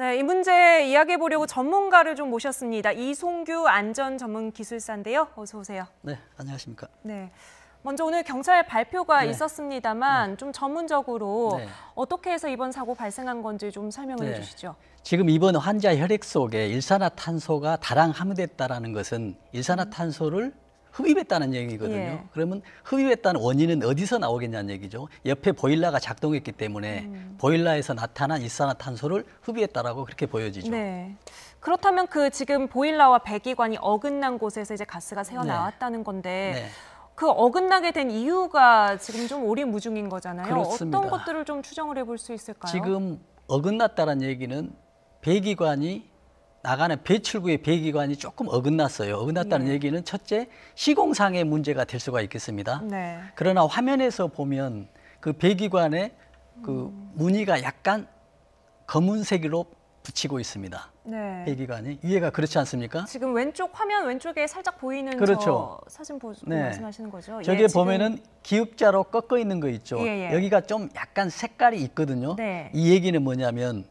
네, 이 문제 이야기해 보려고 전문가를 좀 모셨습니다. 이송규 안전전문기술사인데요. 어서 오세요. 네, 안녕하십니까. 네, 먼저 오늘 경찰 발표가 네. 있었습니다만 좀 전문적으로 네. 어떻게 해서 이번 사고 발생한 건지 좀 설명을 네. 해주시죠. 지금 이번 환자 혈액 속에 일산화탄소가 다량 함유됐다는 것은 일산화탄소를 흡입했다는 얘기거든요. 예. 그러면 흡입했다는 원인은 어디서 나오겠냐는 얘기죠. 옆에 보일러가 작동했기 때문에 보일러에서 나타난 일산화탄소를 흡입했다라고 그렇게 보여지죠. 네. 그렇다면 그 지금 보일러와 배기관이 어긋난 곳에서 이제 가스가 새어 나왔다는 건데 네. 그 어긋나게 된 이유가 지금 좀 오리무중인 거잖아요. 그렇습니다. 어떤 것들을 좀 추정을 해볼 수 있을까요? 지금 어긋났다는 얘기는 배기관이 나가는 배출구의 배기관이 조금 어긋났어요. 어긋났다는 예. 얘기는 첫째, 시공상의 문제가 될 수가 있겠습니다. 네. 그러나 화면에서 보면 그 배기관에 그 무늬가 약간 검은색으로 붙이고 있습니다. 네. 배기관이 위에가 그렇지 않습니까? 지금 왼쪽 화면 왼쪽에 살짝 보이는 그렇죠. 저 사진 보고 네. 말씀하시는 거죠? 저게 예, 지금 보면은 기역자로 꺾어 있는 거 있죠. 예, 예. 여기가 좀 약간 색깔이 있거든요. 네. 이 얘기는 뭐냐면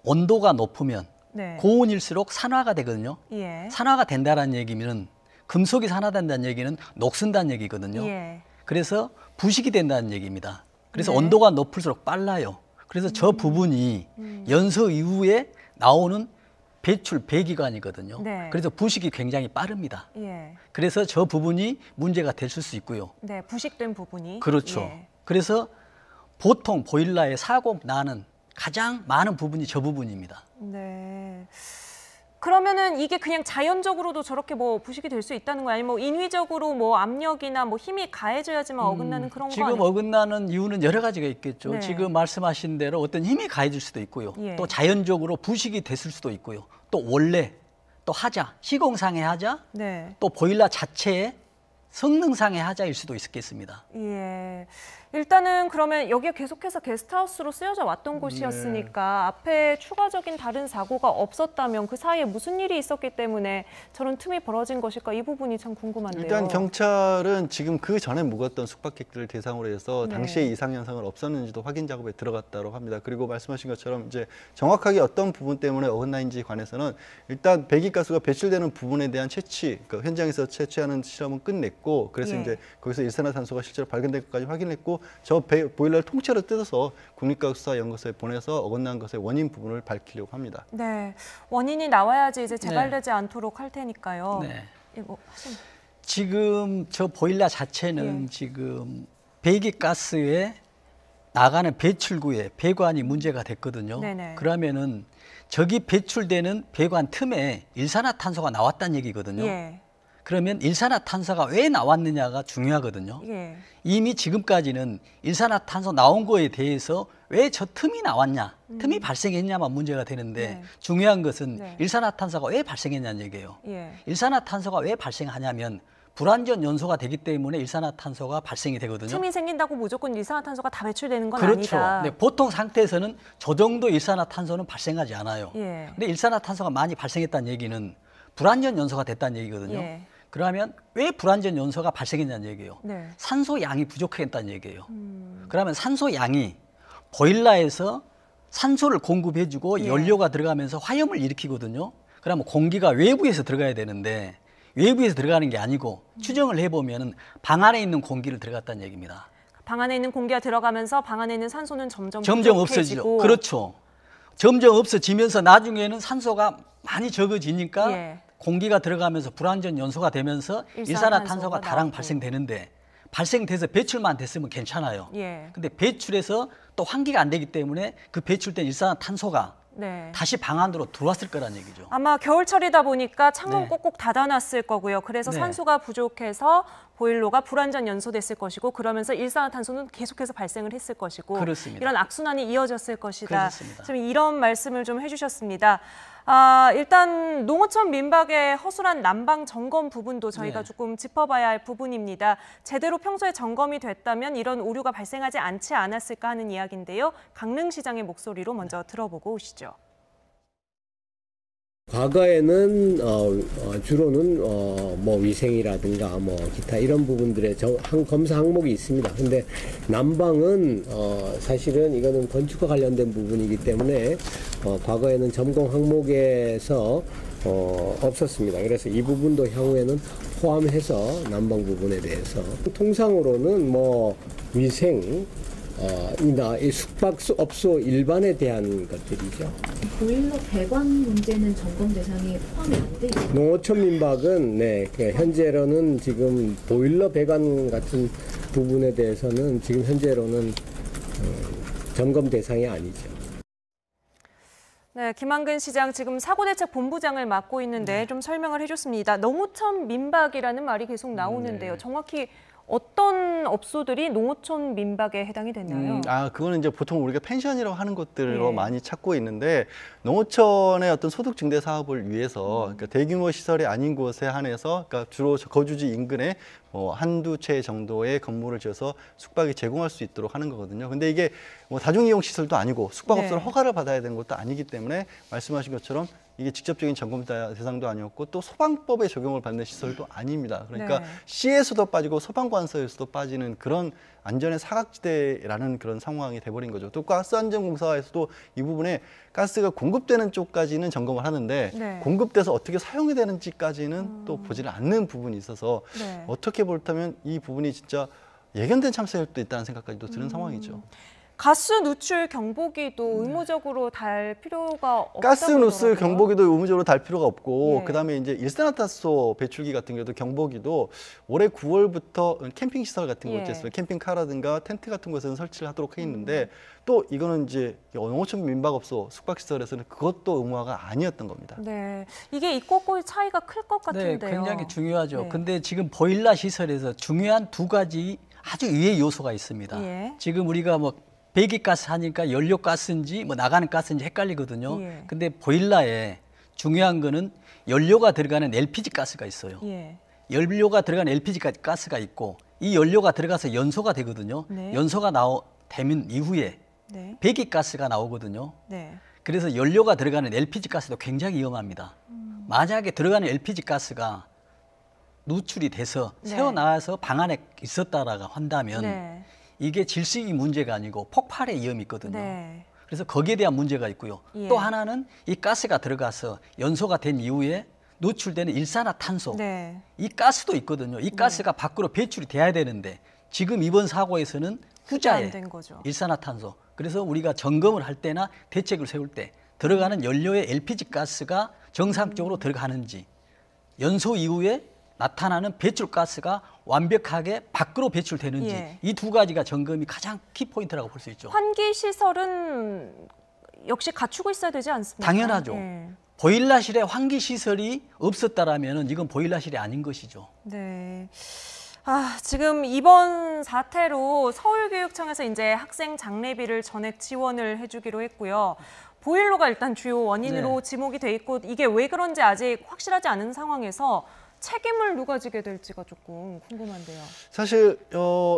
온도가 높으면 네. 고온일수록 산화가 되거든요. 예. 산화가 된다는 얘기는 금속이 산화된다는 얘기는 녹슨다는 얘기거든요. 예. 그래서 부식이 된다는 얘기입니다. 그래서 네. 온도가 높을수록 빨라요. 그래서 저 부분이 연소 이후에 나오는 배출 배기관이거든요. 네. 그래서 부식이 굉장히 빠릅니다. 예. 그래서 저 부분이 문제가 됐을 수 있고요. 네, 부식된 부분이. 그렇죠. 예. 그래서 보통 보일러에 사고 나는 가장 많은 부분이 저 부분입니다. 네. 그러면은 이게 그냥 자연적으로도 저렇게 뭐 부식이 될 수 있다는 거예요? 아니면 뭐 인위적으로 뭐 압력이나 뭐 힘이 가해져야지만 어긋나는 그런 거 지금 아니에요? 어긋나는 이유는 여러 가지가 있겠죠. 네. 지금 말씀하신 대로 어떤 힘이 가해질 수도 있고요. 예. 또 자연적으로 부식이 됐을 수도 있고요. 또 원래, 또 하자, 시공상의 하자, 네. 또 보일러 자체의 성능상의 하자일 수도 있겠습니다. 예. 일단은 그러면 여기가 계속해서 게스트하우스로 쓰여져 왔던 곳이었으니까 앞에 추가적인 다른 사고가 없었다면 그 사이에 무슨 일이 있었기 때문에 저런 틈이 벌어진 것일까 이 부분이 참 궁금한데요. 일단 경찰은 지금 그 전에 묵었던 숙박객들을 대상으로 해서 네. 당시에 이상 현상을 없었는지도 확인 작업에 들어갔다고 합니다. 그리고 말씀하신 것처럼 이제 정확하게 어떤 부분 때문에 어긋나인지 관해서는 일단 배기가스가 배출되는 부분에 대한 채취, 그러니까 현장에서 채취하는 실험은 끝냈고 그래서 예. 이제 거기서 일산화탄소가 실제로 발견된 것까지 확인했고 저 보일러를 통째로 뜯어서 국립과학수사연구소에 보내서 어긋난 것의 원인 부분을 밝히려고 합니다. 네. 원인이 나와야지 이제 재발되지 않도록 할 테니까요. 네. 예, 뭐 하시면. 지금 저 보일러 자체는 예. 지금 배기가스에 나가는 배출구에 배관이 문제가 됐거든요. 네네. 그러면은 저기 배출되는 배관 틈에 일산화탄소가 나왔다는 얘기거든요. 예. 그러면 일산화탄소가 왜 나왔느냐가 중요하거든요. 예. 이미 지금까지는 일산화탄소 나온 거에 대해서 왜 저 틈이 나왔냐, 틈이 발생했냐만 문제가 되는데 네. 중요한 것은 네. 일산화탄소가 왜 발생했냐는 얘기예요. 예. 일산화탄소가 왜 발생하냐면 불완전 연소가 되기 때문에 일산화탄소가 발생이 되거든요. 틈이 생긴다고 무조건 일산화탄소가 다 배출되는 건 그렇죠. 아니다. 네, 보통 상태에서는 저 정도 일산화탄소는 발생하지 않아요. 예. 근데 일산화탄소가 많이 발생했다는 얘기는 불완전 연소가 됐다는 얘기거든요. 예. 그러면 왜 불완전 연소가 발생했냐는 얘기예요. 네. 산소 양이 부족했다는 얘기예요. 그러면 산소 양이 보일러에서 산소를 공급해주고 예. 연료가 들어가면서 화염을 일으키거든요. 그러면 공기가 외부에서 들어가야 되는데 외부에서 들어가는 게 아니고 추정을 해보면 방 안에 있는 공기를 들어갔다는 얘기입니다. 방 안에 있는 공기가 들어가면서 방 안에 있는 산소는 점점 없어지죠. 부족해지고. 그렇죠. 점점 없어지면서 나중에는 산소가 많이 적어지니까 예. 공기가 들어가면서 불완전 연소가 되면서 일산화탄소가 일산화탄소가 다량 나오고. 발생되는데 발생돼서 배출만 됐으면 괜찮아요. 예. 근데 배출해서 또 환기가 안 되기 때문에 그 배출된 일산화탄소가 네. 다시 방 안으로 들어왔을 거란 얘기죠. 아마 겨울철이다 보니까 창문 네. 꼭꼭 닫아놨을 거고요. 그래서 네. 산소가 부족해서 보일러가 불완전 연소됐을 것이고 그러면서 일산화탄소는 계속해서 발생을 했을 것이고 그렇습니다. 이런 악순환이 이어졌을 것이다. 그렇습니다. 좀 이런 말씀을 좀 해주셨습니다. 일단 농어촌 민박의 허술한 난방 점검 부분도 저희가 네. 조금 짚어봐야 할 부분입니다. 제대로 평소에 점검이 됐다면 이런 오류가 발생하지 않지 않았을까 하는 이야기인데요. 강릉시장의 목소리로 먼저 들어보고 오시죠. 과거에는 주로는 뭐 위생이라든가 뭐 기타 이런 부분들의 검사 항목이 있습니다. 근데 난방은 사실은 이거는 건축과 관련된 부분이기 때문에 과거에는 점검 항목에서 없었습니다. 그래서 이 부분도 향후에는 포함해서 난방 부분에 대해서 통상으로는 뭐 위생 이나 이 숙박업소 일반에 대한 것들이죠. 보일러 배관 문제는 점검 대상이 포함이 안 돼 있어요. 농어촌 민박은 현재로는 지금 보일러 배관 같은 부분에 대해서는 지금 현재로는 점검 대상이 아니죠. 네, 김한근 시장 지금 사고대책본부장을 맡고 있는데 좀 설명을 해줬습니다. 농어촌 민박이라는 말이 계속 나오는데요. 정확히 어떤 업소들이 농어촌 민박에 해당이 되나요? 그거는 이제 보통 우리가 펜션이라고 하는 것들로 예. 많이 찾고 있는데 농어촌의 어떤 소득 증대 사업을 위해서 그러니까 대규모 시설이 아닌 곳에 한해서 그러니까 주로 거주지 인근에 뭐 한두 채 정도의 건물을 지어서 숙박이 제공할 수 있도록 하는 거거든요. 근데 이게 뭐 다중이용 시설도 아니고 숙박업소로 네. 허가를 받아야 되는 것도 아니기 때문에 말씀하신 것처럼 이게 직접적인 점검 대상도 아니었고 또 소방법에 적용을 받는 시설도 아닙니다. 그러니까 네. 시에서도 빠지고 소방관서에서도 빠지는 그런 안전의 사각지대라는 그런 상황이 돼버린 거죠. 또 가스안전공사에서도 이 부분에 가스가 공급되는 쪽까지는 점검을 하는데 네. 공급돼서 어떻게 사용이 되는지까지는 또 보지를 않는 부분이 있어서 네. 어떻게 볼다면 이 부분이 진짜 예견된 참사일 도 있다는 생각까지도 드는 상황이죠. 가스 누출 경보기도 의무적으로 달 필요가 없다고 가스 누출 그러더라고요. 경보기도 의무적으로 달 필요가 없고 예. 그다음에 이제 일산화탄소 배출기 같은 경우도 경보기도 올해 9월부터 캠핑 시설 같은 예. 곳에 있어요. 캠핑카라든가 텐트 같은 곳에는 설치를 하도록 해 있는데 또 이거는 이제 농어촌 민박업소 숙박시설에서는 그것도 의무화가 아니었던 겁니다. 네, 이게 이것과의 차이가 클 것 네, 같은데요. 굉장히 중요하죠. 네. 근데 지금 보일러 시설에서 중요한 두 가지 아주 유해 요소가 있습니다. 예. 지금 우리가 뭐 배기가스 하니까 연료가스인지 뭐 나가는 가스인지 헷갈리거든요. 예. 근데 보일러에 중요한 거는 연료가 들어가는 LPG 가스가 있어요. 예. 연료가 들어가는 LPG 가스가 있고 이 연료가 들어가서 연소가 되거든요. 네. 연소가 되면 이후에 네. 배기가스가 나오거든요. 네. 그래서 연료가 들어가는 LPG 가스도 굉장히 위험합니다. 만약에 들어가는 LPG 가스가 누출이 돼서 네. 새어나와서 방 안에 있었다라고 한다면 네. 이게 질식이 문제가 아니고 폭발의 위험이 있거든요. 네. 그래서 거기에 대한 문제가 있고요. 예. 또 하나는 이 가스가 들어가서 연소가 된 이후에 노출되는 일산화탄소, 네. 이 가스도 있거든요. 이 가스가 밖으로 배출이 돼야 되는데 지금 이번 사고에서는 후자에 안 된 거죠. 일산화탄소. 그래서 우리가 점검을 할 때나 대책을 세울 때 들어가는 연료의 LPG 가스가 정상적으로 들어가는지, 연소 이후에 나타나는 배출가스가 완벽하게 밖으로 배출되는지 예. 이 두 가지가 점검이 가장 키포인트라고 볼 수 있죠. 환기 시설은 역시 갖추고 있어야 되지 않습니까? 당연하죠. 예. 보일러실에 환기 시설이 없었다라면 이건 보일러실이 아닌 것이죠. 네. 지금 이번 사태로 서울교육청에서 이제 학생 장례비를 전액 지원을 해주기로 했고요. 보일러가 일단 주요 원인으로 네. 지목이 돼 있고 이게 왜 그런지 아직 확실하지 않은 상황에서 책임을 누가 지게 될지가 조금 궁금한데요. 사실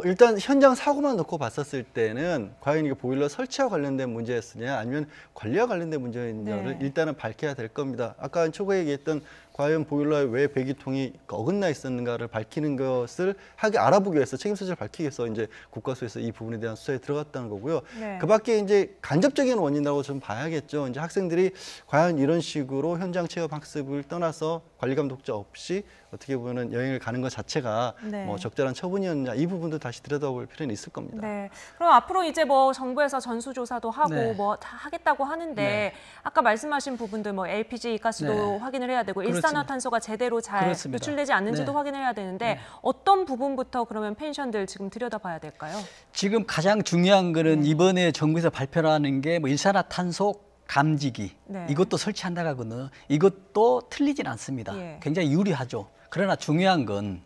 일단 현장 사고만 놓고 봤었을 때는 과연 이게 보일러 설치와 관련된 문제였으냐 아니면 관리와 관련된 문제였냐를 네. 일단은 밝혀야 될 겁니다. 아까 초기에 얘기했던 과연 보일러에 왜 배기통이 어긋나 있었는가를 밝히는 것을 알아보기 위해서 책임 소재를 밝히기 위해서 이제 국과수에서 이 부분에 대한 수사에 들어갔다는 거고요. 네. 그밖에 이제 간접적인 원인이라고 좀 봐야겠죠. 이제 학생들이 과연 이런 식으로 현장 체험 학습을 떠나서 관리 감독자 없이 어떻게 보면은 여행을 가는 것 자체가 네. 뭐 적절한 처분이었냐 이 부분도 다시 들여다볼 필요는 있을 겁니다. 네. 그럼 앞으로 이제 뭐 정부에서 전수조사도 하고 네. 뭐 다 하겠다고 하는데 네. 아까 말씀하신 부분들 뭐 LPG 가스도 네. 확인을 해야 되고 그렇습니다. 일산화탄소가 제대로 잘 그렇습니다. 노출되지 않는지도 네. 확인을 해야 되는데 네. 어떤 부분부터 그러면 펜션들 지금 들여다봐야 될까요? 지금 가장 중요한 거는 이번에 정부에서 발표하는 게 뭐 일산화탄소 감지기 네. 이것도 설치한다고 하거든요. 이것도 틀리진 않습니다. 예. 굉장히 유리하죠. 그러나 중요한 건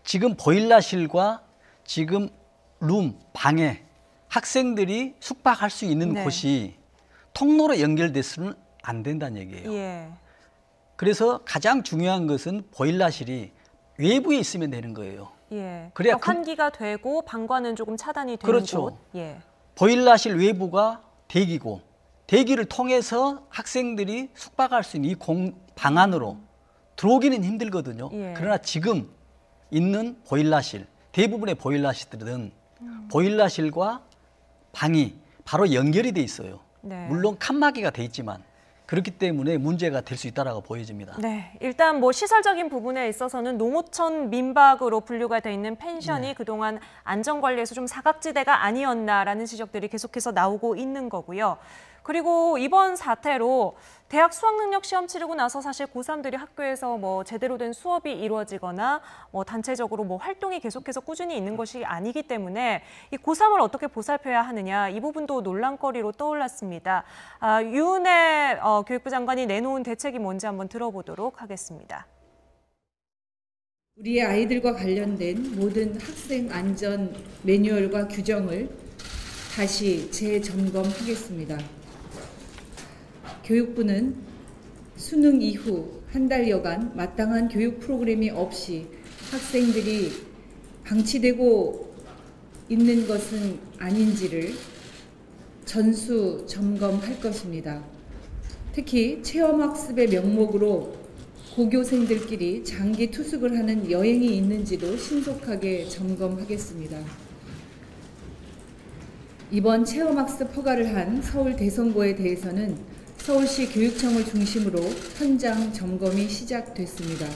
지금 보일러실과 지금 방에 학생들이 숙박할 수 있는 네. 곳이 통로로 연결돼서는 안 된다는 얘기예요. 예. 그래서 가장 중요한 것은 보일러실이 외부에 있으면 되는 거예요. 예. 그래야 그러니까 환기가 되고 방과는 조금 차단이 되는 그렇죠. 곳. 예. 보일러실 외부가 대기고 대기를 통해서 학생들이 숙박할 수 있는 이 방 안으로 들어오기는 힘들거든요. 예. 그러나 지금 있는 보일러실, 대부분의 보일러실들은 보일러실과 방이 바로 연결이 돼 있어요. 네. 물론 칸막이가 돼 있지만 그렇기 때문에 문제가 될 수 있다라고 보여집니다. 네, 일단 뭐 시설적인 부분에 있어서는 농어촌 민박으로 분류가 돼 있는 펜션이 그동안 안전관리에서 좀 사각지대가 아니었나라는 지적들이 계속해서 나오고 있는 거고요. 그리고 이번 사태로 대학 수학능력 시험 치르고 나서 사실 고3들이 학교에서 뭐 제대로 된 수업이 이루어지거나 뭐 단체적으로 뭐 활동이 계속해서 꾸준히 있는 것이 아니기 때문에 이 고3을 어떻게 보살펴야 하느냐 이 부분도 논란거리로 떠올랐습니다. 유은혜 교육부 장관이 내놓은 대책이 뭔지 한번 들어보도록 하겠습니다. 우리의 아이들과 관련된 모든 학생 안전 매뉴얼과 규정을 다시 재점검하겠습니다. 교육부는 수능 이후 한 달여간 마땅한 교육 프로그램이 없이 학생들이 방치되고 있는 것은 아닌지를 전수 점검할 것입니다. 특히 체험학습의 명목으로 고교생들끼리 장기 투숙을 하는 여행이 있는지도 신속하게 점검하겠습니다. 이번 체험학습 허가를 한 서울 대성고에 대해서는 서울시 교육청을 중심으로 현장 점검이 시작됐습니다.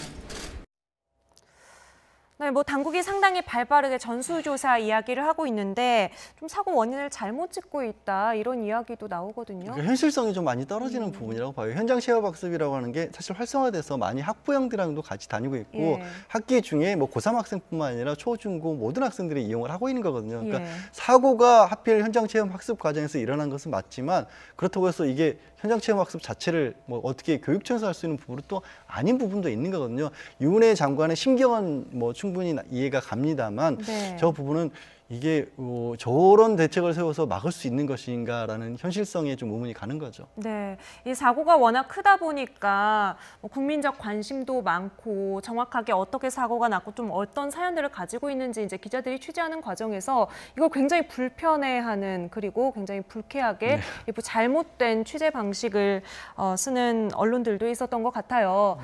네, 뭐 당국이 상당히 발빠르게 전수조사 이야기를 하고 있는데 좀 사고 원인을 잘못 짚고 있다 이런 이야기도 나오거든요. 그러니까 현실성이 좀 많이 떨어지는 부분이라고 봐요. 현장 체험학습이라고 하는 게 사실 활성화돼서 많이 학부형들랑도 같이 다니고 있고 예. 학기 중에 뭐 고3 학생뿐만 아니라 초, 중, 고 모든 학생들이 이용을 하고 있는 거거든요. 그러니까 예. 사고가 하필 현장 체험학습 과정에서 일어난 것은 맞지만 그렇다고 해서 이게 현장 체험학습 자체를 뭐 어떻게 교육청에서 할 수 있는 부분은 또 아닌 부분도 있는 거거든요. 유은혜 장관의 심경은 뭐 충분히 이해가 갑니다만 네. 저 부분은 이게 저런 대책을 세워서 막을 수 있는 것인가라는 현실성에 좀 의문이 가는 거죠. 네, 이 사고가 워낙 크다 보니까 뭐 국민적 관심도 많고 정확하게 어떻게 사고가 났고 좀 어떤 사연들을 가지고 있는지 이제 기자들이 취재하는 과정에서 이걸 굉장히 불편해하는 그리고 굉장히 불쾌하게 일부 잘못된 취재 방식을 쓰는 언론들도 있었던 것 같아요.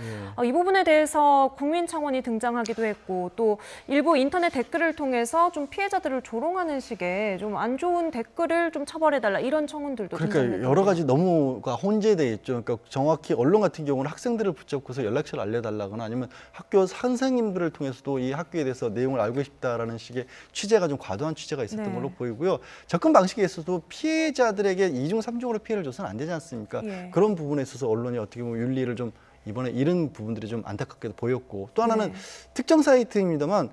이 부분에 대해서 국민청원이 등장하기도 했고 또 일부 인터넷 댓글을 통해서 좀 피해자들을 조롱하는 식의 좀 안 좋은 댓글을 좀 처벌해달라 이런 청원들도 그러니까 여러 가지 너무가 혼재돼 있죠. 그러니까 정확히 언론 같은 경우는 학생들을 붙잡고서 연락처를 알려달라거나 아니면 학교 선생님들을 통해서도 이 학교에 대해서 내용을 알고 싶다라는 식의 취재가 좀 과도한 취재가 있었던 네. 걸로 보이고요. 접근 방식에 있어서도 피해자들에게 이중 삼중으로 피해를 줘서는 안 되지 않습니까? 예. 그런 부분에 있어서 언론이 어떻게 보면 윤리를 좀 이번에 잃은 부분들이 좀 안타깝게도 보였고 또 하나는 네. 특정 사이트입니다만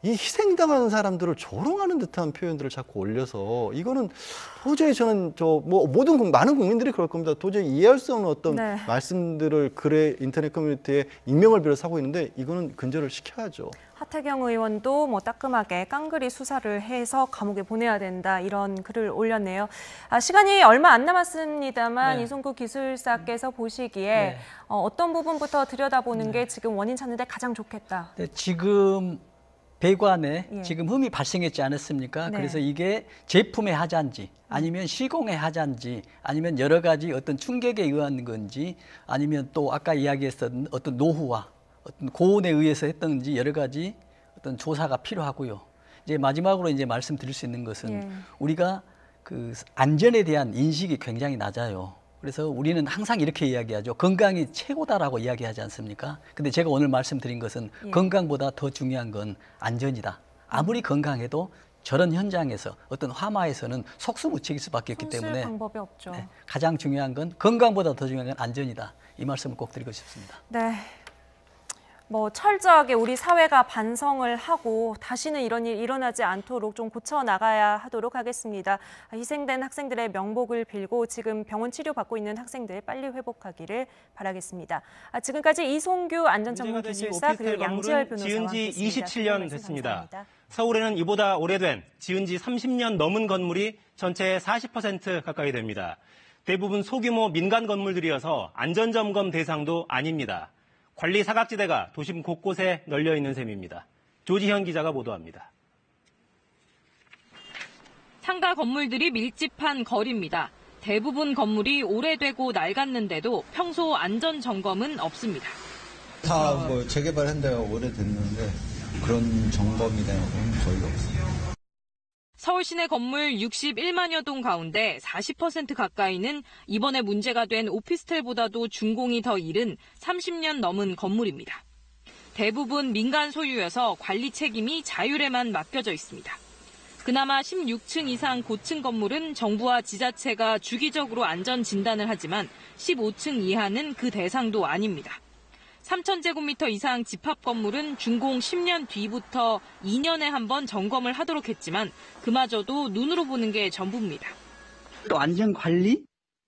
이 희생당하는 사람들을 조롱하는 듯한 표현들을 자꾸 올려서 이거는 도저히 저는 많은 국민들이 그럴 겁니다. 도저히 이해할 수 없는 어떤 네. 말씀들을 글에 인터넷 커뮤니티에 익명을 빌어서 하고 있는데 이거는 근절을 시켜야죠. 하태경 의원도 뭐 따끔하게 깡그리 수사를 해서 감옥에 보내야 된다 이런 글을 올렸네요. 시간이 얼마 안 남았습니다만 네. 이송구 기술사께서 보시기에 네. 어떤 부분부터 들여다보는 게 지금 원인 찾는 데 가장 좋겠다. 네, 지금 배관에 예. 지금 흠이 발생했지 않았습니까? 네. 그래서 이게 제품의 하자인지 아니면 시공의 하자인지 아니면 여러 가지 어떤 충격에 의한 건지 아니면 또 아까 이야기했던 어떤 노후와 어떤 고온에 의해서 했던지 여러 가지 어떤 조사가 필요하고요. 이제 마지막으로 이제 말씀드릴 수 있는 것은 예. 우리가 그 안전에 대한 인식이 굉장히 낮아요. 그래서 우리는 항상 이렇게 이야기하죠. 건강이 최고다라고 이야기하지 않습니까? 근데 제가 오늘 말씀드린 것은 예. 건강보다 더 중요한 건 안전이다. 아무리 건강해도 저런 현장에서 어떤 화마에서는 속수무책일 수밖에 없기 손쓸 때문에 방법이 없죠. 네, 가장 중요한 건 건강보다 더 중요한 건 안전이다. 이 말씀을 꼭 드리고 싶습니다. 네. 뭐 철저하게 우리 사회가 반성을 하고 다시는 이런 일 일어나지 않도록 좀 고쳐 나가야 하도록 하겠습니다. 희생된 학생들의 명복을 빌고 지금 병원 치료받고 있는 학생들 빨리 회복하기를 바라겠습니다. 지금까지 이송규 안전전문기술사 그리고 양지열 변호사와 지은 지 함께했습니다. 27년 됐습니다. 감사합니다. 서울에는 이보다 오래된 지은 지 30년 넘은 건물이 전체의 40% 가까이 됩니다. 대부분 소규모 민간 건물들이어서 안전점검 대상도 아닙니다. 관리 사각지대가 도심 곳곳에 널려 있는 셈입니다. 조지현 기자가 보도합니다. 상가 건물들이 밀집한 거리입니다. 대부분 건물이 오래되고 낡았는데도 평소 안전 점검은 없습니다. 다 뭐 재개발한 데가 오래됐는데 그런 점검이나 건 거의 없어요. 서울 시내 건물 61만여 동 가운데 40% 가까이는 이번에 문제가 된 오피스텔보다도 준공이 더 이른 30년 넘은 건물입니다. 대부분 민간 소유여서 관리 책임이 자율에만 맡겨져 있습니다. 그나마 16층 이상 고층 건물은 정부와 지자체가 주기적으로 안전 진단을 하지만 15층 이하는 그 대상도 아닙니다. 3,000제곱미터 이상 집합 건물은 준공 10년 뒤부터 2년에 한 번 점검을 하도록 했지만 그마저도 눈으로 보는 게 전부입니다. 또 안전관리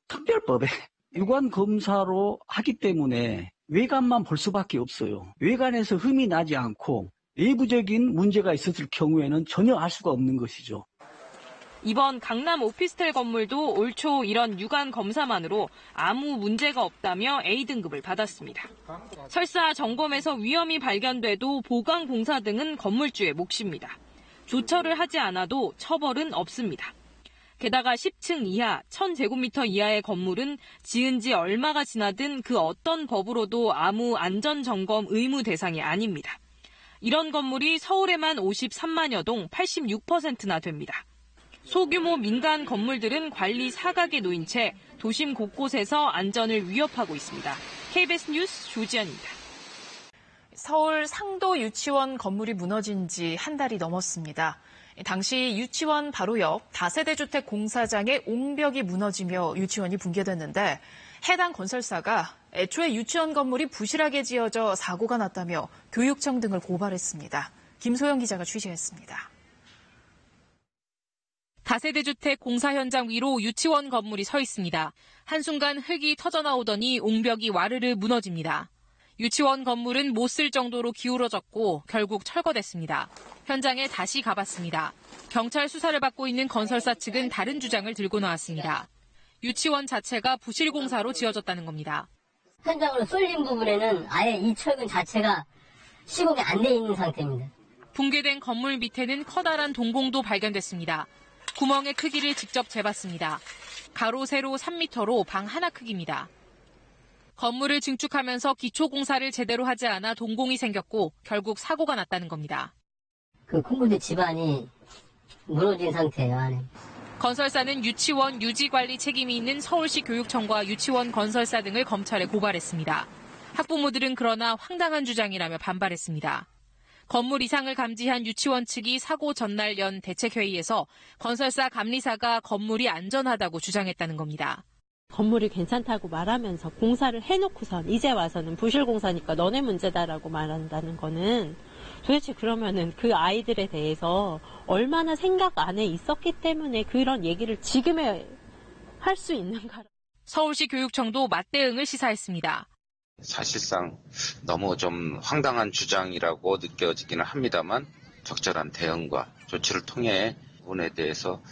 특별법에 유관 검사로 하기 때문에 외관만 볼 수밖에 없어요. 외관에서 흠이 나지 않고 외부적인 문제가 있었을 경우에는 전혀 알 수가 없는 것이죠. 이번 강남 오피스텔 건물도 올 초 이런 유관 검사만으로 아무 문제가 없다며 A등급을 받았습니다. 설사 점검에서 위험이 발견돼도 보강 공사 등은 건물주의 몫입니다. 조처를 하지 않아도 처벌은 없습니다. 게다가 10층 이하, 1,000제곱미터 이하의 건물은 지은 지 얼마가 지나든 그 어떤 법으로도 아무 안전점검 의무 대상이 아닙니다. 이런 건물이 서울에만 53만여 동 86%나 됩니다. 소규모 민간 건물들은 관리 사각에 놓인 채 도심 곳곳에서 안전을 위협하고 있습니다. KBS 뉴스 조지연입니다. 서울 상도 유치원 건물이 무너진 지 한 달이 넘었습니다. 당시 유치원 바로 옆 다세대 주택 공사장의 옹벽이 무너지며 유치원이 붕괴됐는데 해당 건설사가 애초에 유치원 건물이 부실하게 지어져 사고가 났다며 교육청 등을 고발했습니다. 김소영 기자가 취재했습니다. 다세대 주택 공사 현장 위로 유치원 건물이 서 있습니다. 한순간 흙이 터져나오더니 옹벽이 와르르 무너집니다. 유치원 건물은 못 쓸 정도로 기울어졌고 결국 철거됐습니다. 현장에 다시 가봤습니다. 경찰 수사를 받고 있는 건설사 측은 다른 주장을 들고 나왔습니다. 유치원 자체가 부실 공사로 지어졌다는 겁니다. 현장으로 쏠린 부분에는 아예 이 철근 자체가 시공이 안 돼 있는 상태입니다. 붕괴된 건물 밑에는 커다란 동공도 발견됐습니다. 구멍의 크기를 직접 재봤습니다. 가로, 세로 3m로 방 하나 크기입니다. 건물을 증축하면서 기초공사를 제대로 하지 않아 동공이 생겼고 결국 사고가 났다는 겁니다. 그 콘크리트 집안이 무너진 상태예요, 안에. 건설사는 유치원 유지관리 책임이 있는 서울시 교육청과 유치원 건설사 등을 검찰에 고발했습니다. 학부모들은 그러나 황당한 주장이라며 반발했습니다. 건물 이상을 감지한 유치원 측이 사고 전날 연 대책회의에서 건설사 감리사가 건물이 안전하다고 주장했다는 겁니다. 건물이 괜찮다고 말하면서 공사를 해놓고선 이제 와서는 부실 공사니까 너네 문제다라고 말한다는 거는 도대체 그러면은 그 아이들에 대해서 얼마나 생각 안에 있었기 때문에 그런 얘기를 지금에 할 수 있는가. 서울시 교육청도 맞대응을 시사했습니다. 사실상 너무 좀 황당한 주장이라고 느껴지기는 합니다만 적절한 대응과 조치를 통해 부분에 대해서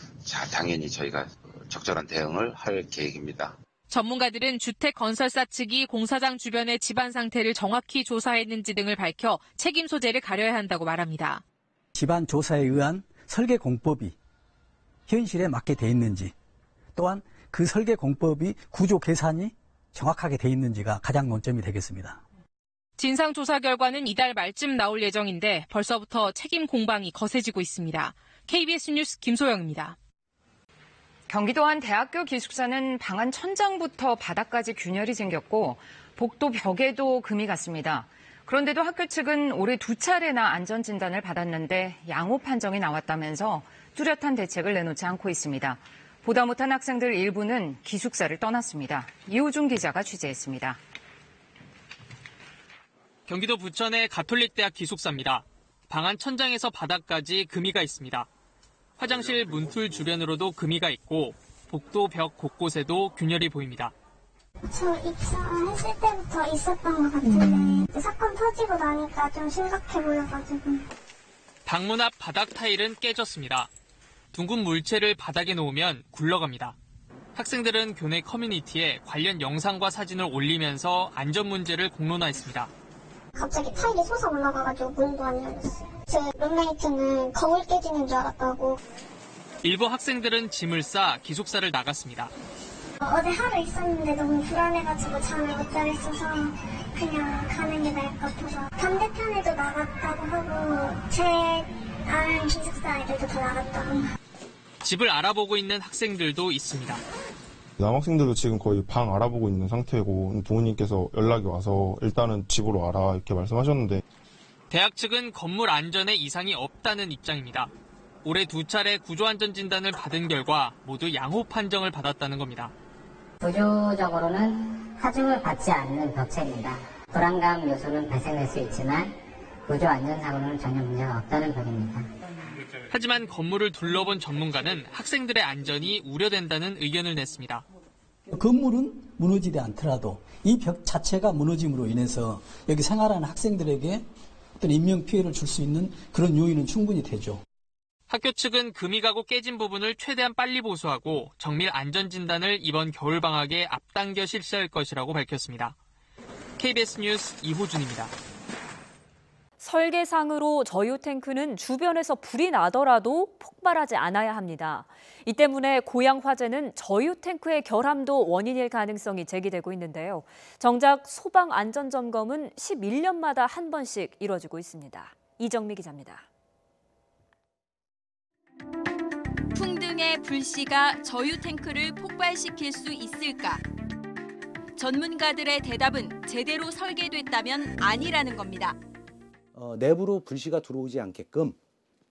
당연히 저희가 적절한 대응을 할 계획입니다. 전문가들은 주택 건설사 측이 공사장 주변의 집안 상태를 정확히 조사했는지 등을 밝혀 책임 소재를 가려야 한다고 말합니다. 집안 조사에 의한 설계 공법이 현실에 맞게 돼 있는지, 또한 그 설계 공법이 구조 계산이 정확하게 돼 있는지가 가장 논점이 되겠습니다. 진상조사 결과는 이달 말쯤 나올 예정인데 벌써부터 책임 공방이 거세지고 있습니다. KBS 뉴스 김소영입니다. 경기도 한 대학교 기숙사는 방 안 천장부터 바닥까지 균열이 생겼고 복도 벽에도 금이 갔습니다. 그런데도 학교 측은 올해 2차례나 안전진단을 받았는데 양호 판정이 나왔다면서 뚜렷한 대책을 내놓지 않고 있습니다. 보다 못한 학생들 일부는 기숙사를 떠났습니다. 이호준 기자가 취재했습니다. 경기도 부천의 가톨릭대학 기숙사입니다. 방 안 천장에서 바닥까지 금이가 있습니다. 화장실 문틀 주변으로도 금이가 있고 복도 벽 곳곳에도 균열이 보입니다. 저 입사했을 때부터 있었던 것 같은데 사건 터지고 나니까 좀 심각해 보여가지고. 방문 앞 바닥 타일은 깨졌습니다. 둥근 물체를 바닥에 놓으면 굴러갑니다. 학생들은 교내 커뮤니티에 관련 영상과 사진을 올리면서 안전 문제를 공론화했습니다. 갑자기 타일이 솟아 올라가가지고 문도 안 열렸어요. 제 룸메이트는 거울 깨지는 줄 알았다고. 일부 학생들은 짐을 싸 기숙사를 나갔습니다. 어제 하루 있었는데 너무 불안해가지고 잠을 못 자겠어서 그냥 가는 게 나을 것 같아서 반대편에도 나갔다고 하고 제 아는 기숙사 아이들도 다 나갔다고. 집을 알아보고 있는 학생들도 있습니다. 남학생들도 지금 거의 방 알아보고 있는 상태고 부모님께서 연락이 와서 일단은 집으로 와라 이렇게 말씀하셨는데 대학 측은 건물 안전에 이상이 없다는 입장입니다. 올해 2차례 구조안전진단을 받은 결과 모두 양호 판정을 받았다는 겁니다. 구조적으로는 하중을 받지 않는 벽체입니다. 불안감 요소는 발생할 수 있지만 구조 안전사고는 전혀 문제가 없다는 벽입니다. 하지만 건물을 둘러본 전문가는 학생들의 안전이 우려된다는 의견을 냈습니다. 건물은 무너지지 않더라도 이 벽 자체가 무너짐으로 인해서 여기 생활하는 학생들에게 어떤 인명피해를 줄 수 있는 그런 요인은 충분히 되죠. 학교 측은 금이 가고 깨진 부분을 최대한 빨리 보수하고 정밀 안전진단을 이번 겨울방학에 앞당겨 실시할 것이라고 밝혔습니다. KBS 뉴스 이호준입니다. 설계상으로 저유 탱크는 주변에서 불이 나더라도 폭발하지 않아야 합니다. 이 때문에 고양 화재는 저유 탱크의 결함도 원인일 가능성이 제기되고 있는데요. 정작 소방 안전 점검은 11년마다 한 번씩 이뤄지고 있습니다. 이정미 기자입니다. 풍등의 불씨가 저유 탱크를 폭발시킬 수 있을까? 전문가들의 대답은 제대로 설계됐다면 아니라는 겁니다. 내부로 불씨가 들어오지 않게끔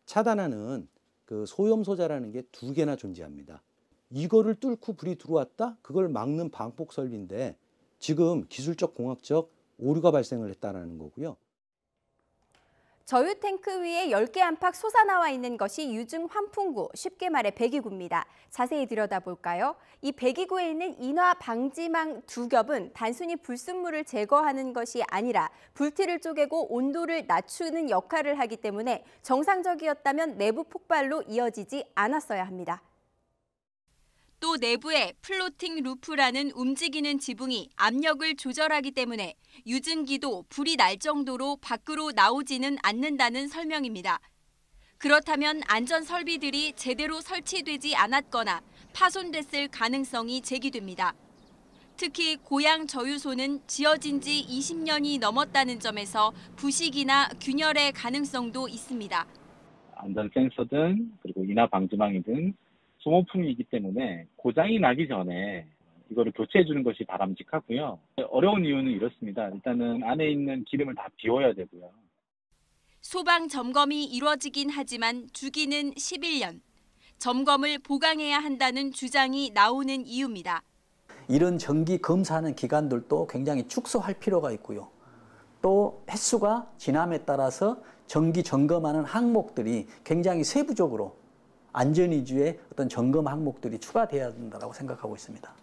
차단하는 그 소염소자라는 게 2개나 존재합니다. 이거를 뚫고 불이 들어왔다? 그걸 막는 방폭 설비인데 지금 기술적 공학적 오류가 발생을 했다는 거고요. 저유 탱크 위에 10개 안팎 솟아나와 있는 것이 유증 환풍구, 쉽게 말해 배기구입니다. 자세히 들여다볼까요? 이 배기구에 있는 인화 방지망 2겹은 단순히 불순물을 제거하는 것이 아니라 불티를 쪼개고 온도를 낮추는 역할을 하기 때문에 정상적이었다면 내부 폭발로 이어지지 않았어야 합니다. 또 내부에 플로팅 루프라는 움직이는 지붕이 압력을 조절하기 때문에 유증기도 불이 날 정도로 밖으로 나오지는 않는다는 설명입니다. 그렇다면 안전 설비들이 제대로 설치되지 않았거나 파손됐을 가능성이 제기됩니다. 특히 고양 저유소는 지어진 지 20년이 넘었다는 점에서 부식이나 균열의 가능성도 있습니다. 안전 센서든 그리고 인화 방지망이든 소모품이기 때문에 고장이 나기 전에 이거를 교체해 주는 것이 바람직하고요. 어려운 이유는 이렇습니다. 일단은 안에 있는 기름을 다 비워야 되고요. 소방 점검이 이루어지긴 하지만 주기는 11년. 점검을 보강해야 한다는 주장이 나오는 이유입니다. 이런 정기 검사하는 기간들도 굉장히 축소할 필요가 있고요. 또 횟수가 지남에 따라서 정기 점검하는 항목들이 굉장히 세부적으로 안전 위주의 어떤 점검 항목들이 추가돼야 된다고 생각하고 있습니다.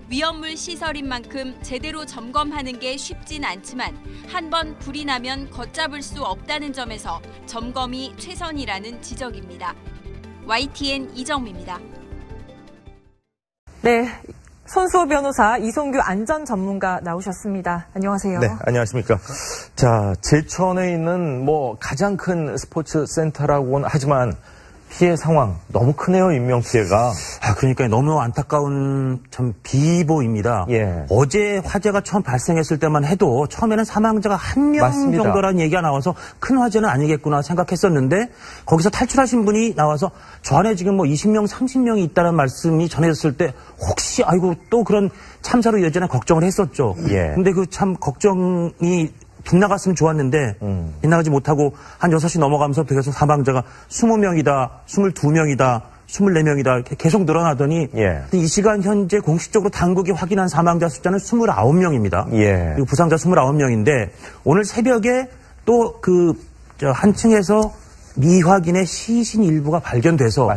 위험물 시설인 만큼 제대로 점검하는 게 쉽진 않지만 한 번 불이 나면 걷잡을 수 없다는 점에서 점검이 최선이라는 지적입니다. YTN 이정미입니다. 네, 손수호 변호사, 이송규 안전 전문가 나오셨습니다. 안녕하세요. 네, 안녕하십니까. 자, 제천에 있는 가장 큰 스포츠 센터라고는 하지만 피해 상황 너무 크네요, 인명 피해가. 그러니까 너무 안타까운 참 비보입니다. 예. 어제 화재가 처음 발생했을 때만 해도 처음에는 사망자가 1명 정도라는 얘기가 나와서 큰 화재는 아니겠구나 생각했었는데 거기서 탈출하신 분이 나와서 저 안에 지금 20명, 30명이 있다는 말씀이 전해졌을 때 혹시 또 그런 참사로 이어지나 걱정을 했었죠. 예. 근데 그 참 걱정이 빗나갔으면 좋았는데 빗나가지 못하고 한 6시 넘어가면서부터 계속 사망자가 20명이다, 22명이다, 24명이다 이렇게 계속 늘어나더니 이 시간 현재 공식적으로 당국이 확인한 사망자 숫자는 29명입니다. 그리고 부상자 29명인데 오늘 새벽에 또 한 층에서 미확인의 시신 일부가 발견돼서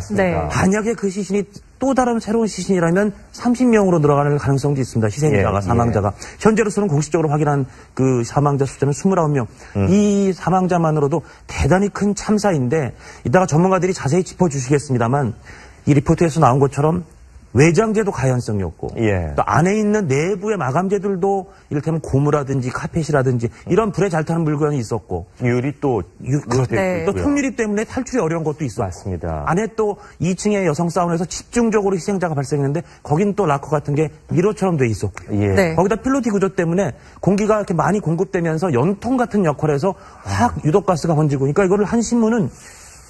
만약에 그 시신이 또 다른 새로운 시신이라면 30명으로 늘어가는 가능성도 있습니다. 희생자가, 사망자가. 현재로서는 공식적으로 확인한 그 사망자 숫자는 29명. 이 사망자만으로도 대단히 큰 참사인데 이따가 전문가들이 자세히 짚어주시겠습니다만 이 리포트에서 나온 것처럼 외장재도 가연성이 없고 또 안에 있는 내부의 마감재들도 이를테면 고무라든지 카펫이라든지 이런 불에 잘 타는 물건이 있었고 유리 또 또 통유리 때문에 탈출이 어려운 것도 있었고 맞습니다. 안에 또 2층의 여성 사우나에서 집중적으로 희생자가 발생했는데 거긴 또 락커 같은 게 미로처럼 돼 있었고요. 거기다 필로티 구조 때문에 공기가 이렇게 많이 공급되면서 연통 같은 역할을 해서 확 유독가스가 번지고 그러니까 이거를 한 신문은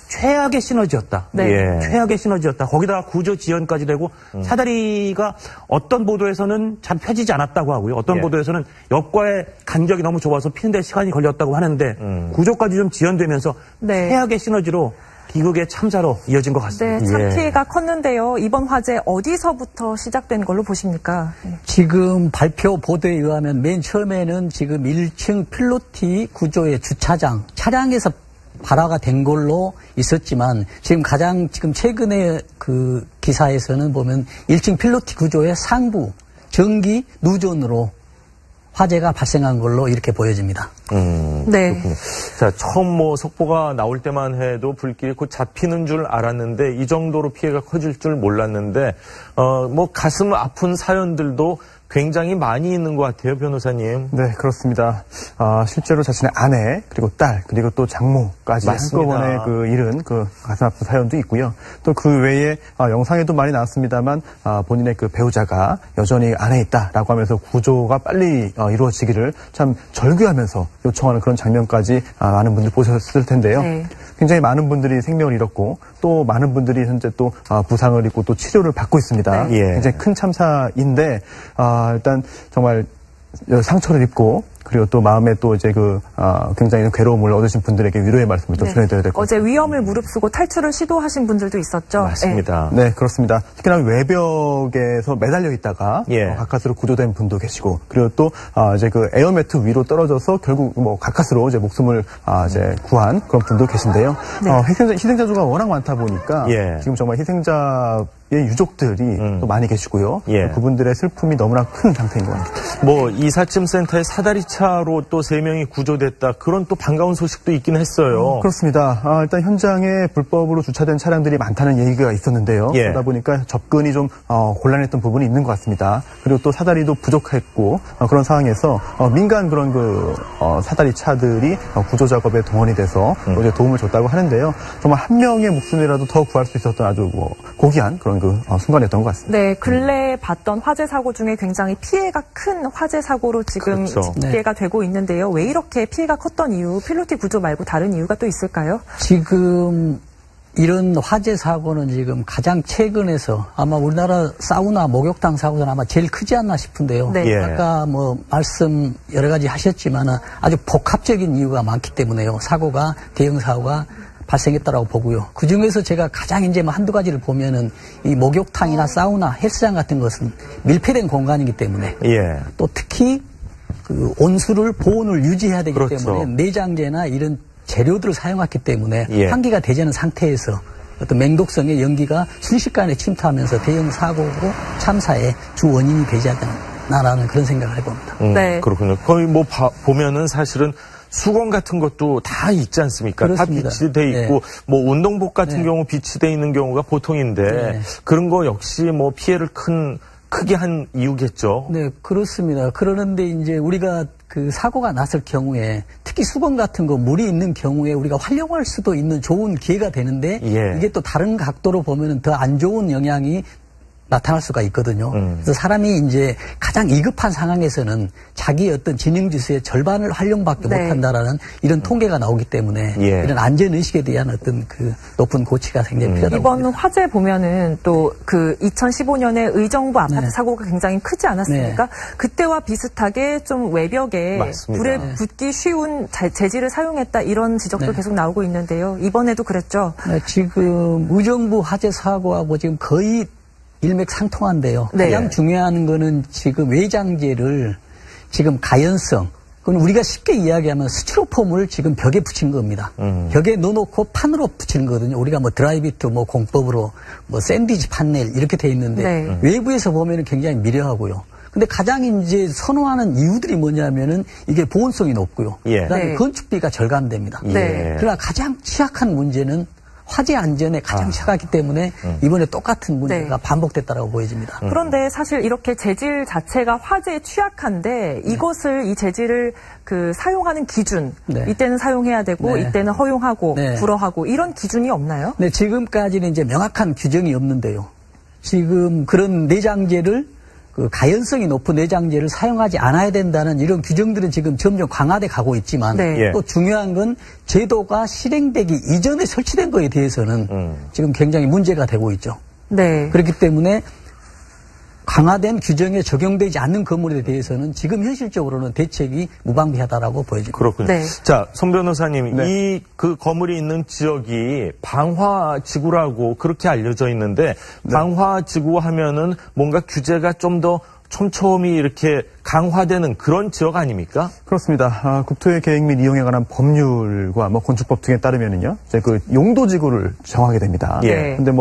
최악의 시너지였다. 최악의 시너지였다. 거기다가 구조 지연까지 되고 사다리가 어떤 보도에서는 잘 펴지지 않았다고 하고요. 어떤 보도에서는 옆과의 간격이 너무 좁아서 피는데 시간이 걸렸다고 하는데 구조까지 좀 지연되면서 최악의 시너지로 비극의 참사로 이어진 것 같습니다. 참피해가 컸는데요. 이번 화재 어디서부터 시작된 걸로 보십니까? 지금 발표 보도에 의하면 맨 처음에는 지금 1층 필로티 구조의 주차장, 차량에서 발화가 된 걸로 있었지만 지금 최근에 그 기사에서는 보면 1층 필로티 구조의 상부 전기 누전으로 화재가 발생한 걸로 이렇게 보여집니다. 그렇군요. 자, 처음 속보가 나올 때만 해도 불길이 곧 잡히는 줄 알았는데 이 정도로 피해가 커질 줄 몰랐는데 가슴 아픈 사연들도 굉장히 많이 있는 것 같아요, 변호사님. 네, 그렇습니다. 실제로 자신의 아내, 그리고 딸, 그리고 또 장모까지 맞습니다. 한꺼번에 잃은 가슴 아픈 사연도 있고요. 또 그 외에 영상에도 많이 나왔습니다만 본인의 배우자가 여전히 안에 있다라고 하면서 구조가 빨리 이루어지기를 참 절규하면서 요청하는 그런 장면까지 많은 분들이 보셨을 텐데요. 굉장히 많은 분들이 생명을 잃었고 또 많은 분들이 현재 또 부상을 입고 또 치료를 받고 있습니다. 굉장히 큰 참사인데 일단 정말 상처를 입고 그리고 또 마음에 또 굉장히 괴로움을 얻으신 분들에게 위로의 말씀을 또 전해드려야 될 것 같습니다. 어제 위험을 무릅쓰고 탈출을 시도하신 분들도 있었죠. 맞습니다. 네, 그렇습니다. 특히나 외벽에서 매달려 있다가 가까스로 구조된 분도 계시고 그리고 또 에어매트 위로 떨어져서 결국 가까스로 목숨을 구한 그런 분도 계신데요. 희생자 수가 워낙 많다 보니까 지금 정말 희생자 유족들이 또 많이 계시고요. 그분들의 슬픔이 너무나 큰 상태인 것 같습니다. 이삿짐 센터의 사다리차로 또 3명이 구조됐다. 그런 또 반가운 소식도 있긴 했어요. 그렇습니다. 일단 현장에 불법으로 주차된 차량들이 많다는 얘기가 있었는데요. 그러다 보니까 접근이 좀 곤란했던 부분이 있는 것 같습니다. 그리고 또 사다리도 부족했고 그런 상황에서 민간 그런 사다리 차들이 구조 작업에 동원이 돼서 이제 도움을 줬다고 하는데요. 정말 한 명의 목숨이라도 더 구할 수 있었던 아주 고귀한 그런 순간이었던 것 같습니다. 네, 근래에 봤던 화재 사고 중에 굉장히 피해가 큰 화재 사고로 지금 집계가 되고 있는데요. 왜 이렇게 피해가 컸던 이유, 필로티 구조 말고 다른 이유가 또 있을까요? 지금 이런 화재 사고는 지금 가장 최근에서 아마 우리나라 사우나 목욕탕 사고는 아마 제일 크지 않나 싶은데요. 아까 말씀 여러 가지 하셨지만 아주 복합적인 이유가 많기 때문에요. 대형 사고가 발생했다라고 보고요. 그 중에서 제가 가장 한두 가지를 보면은 이 목욕탕이나 사우나, 헬스장 같은 것은 밀폐된 공간이기 때문에 또 특히 온수를 보온을 유지해야 되기 때문에 내장재나 이런 재료들을 사용했기 때문에 환기가 되지 않은 상태에서 어떤 맹독성의 연기가 순식간에 침투하면서 대형 사고고 참사의 주 원인이 되지 않나라는 그런 생각을 해봅니다. 그렇군요. 거의 보면은 사실은 수건 같은 것도 다 있지 않습니까? 그렇습니다. 다 비치돼 있고 운동복 같은 경우 비치돼 있는 경우가 보통인데 그런 거 역시 피해를 크게 한 이유겠죠. 네, 그렇습니다. 그러는데 이제 우리가 사고가 났을 경우에 특히 수건 같은 거 물이 있는 경우에 우리가 활용할 수도 있는 좋은 기회가 되는데 이게 또 다른 각도로 보면은 더 안 좋은 영향이 나타날 수가 있거든요. 그래서 사람이 이제 가장 위급한 상황에서는 자기 어떤 지능지수의 절반을 활용밖에 못한다라는 이런 통계가 나오기 때문에 이런 안전의식에 대한 어떤 높은 고치가 굉장히 필요하다고 이번 봅니다. 화재 보면은 또 2015년에 의정부 아파트 사고가 굉장히 크지 않았습니까? 그때와 비슷하게 좀 외벽에 불에 붙기 쉬운 재질을 사용했다 이런 지적도 계속 나오고 있는데요. 이번에도 그랬죠? 지금 의정부 화재 사고하고 지금 거의 일맥상통한데요. 가장 중요한 거는 지금 외장재를 지금 가연성, 그건 우리가 쉽게 이야기하면 스티로폼을 지금 벽에 붙인 겁니다. 벽에 넣어놓고 판으로 붙이는 거거든요. 우리가 드라이비트 공법으로 샌드위치 판넬 이렇게 돼 있는데 외부에서 보면은 굉장히 미려하고요. 근데 가장 이제 선호하는 이유들이 뭐냐면은 이게 보온성이 높고요. 그다음에 건축비가 절감됩니다. 그러나 가장 취약한 문제는 화재 안전에 가장 취약하기 때문에 이번에 똑같은 문제가 반복됐다고 보여집니다. 그런데 사실 이렇게 재질 자체가 화재에 취약한데 이것을 이 재질을 그 사용하는 기준, 이때는 사용해야 되고 이때는 허용하고 불허하고 이런 기준이 없나요? 네, 지금까지는 이제 명확한 규정이 없는데요. 지금 그런 내장재를 그 가연성이 높은 내장재를 사용하지 않아야 된다는 이런 규정들은 지금 점점 강화돼 가고 있지만 또 중요한 건 제도가 실행되기 이전에 설치된 거에 대해서는 지금 굉장히 문제가 되고 있죠. 그렇기 때문에 강화된 규정에 적용되지 않는 건물에 대해서는 지금 현실적으로는 대책이 무방비하다라고 보여집니다. 그렇군요. 자, 손 변호사님, 이 그 건물이 있는 지역이 방화지구라고 그렇게 알려져 있는데 방화지구 하면은 뭔가 규제가 좀 더 촘촘히 이렇게 강화되는 그런 지역 아닙니까? 그렇습니다. 국토의 계획 및 이용에 관한 법률과 건축법 등에 따르면은요, 이제 그 용도지구를 정하게 됩니다. 근데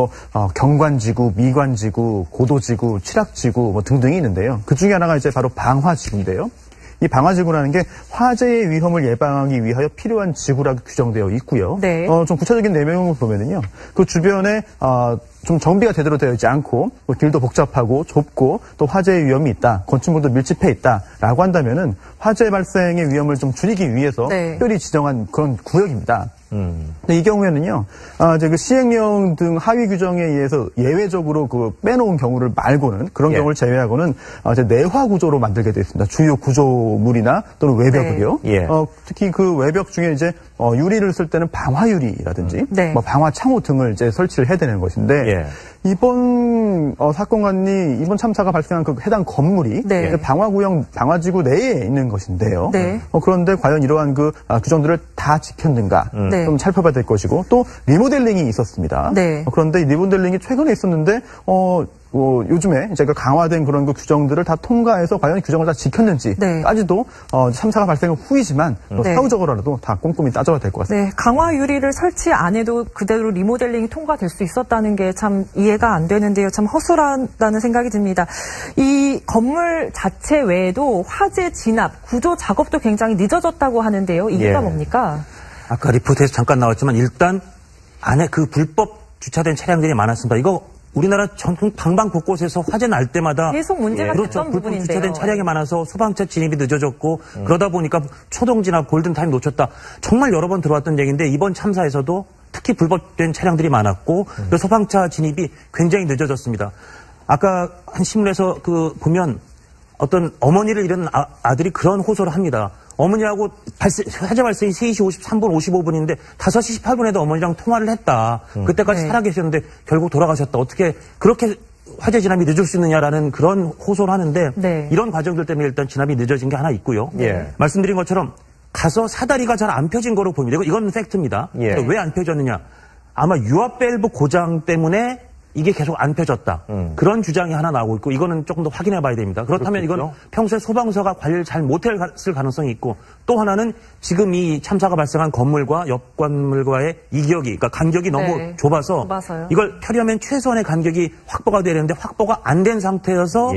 경관지구, 미관지구, 고도지구, 취락지구 등등이 있는데요. 그 중에 하나가 이제 바로 방화지구인데요. 이 방화지구라는 게 화재의 위험을 예방하기 위하여 필요한 지구라고 규정되어 있고요. 좀 구체적인 내용을 보면은요, 그 주변에 좀 정비가 제대로 되어 있지 않고 길도 복잡하고 좁고 또 화재의 위험이 있다, 건축물도 밀집해 있다라고 한다면은 화재 발생의 위험을 좀 줄이기 위해서 특별히 지정한 그런 구역입니다. 근데 이 경우에는요, 이제 그 시행령 등 하위 규정에 의해서 예외적으로 그 빼놓은 경우를 말고는 그런 경우를 제외하고는 이제 내화 구조로 만들게 되어 있습니다. 주요 구조물이나 또는 외벽을요. 특히 그 외벽 중에 이제 유리를 쓸 때는 방화유리라든지 방화 창호 등을 이제 설치를 해야 되는 것인데 이번 사건이 이번 참사가 발생한 그 해당 건물이 방화구역 방화지구 내에 있는 것인데요. 그런데 과연 이러한 그 규정들을 다 지켰는가 좀 살펴봐야 될 것이고 또 리모델링이 있었습니다. 그런데 이 리모델링이 최근에 있었는데 요즘에 이제 그 강화된 그런 그 규정들을 다 통과해서 과연 규정을 다 지켰는지까지도 참사가 발생 후이지만 사후적으로라도 다 꼼꼼히 따져야 될 것 같습니다. 강화 유리를 설치 안 해도 그대로 리모델링이 통과될 수 있었다는 게 참 이해가 안 되는데요. 참 허술하다는 생각이 듭니다. 이 건물 자체 외에도 화재 진압, 구조 작업도 굉장히 늦어졌다고 하는데요. 이유가 뭡니까? 아까 리포트에서 잠깐 나왔지만 일단 안에 그 불법 주차된 차량들이 많았습니다. 이거 우리나라 전국 방방 곳곳에서 화재 날 때마다 계속 문제가 됐던 불법 주차된 차량이 많아서 소방차 진입이 늦어졌고 그러다 보니까 초동 진압, 골든타임 놓쳤다. 정말 여러 번 들어왔던 얘기인데 이번 참사에서도 특히 불법된 차량들이 많았고 그리고 소방차 진입이 굉장히 늦어졌습니다. 아까 한 신문에서 보면 어떤 어머니를 잃은 아들이 그런 호소를 합니다. 어머니하고 화재 발생이 3시 53분, 55분인데 5시 18분에도 어머니랑 통화를 했다. 그때까지 살아계셨는데 결국 돌아가셨다. 어떻게 그렇게 화재 진압이 늦을 수 있느냐라는 그런 호소를 하는데 이런 과정들 때문에 일단 진압이 늦어진 게 하나 있고요. 말씀드린 것처럼 가서 사다리가 잘 안 펴진 거로 보입니다. 이건 팩트입니다. 왜 안 펴졌느냐. 아마 유압 밸브 고장 때문에 이게 계속 안 펴졌다. 그런 주장이 하나 나오고 있고 이거는 조금 더 확인해 봐야 됩니다. 그렇다면 그렇겠죠? 이건 평소에 소방서가 관리를 잘 못했을 가능성이 있고 또 하나는 지금 이 참사가 발생한 건물과 옆 건물과의 이격이 그러니까 간격이 너무 좁아서요. 이걸 펴려면 최소한의 간격이 확보가 돼야 되는데 확보가 안 된 상태여서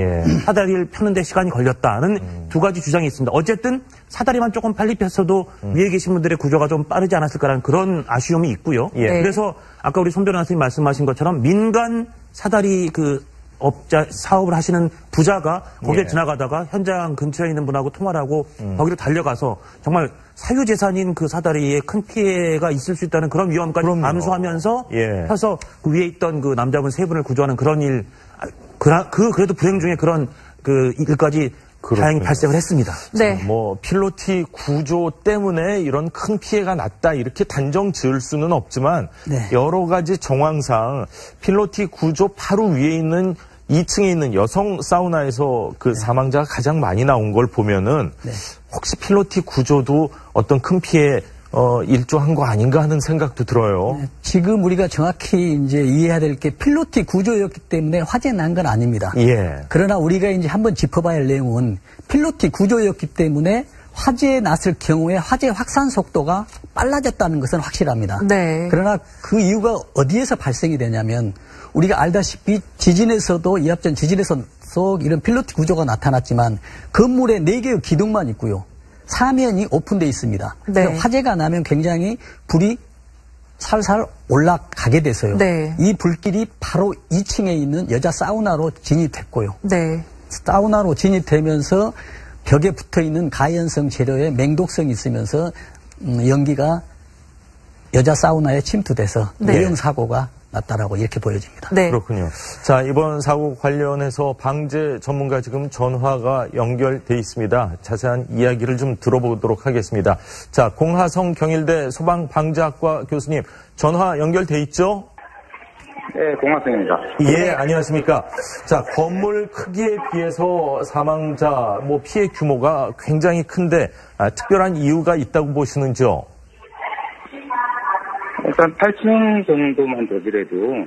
사다리를 펴는 데 시간이 걸렸다는 두 가지 주장이 있습니다. 어쨌든 사다리만 조금 빨리 폈어도 위에 계신 분들의 구조가 좀 빠르지 않았을까라는 그런 아쉬움이 있고요. 그래서 아까 우리 손 변호사님 말씀하신 것처럼 민간 사다리 업자 사업을 하시는 부자가 거기에 지나가다가 현장 근처에 있는 분하고 통화를 하고 거기로 달려가서 정말 사유재산인 그 사다리에 큰 피해가 있을 수 있다는 그런 위험까지 감수하면서 해서 그 위에 있던 그 남자분 세 분을 구조하는 그런 일, 그래도 불행 중에 그런 일까지 다행히 발생을 했습니다. 필로티 구조 때문에 이런 큰 피해가 났다 이렇게 단정 지을 수는 없지만 여러 가지 정황상 필로티 구조 바로 위에 있는 2층에 있는 여성 사우나에서 사망자가 가장 많이 나온 걸 보면은 혹시 필로티 구조도 어떤 큰 피해 일조한 거 아닌가 하는 생각도 들어요. 지금 우리가 정확히 이제 이해해야 될 게 필로티 구조였기 때문에 화재 난 건 아닙니다. 그러나 우리가 이제 한번 짚어봐야 할 내용은 필로티 구조였기 때문에 화재 났을 경우에 화재 확산 속도가 빨라졌다는 것은 확실합니다. 그러나 그 이유가 어디에서 발생이 되냐면 우리가 알다시피 지진에서도 이합전 지진에서 이런 필로티 구조가 나타났지만 건물에 4개의 기둥만 있고요. 사면이 오픈되어 있습니다. 화재가 나면 굉장히 불이 살살 올라가게 돼서요. 네. 이 불길이 바로 2층에 있는 여자 사우나로 진입했고요. 네. 사우나로 진입되면서 벽에 붙어있는 가연성 재료에 맹독성이 있으면서 연기가 여자 사우나에 침투돼서 내용 사고가 났다라고 이렇게 보여집니다. 네. 그렇군요. 자, 이번 사고 관련해서 방재 전문가 지금 전화가 연결돼 있습니다. 자세한 이야기를 좀 들어보도록 하겠습니다. 자, 공하성 경일대 소방방재학과 교수님 전화 연결돼 있죠? 네, 공학생입니다. 예, 안녕하십니까. 자, 건물 크기에 비해서 사망자, 피해 규모가 굉장히 큰데, 특별한 이유가 있다고 보시는지요? 일단 8층 정도만 되더라도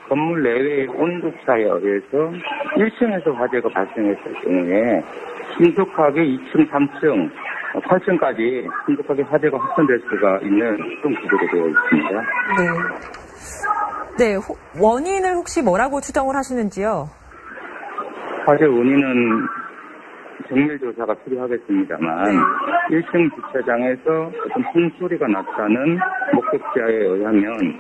건물 내외의 온도차에 의해서 1층에서 화재가 발생했을 경우에 신속하게 2층, 3층, 8층까지 신속하게 화재가 확산될 수가 있는 그런 구조가 되어 있습니다. 네. 네, 원인을 혹시 뭐라고 추정을 하시는지요? 화재 원인은 정밀 조사가 필요하겠습니다만 1층 주차장에서 어떤 풍소리가 났다는 목격자에 의하면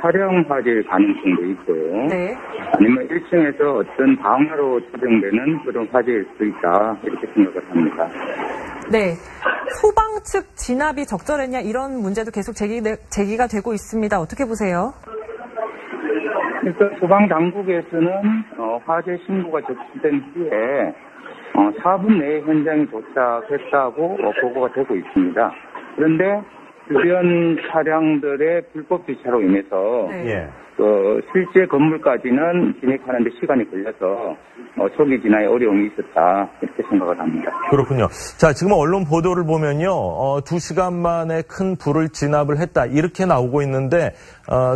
촬영 화재의 가능성도 있고요. 네. 아니면 1층에서 어떤 방화로 추정되는 그런 화재일 수 있다 이렇게 생각을 합니다. 네. 소방 측 진압이 적절했냐 이런 문제도 계속 제기가 되고 있습니다. 어떻게 보세요? 일단 소방당국에서는 화재 신고가 접수된 후에 4분 내에 현장에 도착했다고 보고가 되고 있습니다. 그런데 주변 차량들의 불법 주차로 인해서 실제 건물까지는 진입하는 데 시간이 걸려서 초기 진화에 어려움이 있었다 이렇게 생각을 합니다. 그렇군요. 자, 지금 언론 보도를 보면요. 2시간 만에 큰 불을 진압을 했다 이렇게 나오고 있는데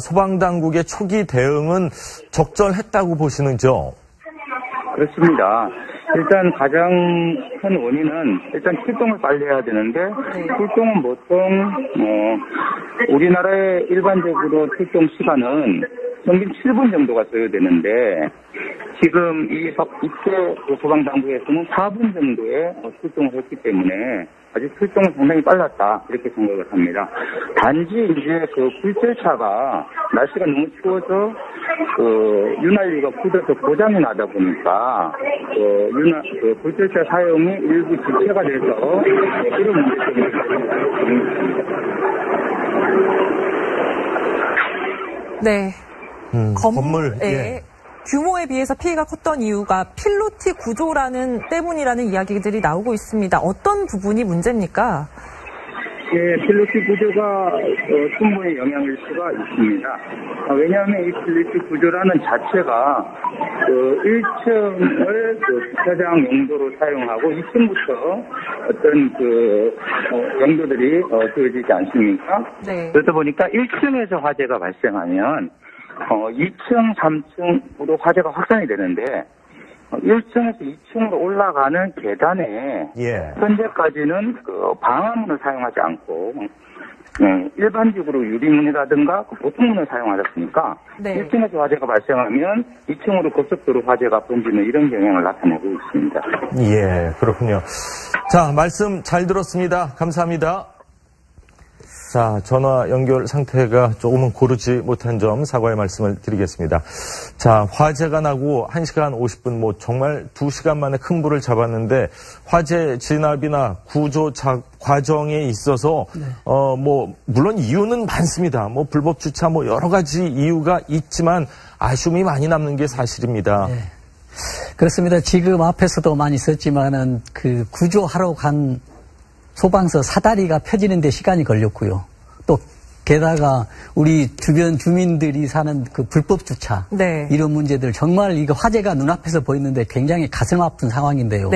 소방당국의 초기 대응은 적절했다고 보시는지요? 그렇습니다. 일단 가장 큰 원인은 일단 출동을 빨리 해야 되는데 출동은 보통 우리나라의 일반적으로 출동 시간은 평균 7분 정도가 소요되는데 지금 이때 소방당국에서는 4분 정도에 출동을 했기 때문에 아직 출동은 상당히 빨랐다 이렇게 생각을 합니다. 단지 이제 그 불철차가 날씨가 너무 추워서 윤활유가 굳어서 고장이 나다 보니까 불철차 사용이 일부 지체가 돼서 이런 문제점이 있습니다. 네. 건물 규모에 비해서 피해가 컸던 이유가 필로티 구조라는 때문이라는 이야기들이 나오고 있습니다. 어떤 부분이 문제입니까? 네, 필로티 구조가 충분히 영향일 수가 있습니다. 왜냐하면 이 필로티 구조라는 자체가 1층을 주차장 용도로 사용하고 2층부터 어떤 용도들이 주어지지 않습니까? 네. 그러다 보니까 1층에서 화재가 발생하면 2층, 3층으로 화재가 확산이 되는데 1층에서 2층으로 올라가는 계단에 현재까지는 방화문을 사용하지 않고 일반적으로 유리문이라든가 보통문을 사용하셨으니까 1층에서 화재가 발생하면 2층으로 급속도로 화재가 번지는 이런 경향을 나타내고 있습니다. 예, 그렇군요. 자, 말씀 잘 들었습니다. 감사합니다. 자, 전화 연결 상태가 조금은 고르지 못한 점 사과의 말씀을 드리겠습니다. 자, 화재가 나고 1시간 50분, 정말 2시간 만에 큰 불을 잡았는데 화재 진압이나 구조 과정에 있어서 물론 이유는 많습니다. 불법 주차 여러 가지 이유가 있지만 아쉬움이 많이 남는 게 사실입니다. 네. 그렇습니다. 지금 앞에서도 많이 썼지만은 그 구조하러 간 소방서 사다리가 펴지는 데 시간이 걸렸고요. 또 게다가 우리 주변 주민들이 사는 그 불법 주차 이런 문제들 정말 이거 화재가 눈앞에서 보이는데 굉장히 가슴 아픈 상황인데요.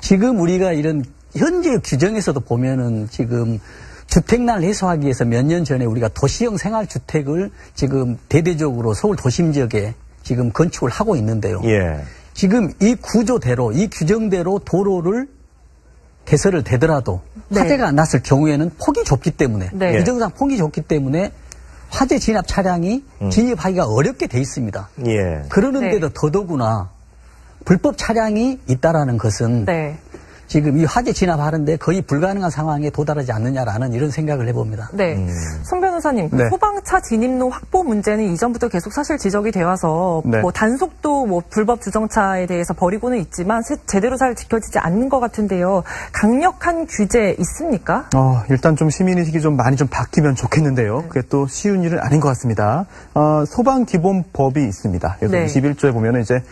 지금 우리가 이런 현재 규정에서도 보면은 지금 주택난 해소하기 위해서 몇 년 전에 우리가 도시형 생활주택을 지금 대대적으로 서울 도심 지역에 지금 건축을 하고 있는데요. 지금 이 구조대로 이 규정대로 도로를 개설을 되더라도 화재가 났을 경우에는 폭이 좁기 때문에 규정상 폭이 좁기 때문에 화재 진압 차량이 진입하기가 어렵게 돼 있습니다. 그러는데도 더더구나 불법 차량이 있다라는 것은 지금 이 화재 진압하는데 거의 불가능한 상황에 도달하지 않느냐라는 이런 생각을 해봅니다. 네. 송 변호사님, 네. 소방차 진입로 확보 문제는 이전부터 계속 사실 지적이 되어서 네. 뭐 단속도 뭐 불법 주정차에 대해서 벌이고는 있지만 제대로 잘 지켜지지 않는 것 같은데요. 강력한 규제 있습니까? 일단 좀 시민의식이 좀 많이 좀 바뀌면 좋겠는데요. 그게 또 쉬운 일은 아닌 것 같습니다. 소방기본법이 있습니다. 그래서 네. 21조에 보면은 이제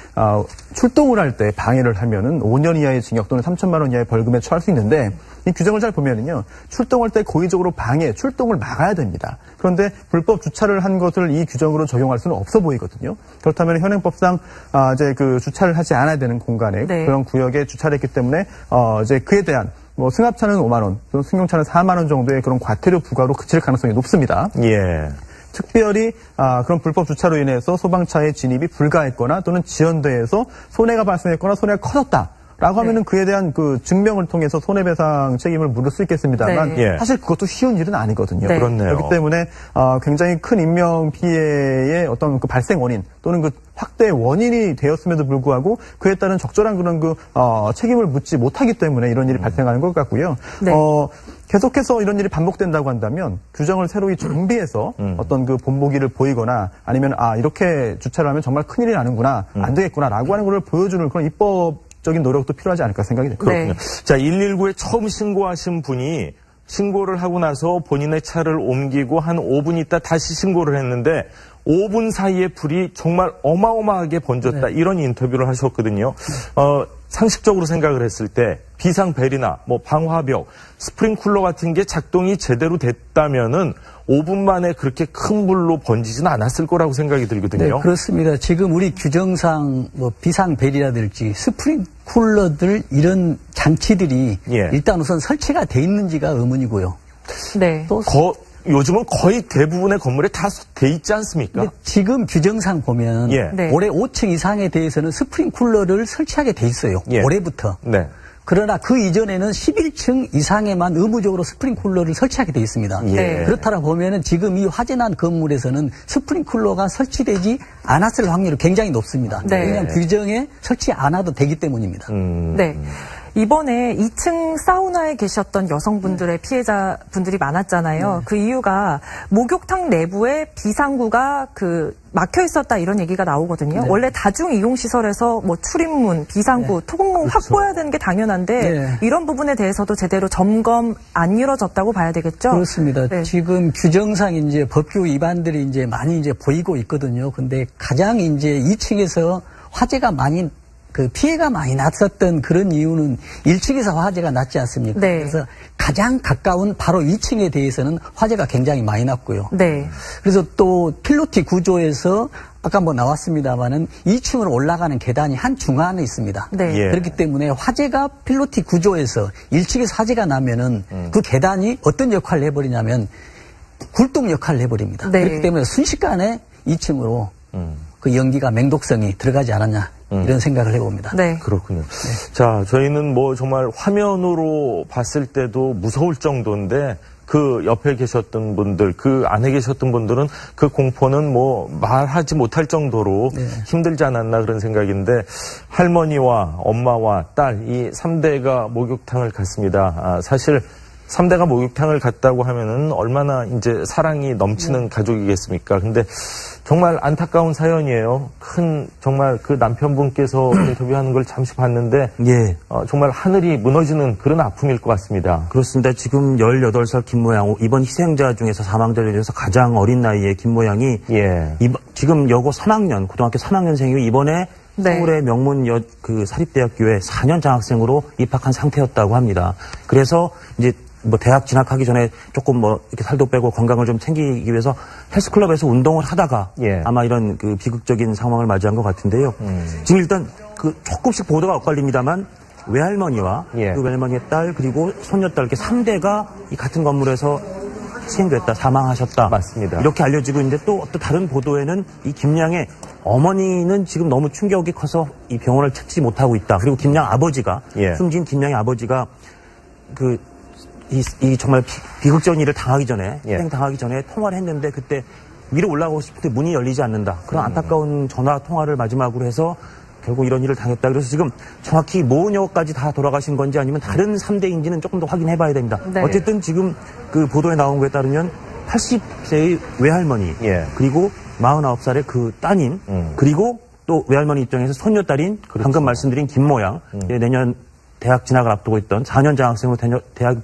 출동을 할 때 방해를 하면은 5년 이하의 징역 또는 3천만 원 이하의 벌금에 처할 수 있는데 이 규정을 잘 보면은요. 출동할 때 고의적으로 방해, 출동을 막아야 됩니다. 그런데 불법 주차를 한 것을 이 규정으로 적용할 수는 없어 보이거든요. 그렇다면 현행법상 이제 그 주차를 하지 않아야 되는 공간에 네. 그런 구역에 주차를 했기 때문에 이제 그에 대한 뭐 승합차는 5만 원, 또 승용차는 4만 원 정도의 그런 과태료 부과로 그칠 가능성이 높습니다. 예. 특별히 그런 불법 주차로 인해서 소방차의 진입이 불가했거나 또는 지연돼서 손해가 발생했거나 손해가 커졌다. 라고 하면은 그에 대한 그 증명을 통해서 손해배상 책임을 물을 수 있겠습니다만 네. 예. 사실 그것도 쉬운 일은 아니거든요. 네. 그렇네요. 그렇기 때문에 굉장히 큰 인명 피해의 어떤 그 발생 원인 또는 그 확대 원인이 되었음에도 불구하고 그에 따른 적절한 그런 그 책임을 묻지 못하기 때문에 이런 일이 발생하는 것 같고요. 네. 계속해서 이런 일이 반복된다고 한다면 규정을 새로이 정비해서 어떤 그 본보기를 보이거나 아니면 이렇게 주차를 하면 정말 큰일이 나는구나 안 되겠구나라고 하는 걸 보여주는 그런 입법적인 노력도 필요하지 않을까 생각이 됩니다. 그렇군요. 자, 119에 처음 신고하신 분이 신고를 하고 나서 본인의 차를 옮기고 한 5분 있다 다시 신고를 했는데 5분 사이에 불이 정말 어마어마하게 번졌다. 이런 인터뷰를 하셨거든요. 상식적으로 생각을 했을 때 비상벨이나 뭐 방화벽, 스프링쿨러 같은 게 작동이 제대로 됐다면은 5분 만에 그렇게 큰 불로 번지지는 않았을 거라고 생각이 들거든요. 네, 그렇습니다. 지금 우리 규정상 뭐 비상벨이라든지 스프링쿨러들 이런 장치들이 일단 우선 설치가 돼 있는지가 의문이고요. 네. 또 요즘은 거의 대부분의 건물에 다 돼 있지 않습니까? 지금 규정상 보면 네. 올해 5층 이상에 대해서는 스프링쿨러를 설치하게 돼 있어요. 올해부터. 네. 그러나 그 이전에는 11층 이상에만 의무적으로 스프링쿨러를 설치하게 돼 있습니다. 예. 그렇다라 보면은 지금 이 화재난 건물에서는 스프링쿨러가 설치되지 않았을 확률이 굉장히 높습니다. 네. 왜냐하면 규정에 설치 안 해도 되기 때문입니다. 네. 이번에 2층 사우나에 계셨던 여성분들의 피해자분들이 많았잖아요. 그 이유가 목욕탕 내부에 비상구가 막혀 있었다 이런 얘기가 나오거든요. 원래 다중 이용 시설에서 뭐 출입문, 비상구, 토공문 확보해야 되는 게 당연한데 이런 부분에 대해서도 제대로 점검 안 이루어졌다고 봐야 되겠죠? 그렇습니다. 지금 규정상 이제 법규 위반들이 이제 많이 이제 보이고 있거든요. 근데 가장 이제 2층에서 화재가 많이 피해가 많이 났었던 그런 이유는 1층에서 화재가 났지 않습니까? 네. 그래서 가장 가까운 바로 2층에 대해서는 화재가 굉장히 많이 났고요. 네. 그래서 또 필로티 구조에서 아까 뭐 나왔습니다만은 2층으로 올라가는 계단이 한 중간에 있습니다. 네. 그렇기 때문에 화재가 필로티 구조에서 1층에서 화재가 나면은 그 계단이 어떤 역할을 해버리냐면 굴뚝 역할을 해버립니다. 네. 그렇기 때문에 순식간에 2층으로 그 연기가 맹독성이 들어가지 않았냐 이런 생각을 해봅니다. 네. 그렇군요. 자, 저희는 뭐 정말 화면으로 봤을 때도 무서울 정도인데 그 옆에 계셨던 분들, 그 안에 계셨던 분들은 그 공포는 뭐 말하지 못할 정도로 힘들지 않았나 그런 생각인데 할머니와 엄마와 딸 이 3대가 목욕탕을 갔습니다. 사실 3대가 목욕탕을 갔다고 하면은 얼마나 이제 사랑이 넘치는 가족이겠습니까? 근데 정말 안타까운 사연이에요. 정말 그 남편분께서 인터뷰하는 걸 잠시 봤는데 정말 하늘이 무너지는 그런 아픔일 것 같습니다. 그렇습니다. 지금 18살 김모양, 이번 희생자 중에서 사망자들 중에서 가장 어린 나이의 김모양이 지금 여고 3학년, 고등학교 3학년생이고 이번에 서울의 명문 사립대학교에 4년 장학생으로 입학한 상태였다고 합니다. 그래서 이제 뭐 대학 진학하기 전에 조금 뭐 이렇게 살도 빼고 건강을 좀 챙기기 위해서 헬스클럽에서 운동을 하다가 아마 이런 그 비극적인 상황을 맞이한 것 같은데요. 지금 일단 조금씩 보도가 엇갈립니다만 외할머니와 그 외할머니의 딸 그리고 손녀딸 이렇게 3대가 이 같은 건물에서 희생됐다, 사망하셨다. 맞습니다. 이렇게 알려지고 있는데 또 다른 보도에는 이 김양의 어머니는 지금 너무 충격이 커서 이 병원을 찾지 못하고 있다. 그리고 김양 아버지가 숨진 김양의 아버지가 이 정말 비극적인 일을 당하기 전에 당하기 전에 통화를 했는데 그때 위로 올라가고 싶은데 문이 열리지 않는다. 그런 안타까운 전화 통화를 마지막으로 해서 결국 이런 일을 당했다. 그래서 지금 정확히 모녀까지 다 돌아가신 건지 아니면 다른 3대인지는 조금 더 확인해봐야 됩니다. 네. 어쨌든 지금 그 보도에 나온 거에 따르면 80세의 외할머니 그리고 49살의 그 따님 그리고 또 외할머니 입장에서 손녀딸인 방금 말씀드린 김모양 내년 대학 진학을 앞두고 있던 4년 장학생으로 대학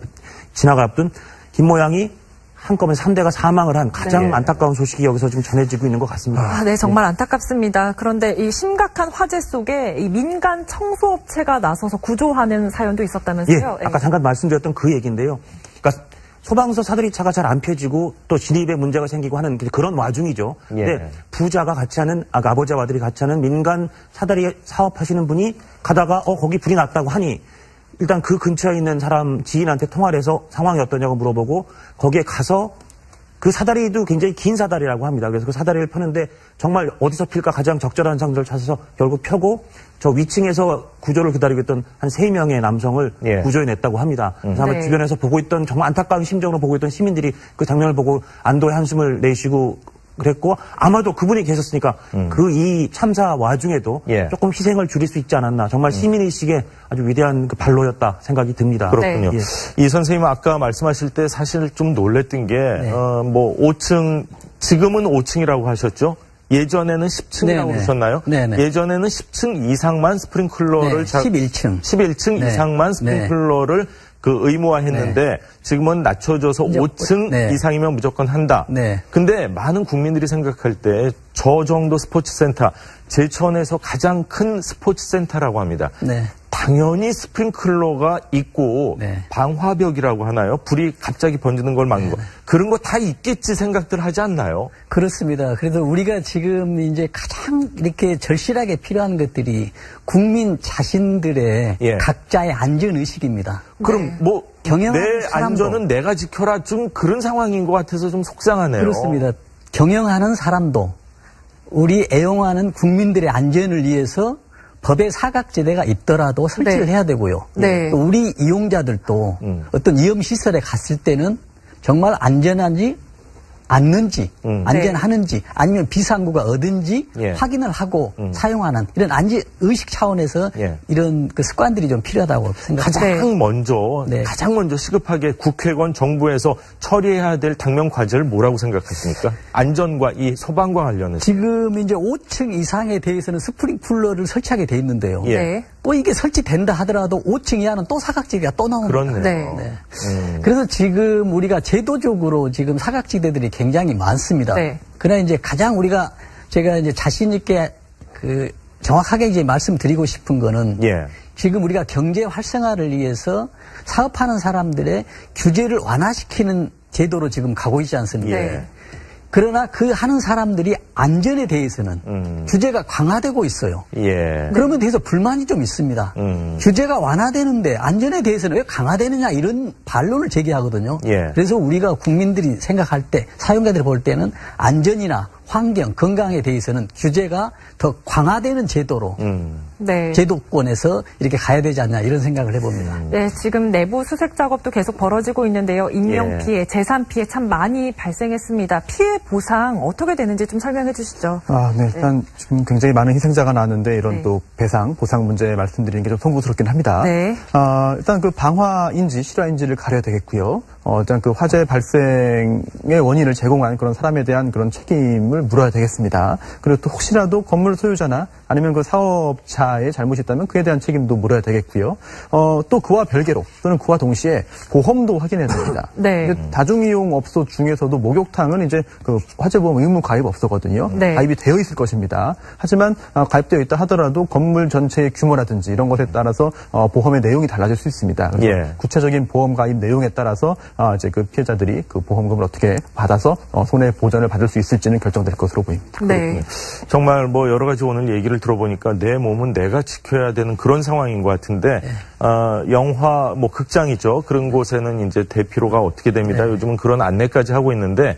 진학을 앞둔 김모양이 한꺼번에 3대가 사망을 한 가장 안타까운 소식이 여기서 지금 전해지고 있는 것 같습니다. 네, 정말 안타깝습니다. 그런데 이 심각한 화재 속에 이 민간 청소업체가 나서서 구조하는 사연도 있었다면서요? 아까 잠깐 말씀드렸던 그 얘기인데요. 그러니까 소방서 사다리차가 잘 안 펴지고 또 진입에 문제가 생기고 하는 그런 와중이죠. 근데 부자가 같이 하는 아버지와 아들이 같이 하는 민간 사다리 사업하시는 분이 가다가 거기 불이 났다고 하니 일단 그 근처에 있는 사람 지인한테 통화를 해서 상황이 어떠냐고 물어보고 거기에 가서 그 사다리도 굉장히 긴 사다리라고 합니다. 그래서 그 사다리를 펴는데 정말 어디서 필까 가장 적절한 장소를 찾아서 결국 펴고 저 위층에서 구조를 기다리고 있던 한 3명의 남성을 구조해냈다고 합니다. 그래서 아마 주변에서 보고 있던 정말 안타까운 심정으로 보고 있던 시민들이 그 장면을 보고 안도의 한숨을 내쉬고 그랬고 아마도 그분이 계셨으니까 그 이 참사 와중에도 조금 희생을 줄일 수 있지 않았나. 정말 시민의식의 아주 위대한 그 발로였다 생각이 듭니다. 그렇군요. 이 선생님 아까 말씀하실 때 사실 좀 놀랬던 게 뭐 5층 지금은 5층이라고 하셨죠? 예전에는 10층이라고 그러셨나요? 예전에는 10층 이상만 스프링클러를 11층 이상만 스프링클러를 그 의무화했는데 지금은 낮춰져서 5층 이상이면 무조건 한다. 근데 많은 국민들이 생각할 때 저 정도 스포츠센터, 제천에서 가장 큰 스포츠센터라고 합니다. 당연히 스프링클러가 있고 방화벽이라고 하나요? 불이 갑자기 번지는 걸 막는 거. 그런 거 다 있겠지 생각들 하지 않나요? 그렇습니다. 그래서 우리가 지금 이제 가장 이렇게 절실하게 필요한 것들이 국민 자신들의 각자의 안전의식입니다. 그럼 뭐 내 안전은 내가 지켜라 좀 그런 상황인 것 같아서 좀 속상하네요. 그렇습니다. 경영하는 사람도 우리 애용하는 국민들의 안전을 위해서 법의 사각지대가 있더라도 설치를 해야 되고요. 또 우리 이용자들도 어떤 위험시설에 갔을 때는 정말 안전한지 않는지, 안전하는지, 아니면 비상구가 어딘지 확인을 하고 사용하는 이런 안전의식 차원에서 이런 그 습관들이 좀 필요하다고 생각합니다. 가장 먼저 시급하게 국회건 정부에서 처리해야 될 당면 과제를 뭐라고 생각하십니까? 안전과 이 소방과 관련해서. 지금 이제 5층 이상에 대해서는 스프링클러를 설치하게 돼 있는데요. 또 이게 설치된다 하더라도 5층 이하는 또 사각지대가 또 나옵니다. 그래서 지금 우리가 제도적으로 지금 사각지대들이 굉장히 많습니다. 그러나 이제 가장 제가 이제 자신 있게 정확하게 이제 말씀드리고 싶은 거는 지금 우리가 경제 활성화를 위해서 사업하는 사람들의 규제를 완화시키는 제도로 지금 가고 있지 않습니까? 그러나 그 하는 사람들이 안전에 대해서는 규제가 강화되고 있어요. 그러면 대해서 불만이 좀 있습니다. 규제가 완화되는데 안전에 대해서는 왜 강화되느냐 이런 반론을 제기하거든요. 그래서 우리가 국민들이 생각할 때 사용자들이 볼 때는 안전이나 환경, 건강에 대해서는 규제가 더 강화되는 제도로 제도권에서 이렇게 가야 되지 않냐 이런 생각을 해봅니다. 지금 내부 수색 작업도 계속 벌어지고 있는데요. 인명 피해, 재산 피해 참 많이 발생했습니다. 피해 보상 어떻게 되는지 좀 설명해 주시죠. 일단 지금 굉장히 많은 희생자가 나왔는데 이런 또 배상, 보상 문제 말씀드리는 게 좀 송구스럽긴 합니다. 일단 그 방화인지 실화인지를 가려야 되겠고요. 일단 그 화재 발생의 원인을 제공한 그런 사람에 대한 그런 책임을 물어야 되겠습니다. 그리고 또 혹시라도 건물 소유자나 아니면 그 사업자의 잘못이 있다면 그에 대한 책임도 물어야 되겠고요. 또 그와 별개로 또는 그와 동시에 보험도 확인해야 됩니다. 다중이용업소 중에서도 목욕탕은 이제 그 화재보험 의무 가입 없었거든요. 가입이 되어 있을 것입니다. 하지만 가입되어 있다 하더라도 건물 전체의 규모라든지 이런 것에 따라서 보험의 내용이 달라질 수 있습니다. 구체적인 보험 가입 내용에 따라서 이제 그 피해자들이 그 보험금을 어떻게 받아서 손해 보전을 받을 수 있을지는 결정될 것으로 보입니다. 정말 뭐 여러 가지 오늘 얘기를 들어보니까 내 몸은 내가 지켜야 되는 그런 상황인 것 같은데 영화 뭐 극장이죠. 그런 곳에는 이제 대피로가 어떻게 됩니다. 요즘은 그런 안내까지 하고 있는데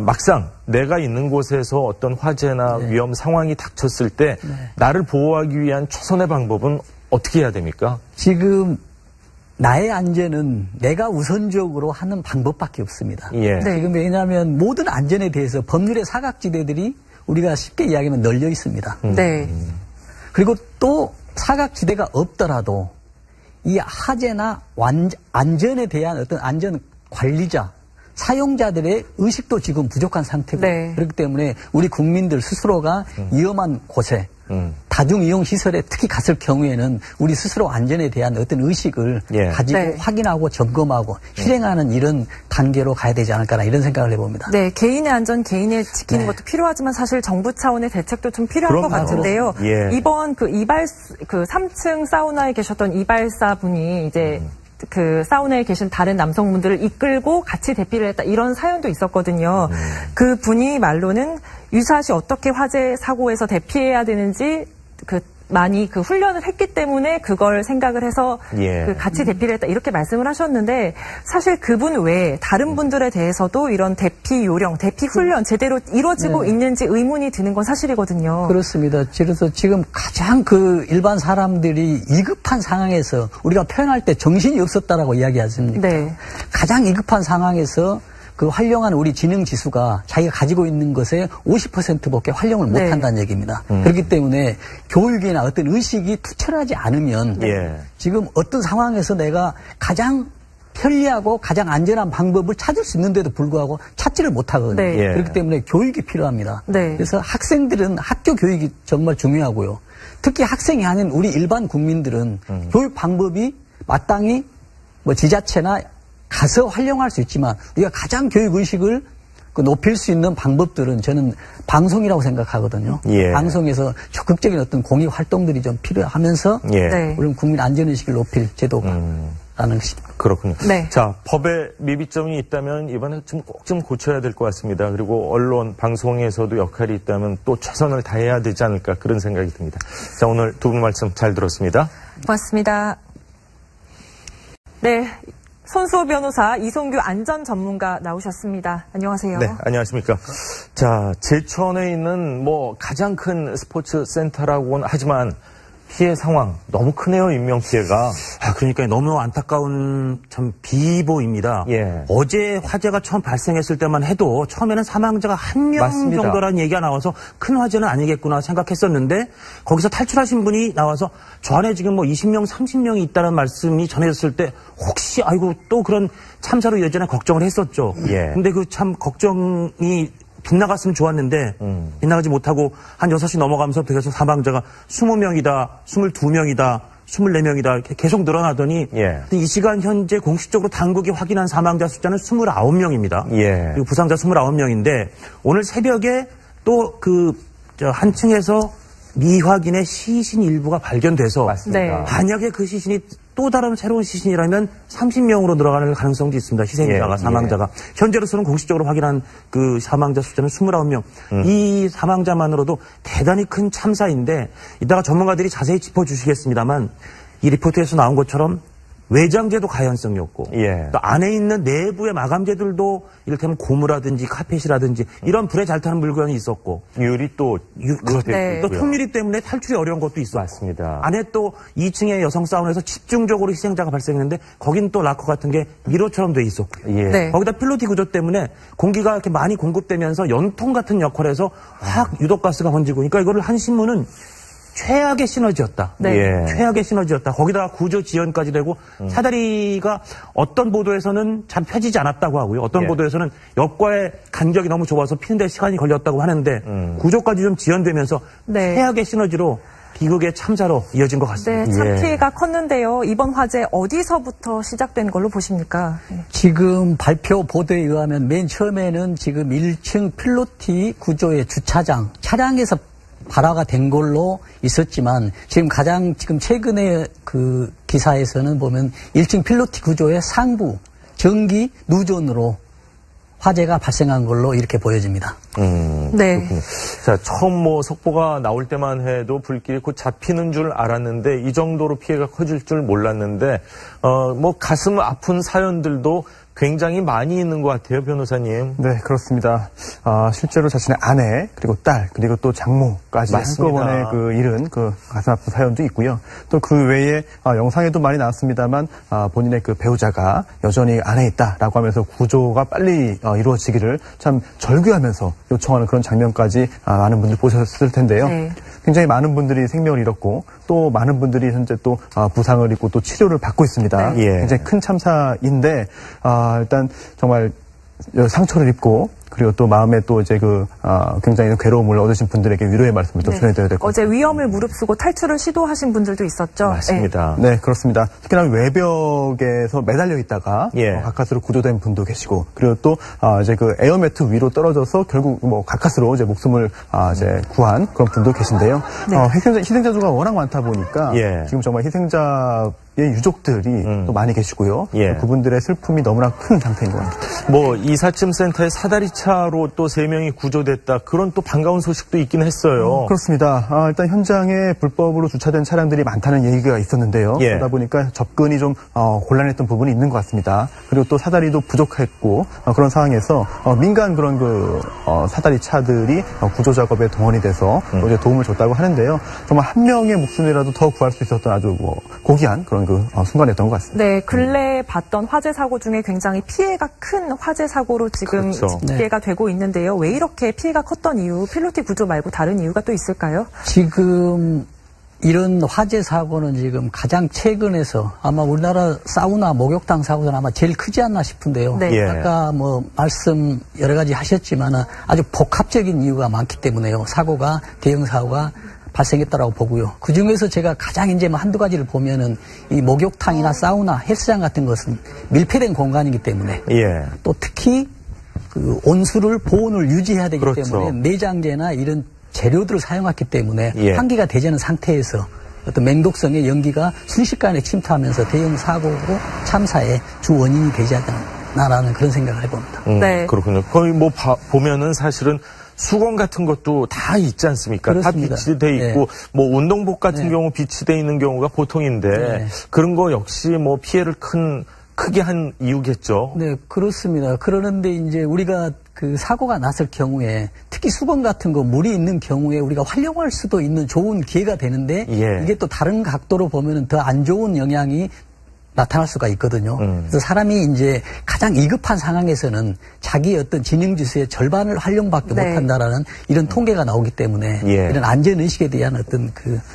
막상 내가 있는 곳에서 어떤 화재나 위험 상황이 닥쳤을 때 나를 보호하기 위한 최선의 방법은 어떻게 해야 됩니까? 지금 나의 안전은 내가 우선적으로 하는 방법밖에 없습니다. 지금 왜냐하면 모든 안전에 대해서 법률의 사각지대들이 우리가 쉽게 이야기하면 널려 있습니다. 그리고 또 사각지대가 없더라도 이 화재나 안전에 대한 어떤 안전 관리자, 사용자들의 의식도 지금 부족한 상태고 네. 그렇기 때문에 우리 국민들 스스로가 위험한 곳에 다중이용시설에 특히 갔을 경우에는 우리 스스로 안전에 대한 어떤 의식을 가지고 네. 확인하고 점검하고 실행하는 이런 단계로 가야 되지 않을까나 이런 생각을 해봅니다. 네, 개인의 안전, 개인의 지키는 것도 필요하지만 사실 정부 차원의 대책도 좀 필요할 것 같은데요. 이번 그 3층 사우나에 계셨던 이발사 분이 이제 그 사우나에 계신 다른 남성분들을 이끌고 같이 대피를 했다 이런 사연도 있었거든요. 그 분이 말로는 유사시 어떻게 화재 사고에서 대피해야 되는지 많이 훈련을 했기 때문에 그걸 생각을 해서 같이 대피를 했다 이렇게 말씀을 하셨는데 사실 그분 외에 다른 분들에 대해서도 이런 대피 요령, 대피 훈련 제대로 이루어지고 있는지 의문이 드는 건 사실이거든요. 그렇습니다. 그래서 지금 가장 일반 사람들이 위급한 상황에서 우리가 표현할 때 정신이 없었다라고 이야기하지 않습니까? 네. 가장 위급한 상황에서 그 활용한 우리 지능 지수가 자기가 가지고 있는 것에 50%밖에 활용을 못한다는 얘기입니다. 그렇기 때문에 교육이나 어떤 의식이 투철하지 않으면 지금 어떤 상황에서 내가 가장 편리하고 가장 안전한 방법을 찾을 수 있는데도 불구하고 찾지를 못하거든요. 그렇기 때문에 교육이 필요합니다. 그래서 학생들은 학교 교육이 정말 중요하고요. 특히 학생이 아닌 우리 일반 국민들은 교육 방법이 마땅히 지자체나 가서 활용할 수 있지만 우리가 가장 교육의식을 높일 수 있는 방법들은 저는 방송이라고 생각하거든요. 방송에서 적극적인 어떤 공익 활동들이 좀 필요하면서 우리 국민 안전의식을 높일 제도가라는 것입니다. 그렇군요. 자, 법에 미비점이 있다면 이번에 꼭 좀 고쳐야 될 것 같습니다. 그리고 언론, 방송에서도 역할이 있다면 또 최선을 다해야 되지 않을까 그런 생각이 듭니다. 자, 오늘 두 분 말씀 잘 들었습니다. 고맙습니다. 네. 손수호 변호사, 이송규 안전 전문가 나오셨습니다. 안녕하세요. 네, 안녕하십니까. 자, 제천에 있는 가장 큰 스포츠 센터라고는 하지만 피해 상황 너무 크네요, 인명 피해가. 그러니까 너무 안타까운 참 비보입니다. 어제 화재가 처음 발생했을 때만 해도 처음에는 사망자가 1명 정도라는 얘기가 나와서 큰 화재는 아니겠구나 생각했었는데 거기서 탈출하신 분이 나와서 저 안에 지금 20명, 30명이 있다는 말씀이 전해졌을 때 혹시 또 그런 참사로 예전에 걱정을 했었죠. 근데 그 참 걱정이 빗나갔으면 좋았는데 빗나가지 못하고 한 6시 넘어가면서 계속 사망자가 20명이다, 22명이다, 24명이다 계속 늘어나더니 이 시간 현재 공식적으로 당국이 확인한 사망자 숫자는 29명입니다. 그리고 부상자 29명인데 오늘 새벽에 또 한 층에서 미확인의 시신 일부가 발견돼서 만약에 그 시신이 또 다른 새로운 시신이라면 30명으로 늘어가는 가능성도 있습니다. 희생자가, 사망자가. 현재로서는 공식적으로 확인한 그 사망자 숫자는 29명. 이 사망자만으로도 대단히 큰 참사인데 이따가 전문가들이 자세히 짚어주시겠습니다만 이 리포트에서 나온 것처럼 외장재도 가연성이 없고 또 안에 있는 내부의 마감재들도 이를테면 고무라든지 카펫이라든지 이런 불에 잘 타는 물건이 있었고 유리 또 통유리 때문에 탈출이 어려운 것도 있었고 맞습니다. 안에 또 2층의 여성 사우나에서 집중적으로 희생자가 발생했는데 거긴 또 락커 같은 게 미로처럼 돼 있었고요. 거기다 필로티 구조 때문에 공기가 이렇게 많이 공급되면서 연통 같은 역할을 해서 확 유독가스가 번지고 그러니까 이거를 한 신문은 최악의 시너지였다. 최악의 시너지였다. 거기다가 구조 지연까지 되고 사다리가 어떤 보도에서는 잘 펴지지 않았다고 하고요. 어떤 보도에서는 옆과의 간격이 너무 좁아서 피는데 시간이 걸렸다고 하는데 구조까지 좀 지연되면서 최악의 시너지로 비극의 참사로 이어진 것 같습니다. 네, 참 피해가 컸는데요. 이번 화재 어디서부터 시작된 걸로 보십니까? 지금 발표 보도에 의하면 맨 처음에는 지금 1층 필로티 구조의 주차장, 차량에서 발화가 된 걸로 있었지만 지금 최근에 그 기사에서는 보면 1층 필로티 구조의 상부 전기 누전으로 화재가 발생한 걸로 이렇게 보여집니다. 자, 처음 속보가 나올 때만 해도 불길이 곧 잡히는 줄 알았는데 이 정도로 피해가 커질 줄 몰랐는데 가슴 아픈 사연들도 굉장히 많이 있는 것 같아요, 변호사님. 네, 그렇습니다. 실제로 자신의 아내, 그리고 딸, 그리고 또 장모까지 한꺼번에 잃은 가슴 아픈 사연도 있고요. 또 그 외에 영상에도 많이 나왔습니다만 본인의 배우자가 여전히 안에 있다라고 하면서 구조가 빨리 이루어지기를 참 절규하면서 요청하는 그런 장면까지 많은 분들이 보셨을 텐데요. 굉장히 많은 분들이 생명을 잃었고 또 많은 분들이 현재 또 부상을 입고 또 치료를 받고 있습니다. 네. 예. 굉장히 큰 참사인데 일단 정말 상처를 입고 그리고 또 마음에 또 이제 굉장히 괴로움을 얻으신 분들에게 위로의 말씀을 또 전해드려야 될 것 같습니다. 어제 위험을 무릅쓰고 탈출을 시도하신 분들도 있었죠. 맞습니다. 네, 그렇습니다. 특히나 외벽에서 매달려 있다가 가까스로 구조된 분도 계시고 그리고 또 이제 에어매트 위로 떨어져서 결국 가까스로 이제 목숨을 이제 구한 그런 분도 계신데요. 희생자 수가 워낙 많다 보니까 지금 정말 희생자 유족들이 또 많이 계시고요. 그분들의 슬픔이 너무나 큰 상태인 것 같습니다. 뭐 이삿짐 센터에 사다리차로 또 3명이 구조됐다. 그런 또 반가운 소식도 있긴 했어요. 그렇습니다. 일단 현장에 불법으로 주차된 차량들이 많다는 얘기가 있었는데요. 그러다 보니까 접근이 좀 곤란했던 부분이 있는 것 같습니다. 그리고 또 사다리도 부족했고 그런 상황에서 민간 그런 사다리차들이 구조 작업에 동원이 돼서 또 이제 도움을 줬다고 하는데요. 정말 한 명의 목숨이라도 더 구할 수 있었던 아주 고귀한 그런 순간이었던 것 같습니다. 네, 근래에 봤던 화재 사고 중에 굉장히 피해가 큰 화재 사고로 지금 집계가 되고 있는데요. 왜 이렇게 피해가 컸던 이유, 필로티 구조 말고 다른 이유가 또 있을까요? 지금 이런 화재 사고는 지금 가장 최근에서 아마 우리나라 사우나 목욕탕 사고는 아마 제일 크지 않나 싶은데요. 아까 말씀 여러 가지 하셨지만 아주 복합적인 이유가 많기 때문에요. 대형 사고가 발생했다라고 보고요. 그 중에서 제가 가장 이제 한두 가지를 보면은 이 목욕탕이나 사우나, 헬스장 같은 것은 밀폐된 공간이기 때문에 또 특히 온수를 보온을 유지해야 되기 때문에 내장재나 이런 재료들을 사용했기 때문에 환기가 되지 않은 상태에서 어떤 맹독성의 연기가 순식간에 침투하면서 대형 사고고 참사의 주 원인이 되지 않나라는 그런 생각을 해봅니다. 그렇군요. 거의 보면은 사실은 수건 같은 것도 다 있지 않습니까? 그렇습니다. 다 비치돼 있고 운동복 같은 경우 비치돼 있는 경우가 보통인데 그런 거 역시 피해를 크게 한 이유겠죠. 네, 그렇습니다. 그러는데 이제 우리가 사고가 났을 경우에 특히 수건 같은 거 물이 있는 경우에 우리가 활용할 수도 있는 좋은 기회가 되는데 이게 또 다른 각도로 보면은 더 안 좋은 영향이 나타날 수가 있거든요. 그래서 사람이 이제 가장 위급한 상황에서는 자기 어떤 지능지수의 절반을 활용밖에 못한다라는 이런 통계가 나오기 때문에 이런 안전의식에 대한 어떤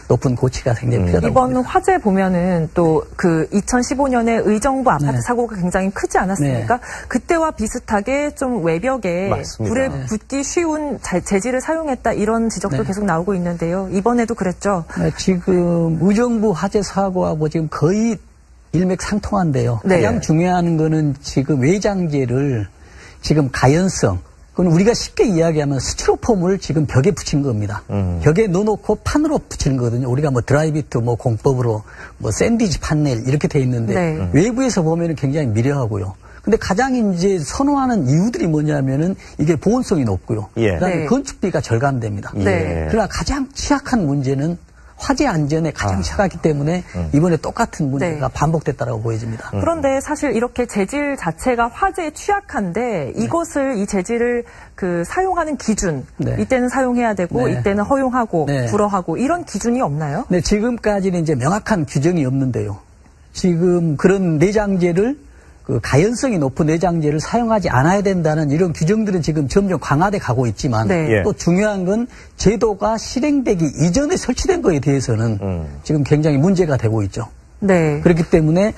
높은 고치가 굉장히 필요하다고 이번 봅니다. 화재 보면은 또 2015년에 의정부 아파트 사고가 굉장히 크지 않았습니까? 그때와 비슷하게 좀 외벽에 불에 붙기 쉬운 재질을 사용했다 이런 지적도 계속 나오고 있는데요. 이번에도 그랬죠? 지금 의정부 화재 사고하고 지금 거의 일맥상통한데요. 가장 중요한 거는 지금 외장재를 지금 가연성, 그건 우리가 쉽게 이야기하면 스티로폼을 지금 벽에 붙인 겁니다. 벽에 넣어놓고 판으로 붙이는 거거든요. 우리가 드라이비트 공법으로 샌드위치 판넬 이렇게 돼 있는데 외부에서 보면은 굉장히 미려하고요. 근데 가장 이제 선호하는 이유들이 뭐냐면은 이게 보온성이 높고요. 그다음에 건축비가 절감됩니다. 그러나 가장 취약한 문제는 화재 안전에 가장 취약하기 때문에 이번에 똑같은 문제가 반복됐다고 보여집니다. 그런데 사실 이렇게 재질 자체가 화재에 취약한데 이 재질을 사용하는 기준, 이때는 사용해야 되고 이때는 허용하고 불허하고 이런 기준이 없나요? 네, 지금까지는 이제 명확한 규정이 없는데요. 지금 그런 내장재를 가연성이 높은 내장재를 사용하지 않아야 된다는 이런 규정들은 지금 점점 강화돼 가고 있지만 또 중요한 건 제도가 실행되기 이전에 설치된 거에 대해서는 지금 굉장히 문제가 되고 있죠. 그렇기 때문에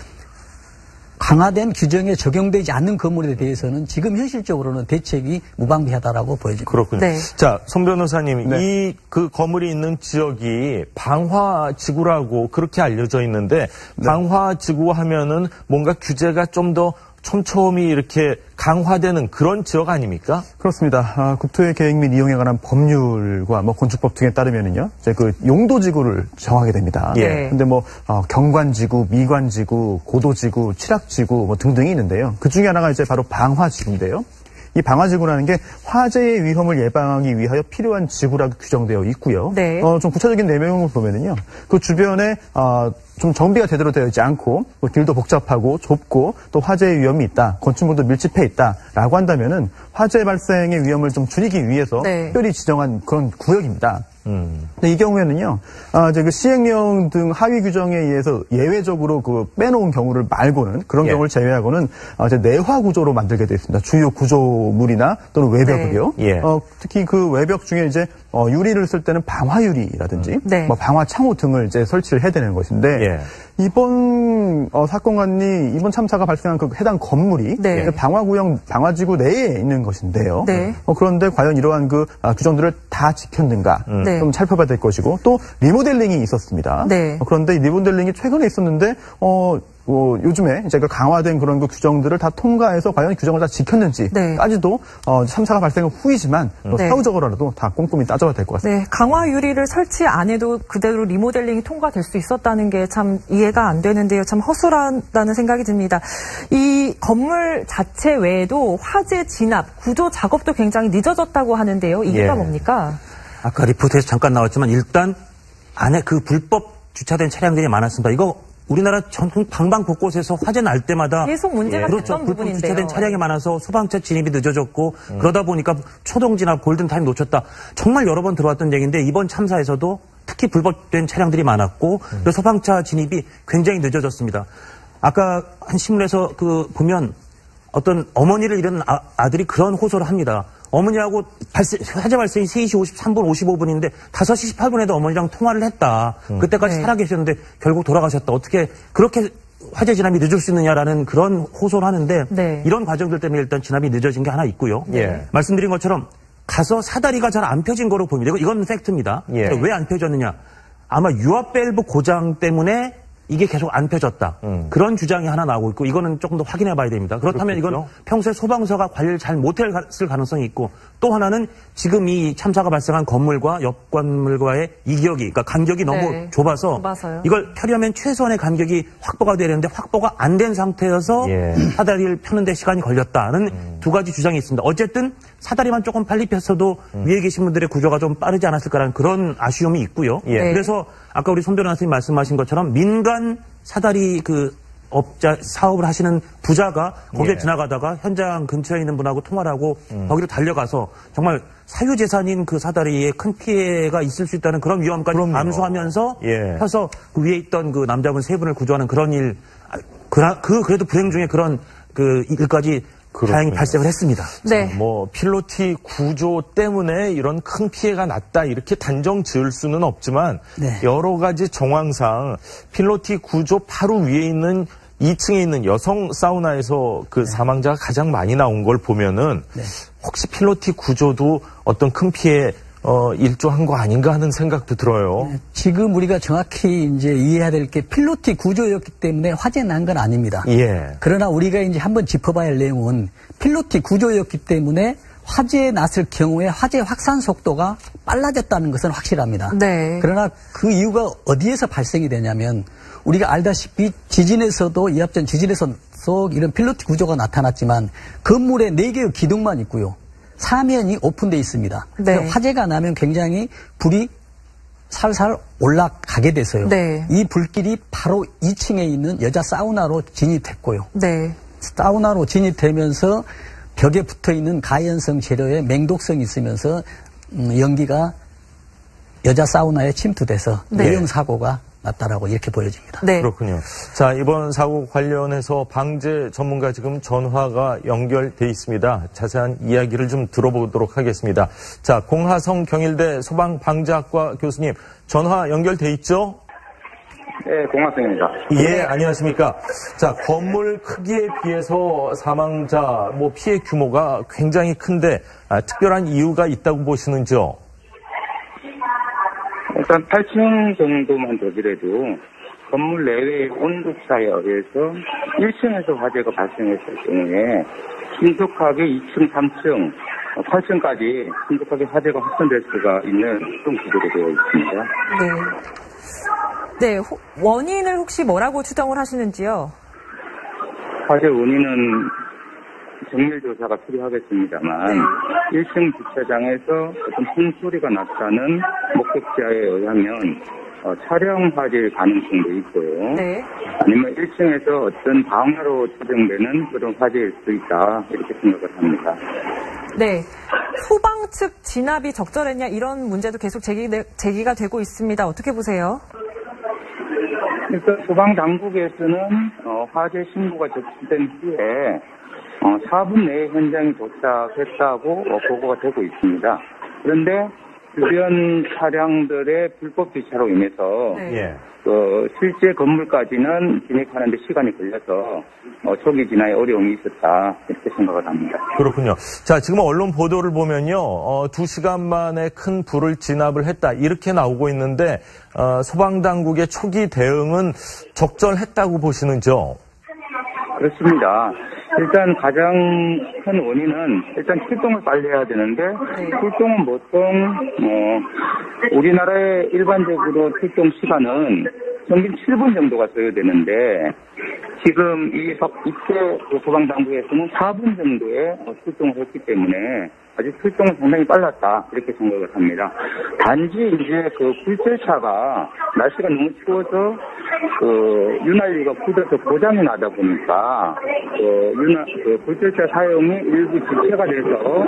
강화된 규정에 적용되지 않는 건물에 대해서는 지금 현실적으로는 대책이 무방비하다라고 보여집니다. 그렇군요. 자, 송 변호사님, 이 건물이 있는 지역이 방화지구라고 그렇게 알려져 있는데 방화지구 하면은 뭔가 규제가 좀 더 촘촘히 이렇게 강화되는 그런 지역 아닙니까? 그렇습니다. 국토의 계획 및 이용에 관한 법률과 건축법 등에 따르면은요, 이제 용도지구를 정하게 됩니다. 근데 경관지구, 미관지구, 고도지구, 취락지구 등등이 있는데요. 그 중에 하나가 이제 바로 방화지구인데요. 이 방화지구라는 게 화재의 위험을 예방하기 위하여 필요한 지구라고 규정되어 있고요. 좀 구체적인 내용을 보면은요, 그 주변에 좀 정비가 제대로 되어 있지 않고 또 길도 복잡하고 좁고 또 화재의 위험이 있다, 건축물도 밀집해 있다라고 한다면은 화재 발생의 위험을 좀 줄이기 위해서 특별히 지정한 그런 구역입니다. 근데 이 경우에는요, 이제 그 시행령 등 하위 규정에 의해서 예외적으로 그 빼놓은 경우를 말고는 그런 경우를 제외하고는 이제 내화 구조로 만들게 되어 있습니다. 주요 구조물이나 또는 외벽을요. 특히 그 외벽 중에 이제 유리를 쓸 때는 방화 유리라든지 뭐 방화 창호 등을 이제 설치를 해야 되는 것인데 이번 사건관이 이번 참사가 발생한 그 해당 건물이 방화구역 방화지구 내에 있는 것인데요. 그런데 과연 이러한 그 규정들을 다 지켰는가 좀 살펴봐야 될 것이고 또 리모델링이 있었습니다. 그런데 이 리모델링이 최근에 있었는데 요즘에 이제 그 강화된 그런 그 규정들을 다 통과해서 과연 규정을 다 지켰는지까지도 참사가 발생 후이지만 사후적으로라도 다 꼼꼼히 따져야 될 것 같습니다. 강화 유리를 설치 안 해도 그대로 리모델링이 통과될 수 있었다는 게 참 이해가 안 되는데요. 참 허술하다는 생각이 듭니다. 이 건물 자체 외에도 화재 진압, 구조 작업도 굉장히 늦어졌다고 하는데요. 이유가 뭡니까? 아까 리포트에서 잠깐 나왔지만 일단 안에 그 불법 주차된 차량들이 많았습니다. 이거 우리나라 전통 방방 곳곳에서 화재 날 때마다 계속 문제가 됐던 불법 부분인데요. 주차된 차량이 많아서 소방차 진입이 늦어졌고 그러다 보니까 초동 진압, 골든타임 놓쳤다. 정말 여러 번 들어왔던 얘기인데 이번 참사에서도 특히 불법된 차량들이 많았고 소방차 진입이 굉장히 늦어졌습니다. 아까 한 신문에서 보면 어떤 어머니를 잃은 아들이 그런 호소를 합니다. 어머니하고 화재 발생이 3시 53분, 55분인데 5시 18분에도 어머니랑 통화를 했다. 그때까지 살아계셨는데 결국 돌아가셨다. 어떻게 그렇게 화재 진압이 늦을 수 있느냐라는 그런 호소를 하는데 이런 과정들 때문에 일단 진압이 늦어진 게 하나 있고요. 말씀드린 것처럼 가서 사다리가 잘 안 펴진 거로 보입니다. 이건 팩트입니다. 왜 안 펴졌느냐. 아마 유압 밸브 고장 때문에 이게 계속 안 펴졌다. 그런 주장이 하나 나오고 있고 이거는 조금 더 확인해 봐야 됩니다. 그렇다면 이건 평소에 소방서가 관리를 잘 못했을 가능성이 있고 또 하나는 지금 이 참사가 발생한 건물과 옆 건물과의 이격이 그러니까 간격이 너무 좁아서 이걸 펴려면 최소한의 간격이 확보가 돼야 되는데 확보가 안 된 상태여서 사다리를 펴는 데 시간이 걸렸다는 두 가지 주장이 있습니다. 어쨌든 사다리만 조금 빨리 폈어도 위에 계신 분들의 구조가 좀 빠르지 않았을까라는 그런 아쉬움이 있고요. 그래서 아까 우리 손 변호사님 말씀하신 것처럼 민간 사다리 사업을 하시는 부자가 거기에 지나가다가 현장 근처에 있는 분하고 통화를 하고 거기로 달려가서 정말 사유재산인 그 사다리에 큰 피해가 있을 수 있다는 그런 위험까지 감수하면서 펴서 그 위에 있던 그 남자분 세 분을 구조하는 그런 일, 그래도 불행 중에 그런 일까지 다행히 발생을 했습니다. 뭐 필로티 구조 때문에 이런 큰 피해가 났다 이렇게 단정 지을 수는 없지만 여러 가지 정황상 필로티 구조 바로 위에 있는 2층에 있는 여성 사우나에서 그 사망자가 가장 많이 나온 걸 보면은 혹시 필로티 구조도 어떤 큰 피해 일조한 거 아닌가 하는 생각도 들어요. 지금 우리가 정확히 이제 이해해야 될 게 필로티 구조였기 때문에 화재 난 건 아닙니다. 그러나 우리가 이제 한번 짚어봐야 할 내용은 필로티 구조였기 때문에 화재 났을 경우에 화재 확산 속도가 빨라졌다는 것은 확실합니다. 그러나 그 이유가 어디에서 발생이 되냐면 우리가 알다시피 지진에서도 이합전 지진에서 이런 필로티 구조가 나타났지만 건물에 4개의 기둥만 있고요. 사면이 오픈되어 있습니다. 화재가 나면 굉장히 불이 살살 올라가게 돼서요. 이 불길이 바로 2층에 있는 여자 사우나로 진입했고요. 사우나로 진입되면서 벽에 붙어있는 가연성 재료에 맹독성이 있으면서 연기가 여자 사우나에 침투돼서 대형 사고가 났다라고 이렇게 보여집니다. 그렇군요. 자, 이번 사고 관련해서 방재 전문가 지금 전화가 연결돼 있습니다. 자세한 이야기를 좀 들어보도록 하겠습니다. 자, 공하성 경일대 소방방재학과 교수님 전화 연결돼 있죠? 네, 공하성입니다. 예, 안녕하십니까. 자, 건물 크기에 비해서 사망자 피해 규모가 굉장히 큰데 특별한 이유가 있다고 보시는지요? 일단 8층 정도만 되더라도 건물 내외의 온도 차이에 의해서 1층에서 화재가 발생했을 경우에 신속하게 2층, 3층, 8층까지 신속하게 화재가 확산될 수가 있는 그런 구조가 되어 있습니다. 원인을 혹시 뭐라고 추정을 하시는지요? 화재 원인은 정밀 조사가 필요하겠습니다만 1층 주차장에서 어떤 풍소리가 났다는 목격자에 의하면 촬영 화재일 가능성도 있고요. 네. 아니면 1층에서 어떤 방화로 추정되는 그런 화재일 수도 있다 이렇게 생각을 합니다. 네. 소방 측 진압이 적절했냐 이런 문제도 계속 제기가 되고 있습니다. 어떻게 보세요? 일단 소방 당국에서는 화재 신고가 접수된 후에 4분 내에 현장에 도착했다고 보고가 되고 있습니다. 그런데 주변 차량들의 불법 주차로 인해서 실제 건물까지는 진입하는 데 시간이 걸려서 초기 진화에 어려움이 있었다 이렇게 생각을 합니다. 그렇군요. 자, 지금 언론 보도를 보면요. 2시간 만에 큰 불을 진압을 했다 이렇게 나오고 있는데 소방당국의 초기 대응은 적절했다고 보시는죠? 그렇습니다. 일단 가장 큰 원인은 일단 출동을 빨리 해야 되는데 출동은 보통 우리나라의 일반적으로 출동 시간은 평균 7분 정도가 소요되는데 지금 이때 소방당국에서는 4분 정도에 출동을 했기 때문에 아주 출동은 상당히 빨랐다 이렇게 생각을 합니다. 단지 이제 그 불철차가 날씨가 너무 추워서 윤활유가 굳어서 고장이 나다 보니까 불철차 사용이 일부 지체가 돼서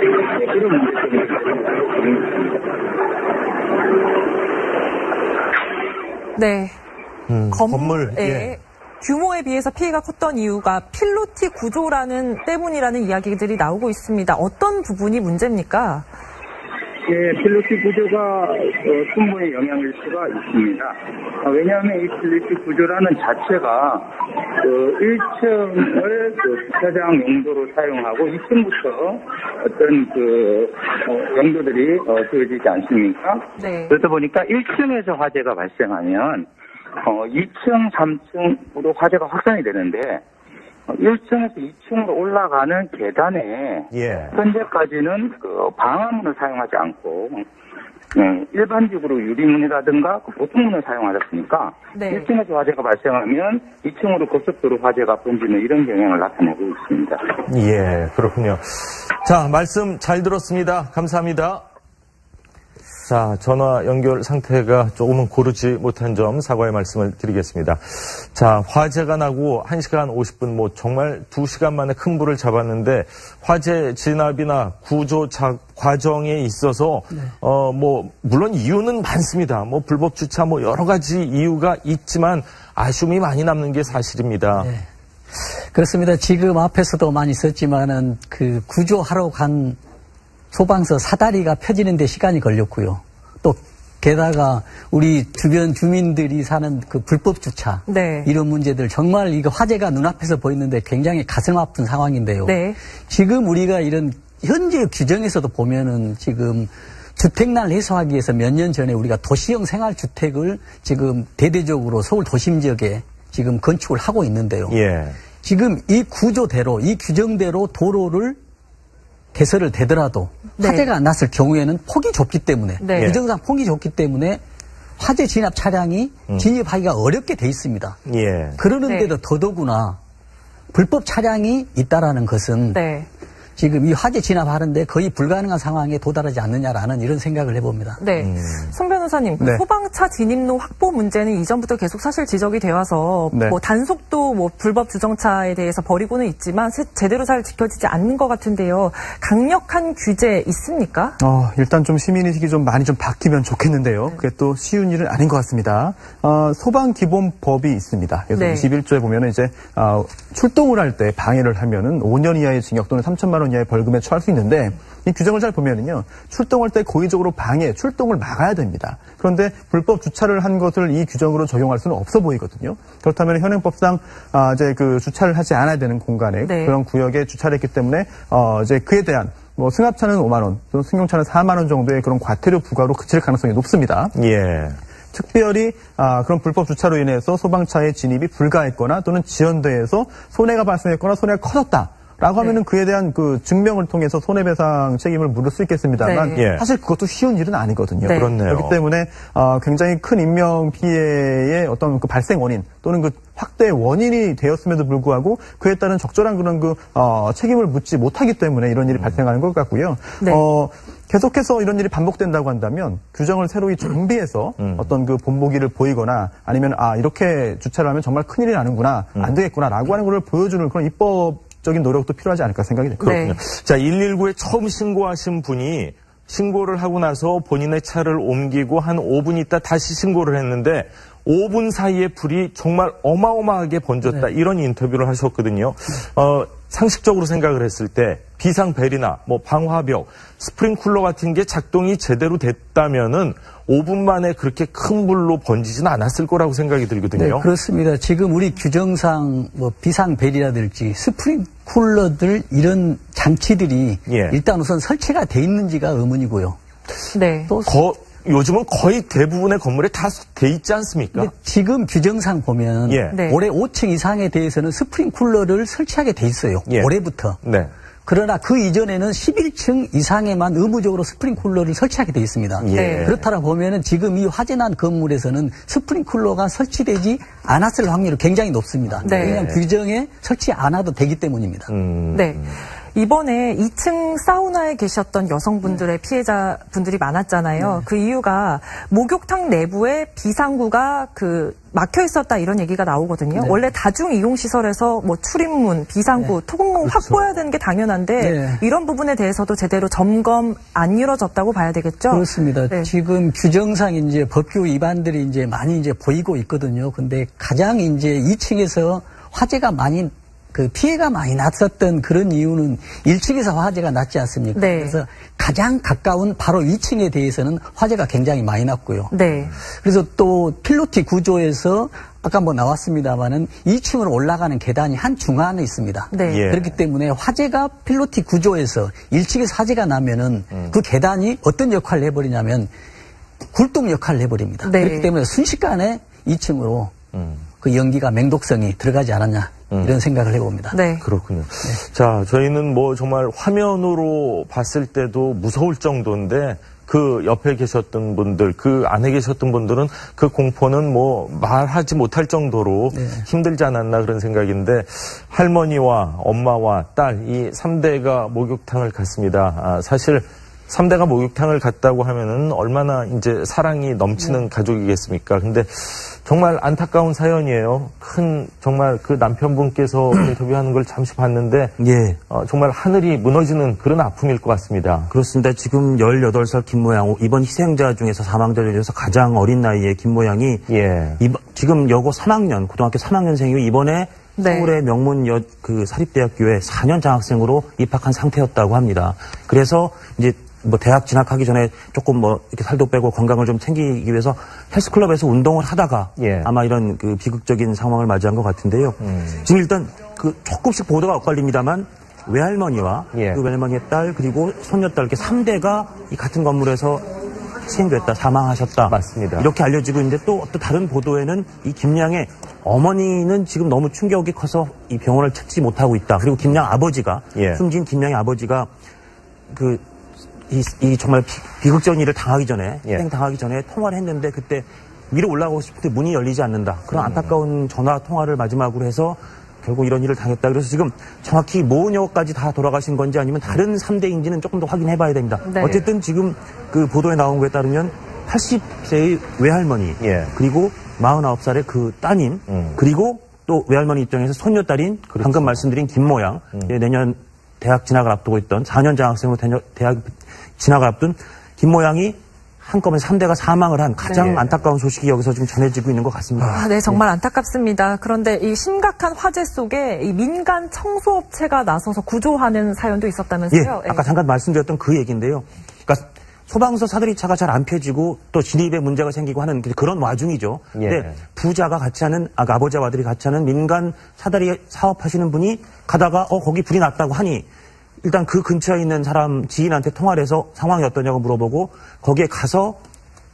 이런 문제점이 있습니다. 네. 건물. 예. 규모에 비해서 피해가 컸던 이유가 필로티 구조라는 때문이라는 이야기들이 나오고 있습니다. 어떤 부분이 문제입니까? 예, 필로티 구조가 충분히 영향일 수가 있습니다. 왜냐하면 이 필로티 구조라는 자체가 1층을 주차장 용도로 사용하고 2층부터 어떤 용도들이 주어지지 않습니까? 네. 그러다 보니까 1층에서 화재가 발생하면 2층, 3층으로 화재가 확산이 되는데 1층에서 2층으로 올라가는 계단에 현재까지는 방화문을 사용하지 않고 일반적으로 유리문이라든가 보통문을 사용하셨으니까 1층에서 화재가 발생하면 2층으로 급속도로 화재가 번지는 이런 경향을 나타내고 있습니다. 예, 그렇군요. 자, 말씀 잘 들었습니다. 감사합니다. 자, 전화 연결 상태가 조금은 고르지 못한 점 사과의 말씀을 드리겠습니다. 자, 화재가 나고 1시간 50분, 정말 2시간 만에 큰 불을 잡았는데 화재 진압이나 구조 과정에 있어서 물론 이유는 많습니다. 불법 주차 여러 가지 이유가 있지만 아쉬움이 많이 남는 게 사실입니다. 네. 그렇습니다. 지금 앞에서도 많이 썼지만은 그 구조하러 간 소방서 사다리가 펴지는 데 시간이 걸렸고요. 또 게다가 우리 주변 주민들이 사는 그 불법 주차 이런 문제들 정말 이거 화재가 눈앞에서 보이는데 굉장히 가슴 아픈 상황인데요. 지금 우리가 이런 현재 규정에서도 보면은 지금 주택난 해소하기 위해서 몇 년 전에 우리가 도시형 생활주택을 지금 대대적으로 서울 도심 지역에 지금 건축을 하고 있는데요. 지금 이 구조대로 이 규정대로 도로를 개설을 되더라도 화재가 안 났을 경우에는 폭이 좁기 때문에 규정상 폭이 좁기 때문에 화재 진압 차량이 진입하기가 어렵게 돼 있습니다. 그러는데도 더더구나 불법 차량이 있다라는 것은 지금 이 화재 진압하는데 거의 불가능한 상황에 도달하지 않느냐라는 이런 생각을 해봅니다. 네. 송 변호사님, 소방차 진입로 확보 문제는 이전부터 계속 사실 지적이 되어 와서 단속도 불법 주정차에 대해서 벌이고는 있지만 제대로 잘 지켜지지 않는 것 같은데요. 강력한 규제 있습니까? 일단 좀 시민의식이 좀 많이 좀 바뀌면 좋겠는데요. 그게 또 쉬운 일은 아닌 것 같습니다. 소방기본법이 있습니다. 그래서 21조에 보면은 이제 출동을 할 때 방해를 하면은 5년 이하의 징역 또는 3천만 원 이하의 벌금에 처할 수 있는데 이 규정을 잘 보면은요. 출동할 때 고의적으로 출동을 막아야 됩니다. 그런데 불법 주차를 한 것을 이 규정으로 적용할 수는 없어 보이거든요. 그렇다면 현행법상 이제 그 주차를 하지 않아야 되는 공간에 그런 구역에 주차를 했기 때문에 이제 그에 대한 승합차는 5만 원, 또 승용차는 4만 원 정도의 그런 과태료 부과로 그칠 가능성이 높습니다. 특별히 그런 불법 주차로 인해서 소방차의 진입이 불가했거나 또는 지연돼서 손해가 발생했거나 손해가 커졌다. 라고 하면은 그에 대한 그 증명을 통해서 손해배상 책임을 물을 수 있겠습니다만 사실 그것도 쉬운 일은 아니거든요. 그렇네요. 그렇기 때문에 굉장히 큰 인명 피해의 어떤 그 발생 원인 또는 그 확대 원인이 되었음에도 불구하고 그에 따른 적절한 그런 책임을 묻지 못하기 때문에 이런 일이 발생하는 것 같고요. 계속해서 이런 일이 반복된다고 한다면 규정을 새로이 정비해서 어떤 그 본보기를 보이거나 아니면 이렇게 주차를 하면 정말 큰일이 나는구나, 안 되겠구나라고 하는 걸 보여주는 그런 입법적인 노력도 필요하지 않을까 생각이 됩니다. 그렇군요. 자, 119에 처음 신고하신 분이 신고를 하고 나서 본인의 차를 옮기고 한 5분 있다 다시 신고를 했는데 5분 사이에 불이 정말 어마어마하게 번졌다. 이런 인터뷰를 하셨거든요. 상식적으로 생각을 했을 때 비상벨이나 뭐 방화벽, 스프링쿨러 같은 게 작동이 제대로 됐다면은 5분 만에 그렇게 큰 불로 번지지는 않았을 거라고 생각이 들거든요. 네, 그렇습니다. 지금 우리 규정상 뭐 비상벨이라든지 스프링쿨러들 이런 장치들이 일단 우선 설치가 돼 있는지가 의문이고요. 네. 또 요즘은 거의 대부분의 건물에 다 돼 있지 않습니까? 지금 규정상 보면 올해 5층 이상에 대해서는 스프링쿨러를 설치하게 돼 있어요. 올해부터. 네. 그러나 그 이전에는 11층 이상에만 의무적으로 스프링쿨러를 설치하게 돼 있습니다. 그렇다라 보면은 지금 이 화재난 건물에서는 스프링쿨러가 설치되지 않았을 확률이 굉장히 높습니다. 왜냐하면 규정에 설치 안 해도 되기 때문입니다. 네. 이번에 2층 사우나에 계셨던 여성분들의 피해자분들이 많았잖아요. 그 이유가 목욕탕 내부에 비상구가 막혀 있었다 이런 얘기가 나오거든요. 원래 다중 이용 시설에서 뭐 출입문, 비상구, 통로 확보해야 되는 게 당연한데 이런 부분에 대해서도 제대로 점검 안 이루어졌다고 봐야 되겠죠? 그렇습니다. 지금 규정상 이제 법규 위반들이 이제 많이 이제 보이고 있거든요. 근데 가장 이제 2층에서 화재가 많이 피해가 많이 났었던 그런 이유는 1층에서 화재가 났지 않습니까? 그래서 가장 가까운 바로 2층에 대해서는 화재가 굉장히 많이 났고요. 그래서 또 필로티 구조에서 아까 뭐 나왔습니다만은 2층으로 올라가는 계단이 한 중앙에 있습니다. 그렇기 때문에 화재가 필로티 구조에서 1층에서 화재가 나면은 그 계단이 어떤 역할을 해버리냐면 굴뚝 역할을 해버립니다. 그렇기 때문에 순식간에 2층으로 그 연기가 맹독성이 들어가지 않았냐. 이런 생각을 해봅니다. 그렇군요. 자, 저희는 뭐 정말 화면으로 봤을 때도 무서울 정도인데 그 옆에 계셨던 분들, 그 안에 계셨던 분들은 그 공포는 뭐 말하지 못할 정도로 힘들지 않았나 그런 생각인데 할머니와 엄마와 딸 이 3대가 목욕탕을 갔습니다. 사실 3대가 목욕탕을 갔다고 하면은 얼마나 이제 사랑이 넘치는 가족이겠습니까? 근데 정말 안타까운 사연이에요. 정말 그 남편분께서 인터뷰하는 걸 잠시 봤는데 정말 하늘이 무너지는 그런 아픔일 것 같습니다. 그렇습니다. 지금 18살 김모양, 이번 희생자 중에서 사망자들 중에서 가장 어린 나이의 김모양이 지금 여고 3학년, 고등학교 3학년생이고 이번에 서울의 명문 사립대학교에 4년 장학생으로 입학한 상태였다고 합니다. 그래서 이제 뭐 대학 진학하기 전에 조금 뭐 이렇게 살도 빼고 건강을 좀 챙기기 위해서 헬스클럽에서 운동을 하다가 아마 이런 비극적인 상황을 맞이한 것 같은데요. 지금 일단 조금씩 보도가 엇갈립니다만 외할머니와 그 외할머니의 딸 그리고 손녀딸 이렇게 3대가 이 같은 건물에서 희생됐다, 사망하셨다. 맞습니다. 이렇게 알려지고 있는데 또 다른 보도에는 이 김양의 어머니는 지금 너무 충격이 커서 이 병원을 찾지 못하고 있다. 그리고 김양 아버지가 숨진 김양의 아버지가 이 정말 비극적인 일을 당하기 전에, 당하기 전에 통화를 했는데 그때 위로 올라가고 싶을 때 문이 열리지 않는다. 그런 안타까운 전화 통화를 마지막으로 해서 결국 이런 일을 당했다. 그래서 지금 정확히 모녀까지 다 돌아가신 건지 아니면 다른 3대인지는 조금 더 확인해 봐야 됩니다. 어쨌든 지금 그 보도에 나온 거에 따르면 80세의 외할머니, 그리고 49살의 그 따님, 그리고 또 외할머니 입장에서 손녀딸인 방금 말씀드린 김모양, 내년 대학 진학을 앞두고 있던 4년 장학생으로 대학 진학을 앞둔 김모양이 한꺼번에 3대가 사망을 한 가장 안타까운 소식이 여기서 좀 전해지고 있는 것 같습니다. 네, 정말 안타깝습니다. 그런데 이 심각한 화재 속에 이 민간 청소업체가 나서서 구조하는 사연도 있었다면서요? 아까 잠깐 말씀드렸던 그 얘기인데요. 그러니까 소방서 사다리차가 잘 안 펴지고 또 진입에 문제가 생기고 하는 그런 와중이죠. 근데 부자가 같이 하는, 아버지와 아들이 같이 하는 민간 사다리 사업하시는 분이 가다가 거기 불이 났다고 하니 일단 그 근처에 있는 사람 지인한테 통화를 해서 상황이 어떠냐고 물어보고 거기에 가서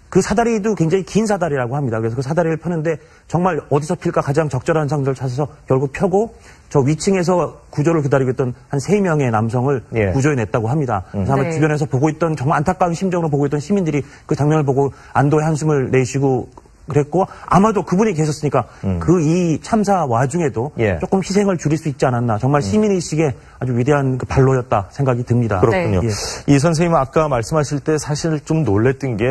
그 사다리도 굉장히 긴 사다리라고 합니다. 그래서 그 사다리를 펴는데 정말 어디서 필까 가장 적절한 상자를 찾아서 결국 펴고 저 위층에서 구조를 기다리고 있던 한 3명의 남성을 구조해냈다고 합니다. 그래서 아마 주변에서 보고 있던 정말 안타까운 심정으로 보고 있던 시민들이 그 장면을 보고 안도의 한숨을 내쉬고 그랬고 아마도 그분이 계셨으니까 그 이 참사 와중에도 조금 희생을 줄일 수 있지 않았나. 정말 시민의식의 아주 위대한 그 발로였다 생각이 듭니다. 그렇군요. 네. 이 선생님 아까 말씀하실 때 사실 좀 놀랬던 게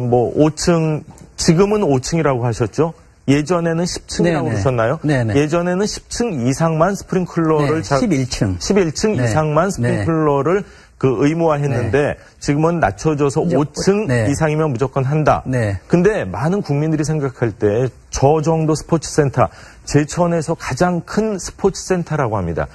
뭐 5층 지금은 5층이라고 하셨죠? 예전에는 10층이라고 그러셨나요? 네네. 예전에는 10층 이상만 스프링클러를 11층 이상만 스프링클러를 그 의무화했는데 지금은 낮춰져서 5층 이상이면 무조건 한다. 근데 많은 국민들이 생각할 때 저 정도 스포츠센터, 제천에서 가장 큰 스포츠센터라고 합니다.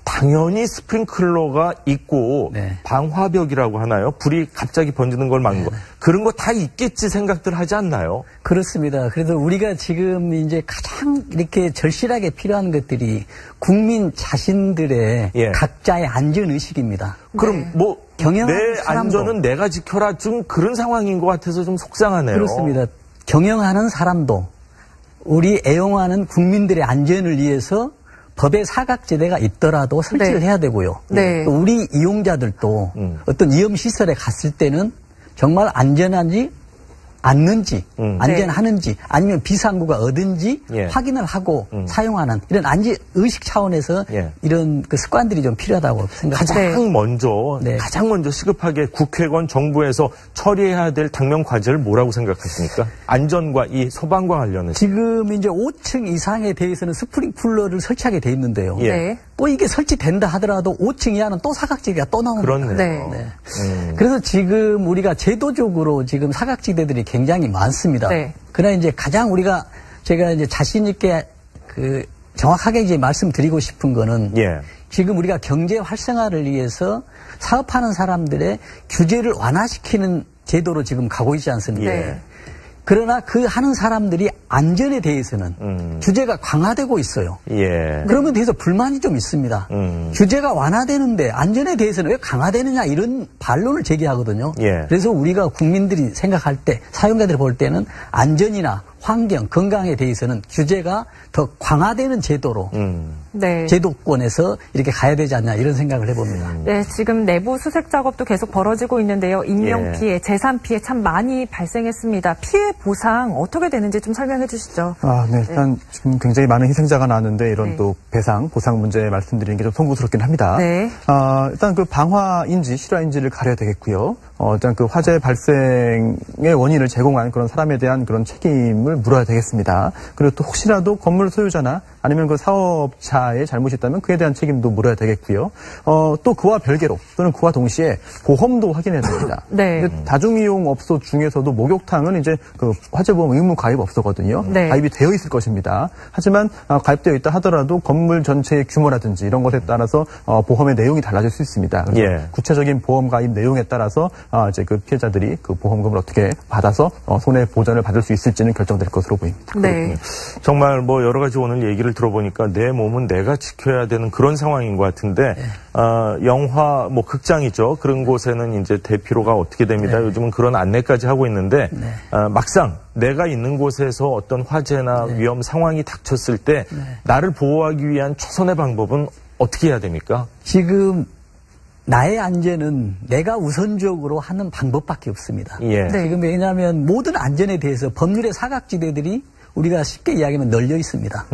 당연히 스프링클러가 있고 방화벽이라고 하나요? 불이 갑자기 번지는 걸 막는 거. 그런 거 다 있겠지 생각들 하지 않나요? 그렇습니다. 그래서 우리가 지금 이제 가장 이렇게 절실하게 필요한 것들이 국민 자신들의 각자의 안전의식입니다. 그럼 뭐 경영하는 내 사람도. 안전은 내가 지켜라 좀 그런 상황인 것 같아서 좀 속상하네요. 그렇습니다. 경영하는 사람도 우리 애용하는 국민들의 안전을 위해서 법의 사각지대가 있더라도 설치를 해야 되고요. 또 우리 이용자들도 어떤 위험시설에 갔을 때는 정말 안전한지 않는지, 안전하는지, 아니면 비상구가 어딘지 확인을 하고 사용하는 이런 안전의식 차원에서 이런 그 습관들이 좀 필요하다고 생각합니다. 가장 먼저 시급하게 국회건 정부에서 처리해야 될 당면 과제를 뭐라고 생각하십니까? 안전과 이 소방과 관련해서. 지금 이제 5층 이상에 대해서는 스프링쿨러를 설치하게 돼 있는데요. 또 이게 설치된다 하더라도 5층 이하는 또 사각지대가 또 나옵니다. 그래서 지금 우리가 제도적으로 지금 사각지대들이 굉장히 많습니다. 그러나 이제 가장 제가 이제 자신 있게 그 정확하게 이제 말씀드리고 싶은 거는 지금 우리가 경제 활성화를 위해서 사업하는 사람들의 규제를 완화시키는 제도로 지금 가고 있지 않습니까? 그러나 그 하는 사람들이 안전에 대해서는 규제가 강화되고 있어요. 그러면 대해서 불만이 좀 있습니다. 규제가 완화되는데 안전에 대해서는 왜 강화되느냐 이런 반론을 제기하거든요. 그래서 우리가 국민들이 생각할 때 사용자들이 볼 때는 안전이나 환경, 건강에 대해서는 규제가 더 강화되는 제도로 제도권에서 이렇게 가야 되지 않냐 이런 생각을 해봅니다. 네, 지금 내부 수색 작업도 계속 벌어지고 있는데요. 인명 피해, 재산 피해 참 많이 발생했습니다. 피해 보상 어떻게 되는지 좀 설명해 주시죠. 일단 지금 굉장히 많은 희생자가 나왔는데 이런 또 배상, 보상 문제 말씀드리는 게 좀 송구스럽긴 합니다. 일단 그 방화인지 실화인지를 가려야 되겠고요. 일단 그 화재 발생의 원인을 제공한 그런 사람에 대한 그런 책임을 물어야 되겠습니다. 그리고 또 혹시라도 건물 소유자나 아니면 그 사업자의 잘못이 있다면 그에 대한 책임도 물어야 되겠고요. 또 그와 별개로 또는 그와 동시에 보험도 확인해야 됩니다. 다중이용업소 중에서도 목욕탕은 이제 그 화재보험 의무 가입 없었거든요. 가입이 되어 있을 것입니다. 하지만 가입되어 있다 하더라도 건물 전체의 규모라든지 이런 것에 따라서 보험의 내용이 달라질 수 있습니다. 구체적인 보험 가입 내용에 따라서 이제 그 피해자들이 그 보험금을 어떻게 받아서 손해 보전을 받을 수 있을지는 결정될 것으로 보입니다. 정말 뭐 여러 가지 오늘 얘기를 들어보니까 내 몸은 내가 지켜야 되는 그런 상황인 것 같은데 영화 뭐 극장이죠. 그런 곳에는 이제 대피로가 어떻게 됩니다. 요즘은 그런 안내까지 하고 있는데 막상 내가 있는 곳에서 어떤 화재나 위험 상황이 닥쳤을 때 나를 보호하기 위한 최선의 방법은 어떻게 해야 됩니까? 지금 나의 안전은 내가 우선적으로 하는 방법밖에 없습니다. 지금 왜냐하면 모든 안전에 대해서 법률의 사각지대들이 우리가 쉽게 이야기하면 널려 있습니다.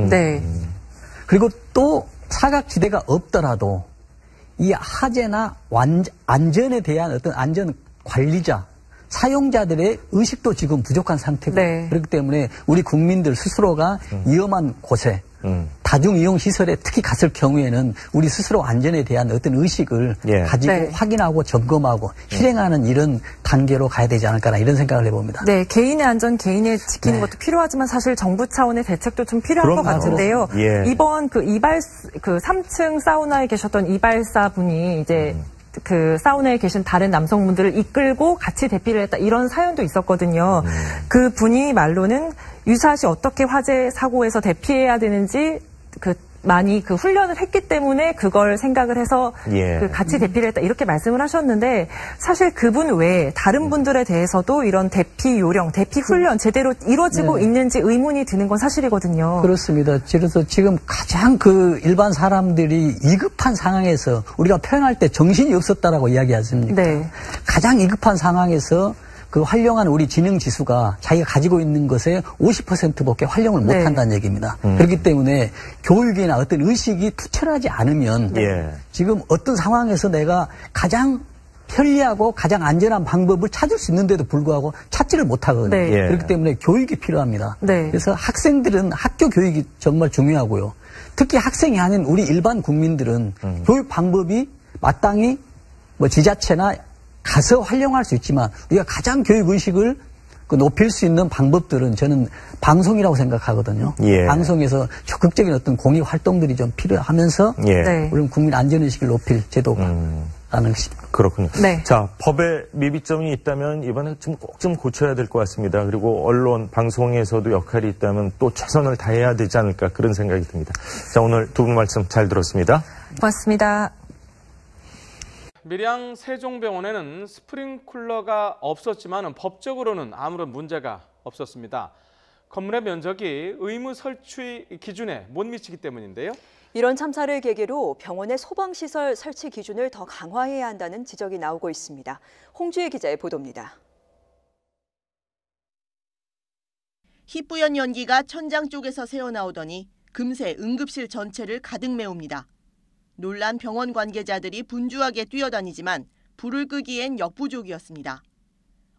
그리고 또 사각지대가 없더라도 이 화재나 안전에 대한 어떤 안전 관리자, 사용자들의 의식도 지금 부족한 상태고 그렇기 때문에 우리 국민들 스스로가 위험한 곳에 다중이용시설에 특히 갔을 경우에는 우리 스스로 안전에 대한 어떤 의식을 가지고 확인하고 점검하고 실행하는 이런 단계로 가야 되지 않을까나 이런 생각을 해봅니다. 개인의 안전, 개인의 지키는 것도 필요하지만 사실 정부 차원의 대책도 좀 필요할 것 같은데요. 이번 그 3층 사우나에 계셨던 이발사 분이 이제 그 사우나에 계신 다른 남성분들을 이끌고 같이 대피를 했다 이런 사연도 있었거든요. 그 분이 말로는 유사시 어떻게 화재 사고에서 대피해야 되는지 많이 그 훈련을 했기 때문에 그걸 생각을 해서 그 같이 대피를 했다 이렇게 말씀을 하셨는데 사실 그분 외에 다른 분들에 대해서도 이런 대피 요령, 대피 훈련 제대로 이루어지고 있는지 의문이 드는 건 사실이거든요. 그렇습니다. 그래서 지금 가장 그 일반 사람들이 위급한 상황에서 우리가 표현할 때 정신이 없었다라고 이야기하지 않습니까? 가장 위급한 상황에서 그 활용한 우리 지능 지수가 자기가 가지고 있는 것에 50%밖에 활용을 못 한다는 얘기입니다. 그렇기 때문에 교육이나 어떤 의식이 투철하지 않으면 지금 어떤 상황에서 내가 가장 편리하고 가장 안전한 방법을 찾을 수 있는데도 불구하고 찾지를 못하거든요. 그렇기 때문에 교육이 필요합니다. 그래서 학생들은 학교 교육이 정말 중요하고요. 특히 학생이 아닌 우리 일반 국민들은 교육 방법이 마땅히 뭐 지자체나 가서 활용할 수 있지만 우리가 가장 교육 의식을 높일 수 있는 방법들은 저는 방송이라고 생각하거든요. 방송에서 적극적인 어떤 공익 활동들이 좀 필요하면서 물론 국민 안전의식을 높일 제도가 라는 것입니다. 그렇군요. 자, 법에 미비점이 있다면 이번에 꼭 좀 고쳐야 될 것 같습니다. 그리고 언론, 방송에서도 역할이 있다면 또 최선을 다해야 되지 않을까 그런 생각이 듭니다. 자, 오늘 두 분 말씀 잘 들었습니다. 고맙습니다. 밀양 세종병원에는 스프링클러가 없었지만 법적으로는 아무런 문제가 없었습니다. 건물의 면적이 의무 설치 기준에 못 미치기 때문인데요. 이런 참사를 계기로 병원의 소방시설 설치 기준을 더 강화해야 한다는 지적이 나오고 있습니다. 홍주혜 기자의 보도입니다. 희뿌연 연기가 천장 쪽에서 새어나오더니 금세 응급실 전체를 가득 메웁니다. 놀란 병원 관계자들이 분주하게 뛰어다니지만 불을 끄기엔 역부족이었습니다.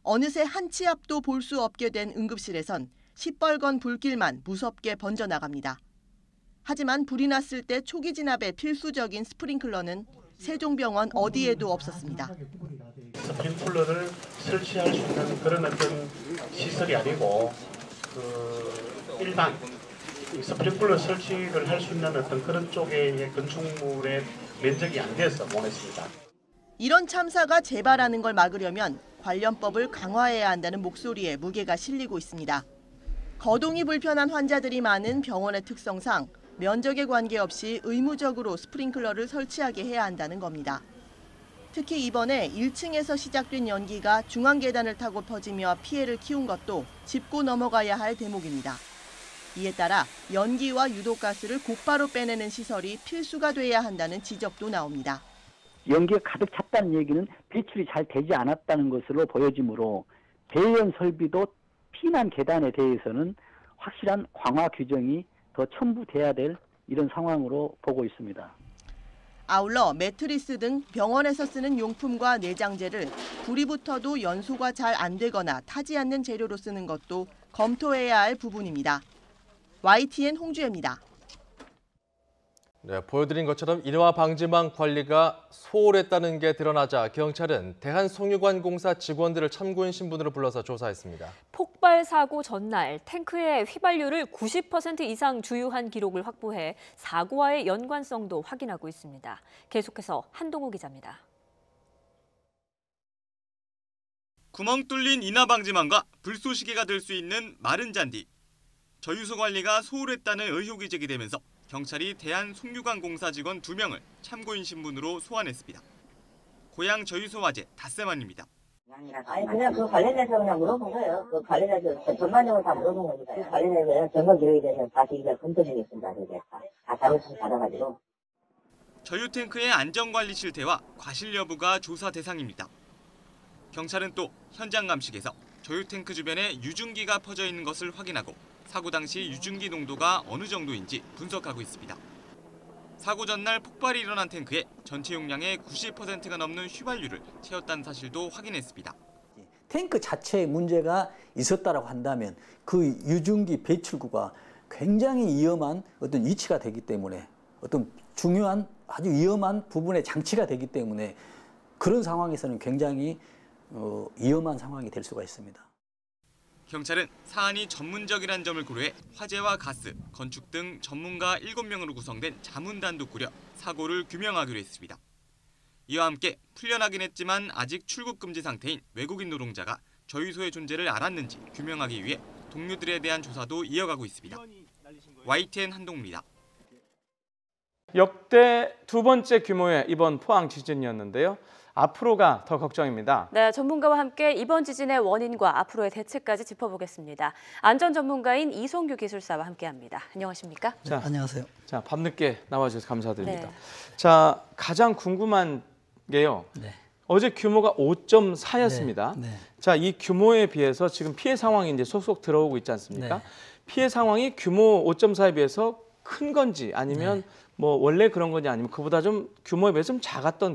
어느새 한 치 앞도 볼 수 없게 된 응급실에선 시뻘건 불길만 무섭게 번져나갑니다. 하지만 불이 났을 때 초기 진압에 필수적인 스프링클러는 세종병원 어디에도 없었습니다. 스프링클러를 설치할 수 있는 그런 어떤 시설이 아니고 일반 스프링클러 설치를 할 수 있는 어떤 그런 쪽의 건축물의 면적이 안 돼서 못했습니다. 이런 참사가 재발하는 걸 막으려면 관련법을 강화해야 한다는 목소리에 무게가 실리고 있습니다. 거동이 불편한 환자들이 많은 병원의 특성상 면적에 관계없이 의무적으로 스프링클러를 설치하게 해야 한다는 겁니다. 특히 이번에 1층에서 시작된 연기가 중앙 계단을 타고 퍼지며 피해를 키운 것도 짚고 넘어가야 할 대목입니다. 이에 따라 연기와 유독가스를 곧바로 빼내는 시설이 필수가 돼야 한다는 지적도 나옵니다. 연기가 가득 찼다는 얘기는 배출이 잘 되지 않았다는 것으로 보여지므로 대연 설비도 피난 계단에 대해서는 확실한 강화 규정이 더 첨부돼야 될 이런 상황으로 보고 있습니다. 아울러 매트리스 등 병원에서 쓰는 용품과 내장재를 불이 붙어도 연소가 잘 안 되거나 타지 않는 재료로 쓰는 것도 검토해야 할 부분입니다. YTN 홍주혜입니다. 네, 보여드린 것처럼 인화 방지망 관리가 소홀했다는 게 드러나자 경찰은 대한송유관공사 직원들을 참고인 신분으로 불러서 조사했습니다. 폭발 사고 전날 탱크의 휘발유를 90% 이상 주유한 기록을 확보해 사고와의 연관성도 확인하고 있습니다. 계속해서 한동호 기자입니다. 구멍 뚫린 인화 방지망과 불쏘시개가 될 수 있는 마른 잔디. 저유소 관리가 소홀했다는 의혹이 제기되면서 경찰이 대한송유관공사 직원 2명을 참고인 신분으로 소환했습니다. 고향 저유소 화재 닷새만입니다. 아니 그냥 그 관련해서 그냥 물어본 거예요. 그 관련해서 전반적으로 다 물어본 겁니다. 그 관련해서 점검 기록에 대해서 다시 이제 검토 중에 있습니다. 다 자료수집 받아가지고. 저유 탱크의 안전관리 실태와 과실 여부가 조사 대상입니다. 경찰은 또 현장 감식에서 저유 탱크 주변에 유증기가 퍼져 있는 것을 확인하고 사고 당시 유증기 농도가 어느 정도인지 분석하고 있습니다. 사고 전날 폭발이 일어난 탱크에 전체 용량의 90%가 넘는 휘발유를 채웠다는 사실도 확인했습니다. 탱크 자체에 문제가 있었다라고 한다면 그 유증기 배출구가 굉장히 위험한 어떤 위치가 되기 때문에 어떤 중요한 아주 위험한 부분의 장치가 되기 때문에 그런 상황에서는 굉장히 위험한 상황이 될 수가 있습니다. 경찰은 사안이 전문적이라는 점을 고려해 화재와 가스, 건축 등 전문가 7명으로 구성된 자문단도 꾸려 사고를 규명하기로 했습니다. 이와 함께 풀려나긴 했지만 아직 출국 금지 상태인 외국인 노동자가 저유소의 존재를 알았는지 규명하기 위해 동료들에 대한 조사도 이어가고 있습니다. YTN 한동우입니다. 역대 두 번째 규모의 이번 포항 지진이었는데요. 앞으로가 더 걱정입니다. 네, 전문가와 함께 이번 지진의 원인과 앞으로의 대책까지 짚어보겠습니다. 안전 전문가인 이송규 기술사와 함께합니다. 안녕하십니까? 자, 안녕하세요. 자, 밤늦게 나와주셔서 감사드립니다. 네. 자, 가장 궁금한 게요. 어제 규모가 5.4였습니다. 네. 자, 이 규모에 비해서 지금 피해 상황이 이제 속속 들어오고 있지 않습니까? 네. 피해 상황이 규모 5.4에 비해서 큰 건지 아니면 뭐 원래 그런 건지 아니면 그보다 좀 규모에 비해서 좀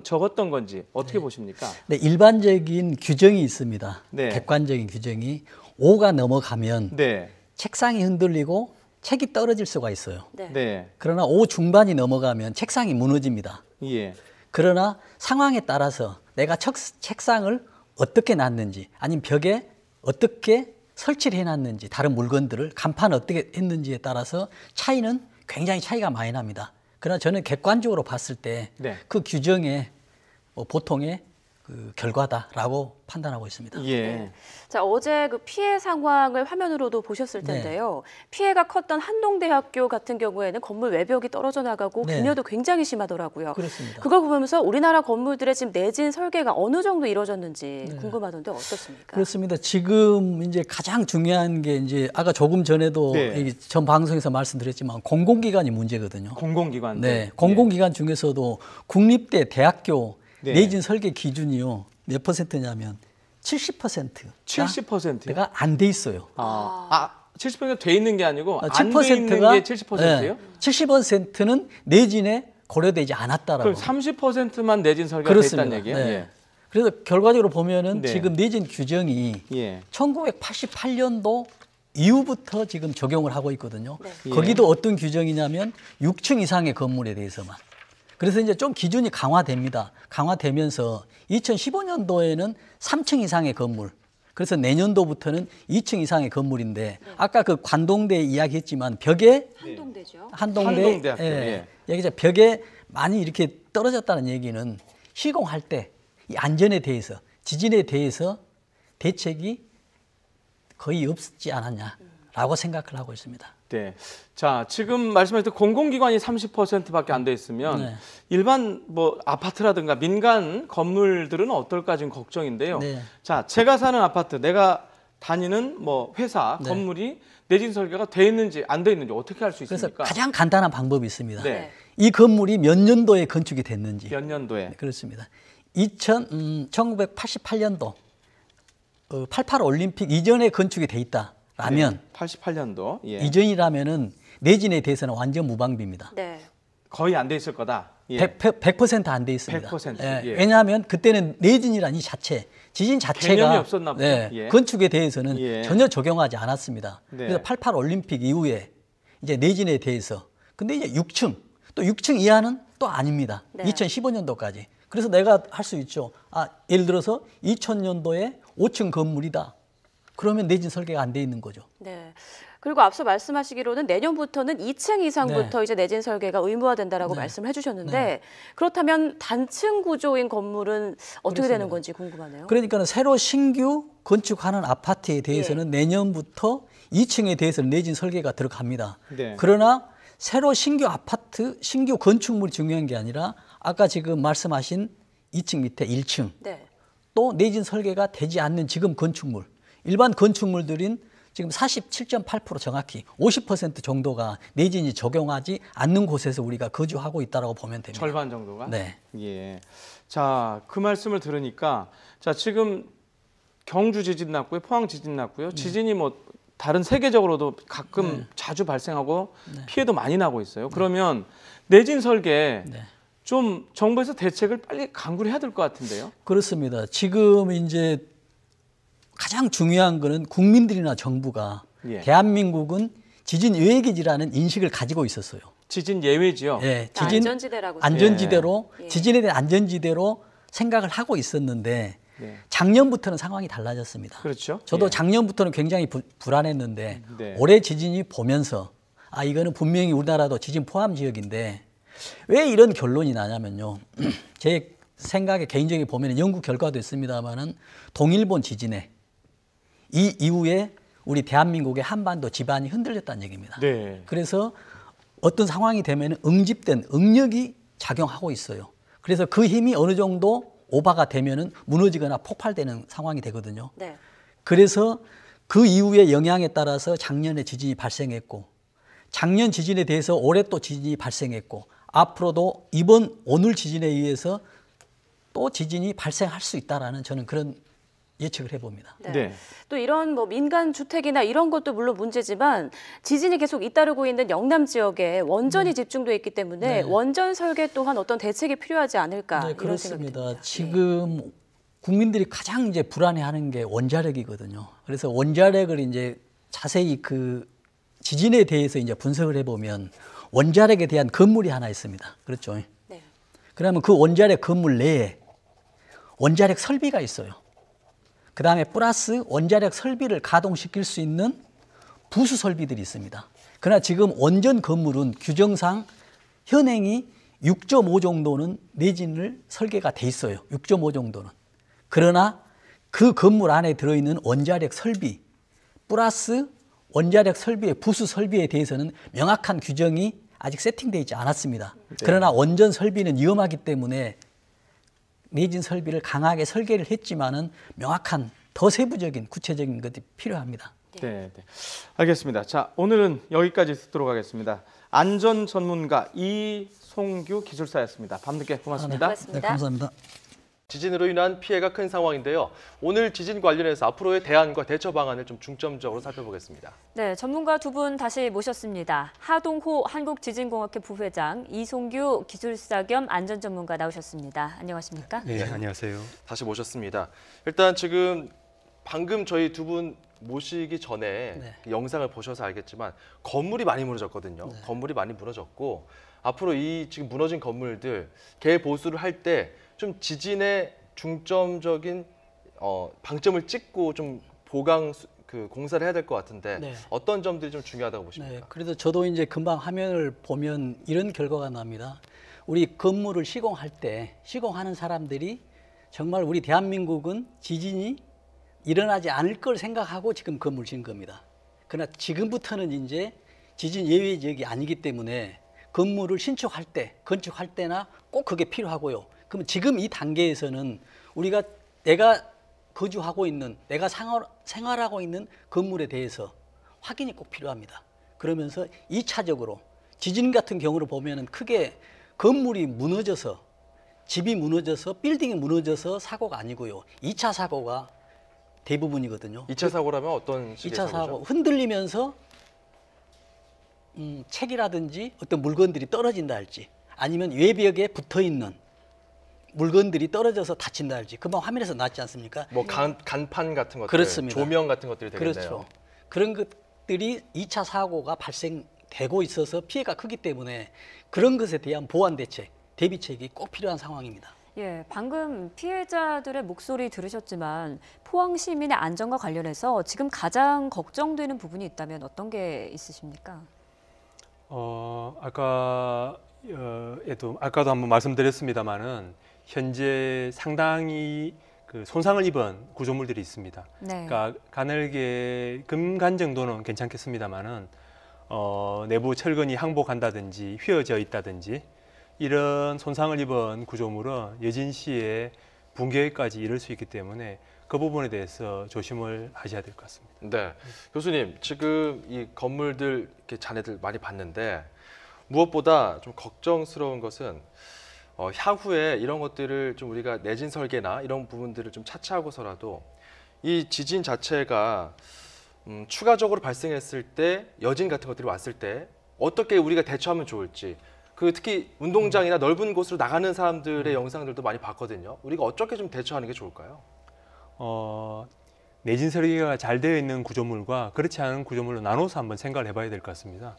적었던 건지 어떻게 보십니까? 네, 일반적인 규정이 있습니다. 네. 객관적인 규정이 5가 넘어가면 네. 책상이 흔들리고 책이 떨어질 수가 있어요. 네. 그러나 5 중반이 넘어가면 책상이 무너집니다. 예. 그러나 상황에 따라서 내가 책상을 어떻게 놨는지 아니면 벽에 어떻게 설치를 해놨는지 다른 물건들을 간판 어떻게 했는지에 따라서 굉장히 차이가 많이 납니다. 그러나 저는 객관적으로 봤을 때 그 규정의 보통의 그 결과다라고 판단하고 있습니다. 예. 자, 어제 그 피해 상황을 화면으로도 보셨을 텐데요. 피해가 컸던 한동대학교 같은 경우에는 건물 외벽이 떨어져 나가고 균열도 굉장히 심하더라고요. 그렇습니다. 그걸 보면서 우리나라 건물들의 지금 내진 설계가 어느 정도 이루어졌는지 궁금하던데 어떻습니까? 그렇습니다. 지금 이제 가장 중요한 게 이제 아까 조금 전에도 전 방송에서 말씀드렸지만 공공기관이 문제거든요. 공공기관. 네. 공공기관 중에서도 국립대, 대학교 내진 설계 기준이요. 몇 퍼센트냐면 70%가 안 돼 있어요. 70%가 돼 있는 게 아니고 안 돼 7%가 있는 게 70%예요? 70%는 내진에 고려되지 않았다라고. 그럼 30%만 내진 설계가 돼 있다는 얘기예요? 네. 예. 그래서 결과적으로 보면은 네. 지금 내진 규정이 1988년도 이후부터 지금 적용을 하고 있거든요. 거기도 어떤 규정이냐면 6층 이상의 건물에 대해서만. 그래서 이제 좀 기준이 강화됩니다. 강화되면서 2015년도에는 3층 이상의 건물, 그래서 내년도부터는 2층 이상의 건물인데 아까 그 관동대 이야기했지만 벽에 한동대죠. 한동대학교. 여기 이제 벽에 많이 이렇게 떨어졌다는 얘기는 시공할 때 이 안전에 대해서, 지진에 대해서 대책이 거의 없지 않았냐라고 생각을 하고 있습니다. 네. 자, 지금 말씀하셨던 공공기관이 30%밖에 안 돼 있으면 일반 뭐 아파트라든가 민간 건물들은 어떨까 지금 걱정인데요. 자, 제가 사는 아파트, 내가 다니는 뭐 회사 건물이 내진 설계가 돼 있는지 안 돼 있는지 어떻게 알 수 있습니까? 그래서 가장 간단한 방법이 있습니다. 이 건물이 몇 년도에 건축이 됐는지. 몇 년도에? 그렇습니다. 1988년도 88 올림픽 이전에 건축이 돼 있다라면 88년도 이전이라면은 내진에 대해서는 완전 무방비입니다. 거의 안 돼 있을 거다. 100% 안 돼 있습니다. 100%. 왜냐하면 그때는 내진이란 이 자체, 지진 자체가 개념이 없었나 보죠. 건축에 대해서는 전혀 적용하지 않았습니다. 그래서 88 올림픽 이후에 이제 내진에 대해서 근데 이제 6층 또 6층 이하는 또 아닙니다. 2015년도까지. 그래서 내가 할 수 있죠. 예를 들어서 2000년도에 5층 건물이다. 그러면 내진 설계가 안 돼 있는 거죠. 네. 그리고 앞서 말씀하시기로는 내년부터는 2층 이상부터 이제 내진 설계가 의무화된다라고 말씀을 해주셨는데 그렇다면 단층 구조인 건물은 어떻게 되는 건지 궁금하네요. 그러니까 새로 신규 건축하는 아파트에 대해서는 내년부터 2층에 대해서는 내진 설계가 들어갑니다. 그러나 새로 신규 아파트, 신규 건축물이 중요한 게 아니라 아까 지금 말씀하신 2층 밑에 1층 또 내진 설계가 되지 않는 지금 건축물, 일반 건축물들인 지금 47.8% 정확히 50% 정도가 내진이 적용하지 않는 곳에서 우리가 거주하고 있다고 보면 됩니다. 절반 정도가? 네. 예. 자, 그 말씀을 들으니까 자, 지금 경주 지진 났고요. 포항 지진 났고요. 지진이 뭐 다른 세계적으로도 가끔 자주 발생하고 피해도 많이 나고 있어요. 그러면 내진 설계 좀 정부에서 대책을 빨리 강구를 해야 될 것 같은데요. 그렇습니다. 지금 이제 가장 중요한 거는 국민들이나 정부가 대한민국은 지진 예외기지라는 인식을 가지고 있었어요. 지진 예외지요? 지진 안전지대로 지진에 대한 안전지대로 생각을 하고 있었는데 작년부터는 상황이 달라졌습니다. 그렇죠. 저도 작년부터는 굉장히 불안했는데 올해 지진이 보면서 이거는 분명히 우리나라도 지진 포함 지역인데 왜 이런 결론이 나냐면요. 제 생각에 개인적인 보면 연구 결과도 있습니다만은 동일본 지진에 이 이후에 우리 대한민국의 한반도 지반이 흔들렸다는 얘기입니다. 그래서 어떤 상황이 되면 응집된 응력이 작용하고 있어요. 그래서 그 힘이 어느 정도 오버가 되면은 무너지거나 폭발되는 상황이 되거든요. 그래서 그 이후의 영향에 따라서 작년에 지진이 발생했고 작년 지진에 대해서 올해 또 지진이 발생했고 앞으로도 오늘 지진에 의해서 또 지진이 발생할 수 있다라는 저는 그런 예측을 해봅니다. 네. 또 이런 뭐 민간 주택이나 이런 것도 물론 문제지만 지진이 계속 잇따르고 있는 영남 지역에 원전이 집중돼 있기 때문에 원전 설계 또한 어떤 대책이 필요하지 않을까 이런 생각이 듭니다. 그렇습니다. 지금 국민들이 가장 이제 불안해하는 게 원자력이거든요. 그래서 원자력을 이제 자세히 그 지진에 대해서 이제 분석을 해보면 원자력에 대한 건물이 하나 있습니다. 그렇죠? 네. 그러면 그 원자력 건물 내에 원자력 설비가 있어요. 그 다음에 플러스 원자력 설비를 가동시킬 수 있는 부수 설비들이 있습니다. 그러나 지금 원전 건물은 규정상 현행이 6.5 정도는 내진을 설계가 돼 있어요. 6.5 정도는. 그러나 그 건물 안에 들어있는 원자력 설비 플러스 원자력 설비의 부수 설비에 대해서는 명확한 규정이 아직 세팅되어 있지 않았습니다. 그러나 원전 설비는 위험하기 때문에 내진 설비를 강하게 설계를 했지만은 명확한 더 세부적인 구체적인 것이 필요합니다. 네. 알겠습니다. 자, 오늘은 여기까지 듣도록 하겠습니다. 안전 전문가 이송규 기술사였습니다. 밤늦게 고맙습니다. 네, 감사합니다. 지진으로 인한 피해가 큰 상황인데요. 오늘 지진 관련해서 앞으로의 대안과 대처 방안을 좀 중점적으로 살펴보겠습니다. 네, 전문가 두 분 다시 모셨습니다. 하동호 한국지진공학회 부회장, 이송규 기술사 겸 안전 전문가 나오셨습니다. 안녕하십니까? 네, 안녕하세요. 다시 모셨습니다. 일단 지금 방금 저희 두 분 모시기 전에 영상을 보셔서 알겠지만 건물이 많이 무너졌거든요. 건물이 많이 무너졌고 앞으로 이 지금 무너진 건물들 개보수를 할 때 좀 지진의 중점적인 방점을 찍고 좀 보강 공사를 해야 될 것 같은데 어떤 점들이 좀 중요하다고 보십니까? 네, 그래서 저도 이제 금방 화면을 보면 이런 결과가 납니다. 우리 건물을 시공하는 사람들이 정말 우리 대한민국은 지진이 일어나지 않을 걸 생각하고 지금 건물 지은 겁니다. 그러나 지금부터는 이제 지진 예외 지역이 아니기 때문에 건물을 신축할 때, 건축할 때나 꼭 그게 필요하고요. 그러면 지금 이 단계에서는 내가 거주하고 있는, 내가 생활하고 있는 건물에 대해서 확인이 꼭 필요합니다. 그러면서 2차적으로 지진 같은 경우를 보면은 크게 건물이 무너져서, 집이 무너져서, 빌딩이 무너져서 사고가 아니고요. 2차 사고가 대부분이거든요. 2차 사고라면 어떤 식의 2차 사고죠? 사고, 흔들리면서 책이라든지 어떤 물건들이 떨어진다 할지, 아니면 외벽에 붙어있는 물건들이 떨어져서 다친다 할지, 금방 화면에서 나왔지 않습니까? 뭐 간판 같은 것들, 그렇습니다. 조명 같은 것들이 되겠네요. 그렇죠. 그런 것들이 2차 사고가 발생되고 있어서 피해가 크기 때문에 그런 것에 대한 보완 대책, 대비책이 꼭 필요한 상황입니다. 예, 방금 피해자들의 목소리 들으셨지만 포항 시민의 안전과 관련해서 지금 가장 걱정되는 부분이 있다면 어떤 게 있으십니까? 아까도 한번 말씀드렸습니다만은 현재 상당히 그 손상을 입은 구조물들이 있습니다. 네. 그러니까 가늘게 금간 정도는 괜찮겠습니다만은 내부 철근이 항복한다든지 휘어져 있다든지 이런 손상을 입은 구조물은 여진 시에 붕괴까지 이를 수 있기 때문에 그 부분에 대해서 조심을 하셔야 될 것 같습니다. 네, 교수님 지금 이 건물들 이렇게 잔해들 많이 봤는데 무엇보다 좀 걱정스러운 것은 향후에 이런 것들을 좀 우리가 내진 설계나 이런 부분들을 좀 차치하고서라도 이 지진 자체가 추가적으로 발생했을 때 여진 같은 것들이 왔을 때 어떻게 우리가 대처하면 좋을지 특히 운동장이나 넓은 곳으로 나가는 사람들의 영상들도 많이 봤거든요. 우리가 어떻게 좀 대처하는 게 좋을까요? 내진 설계가 잘 되어 있는 구조물과 그렇지 않은 구조물로 나눠서 한번 생각을 해봐야 될 것 같습니다.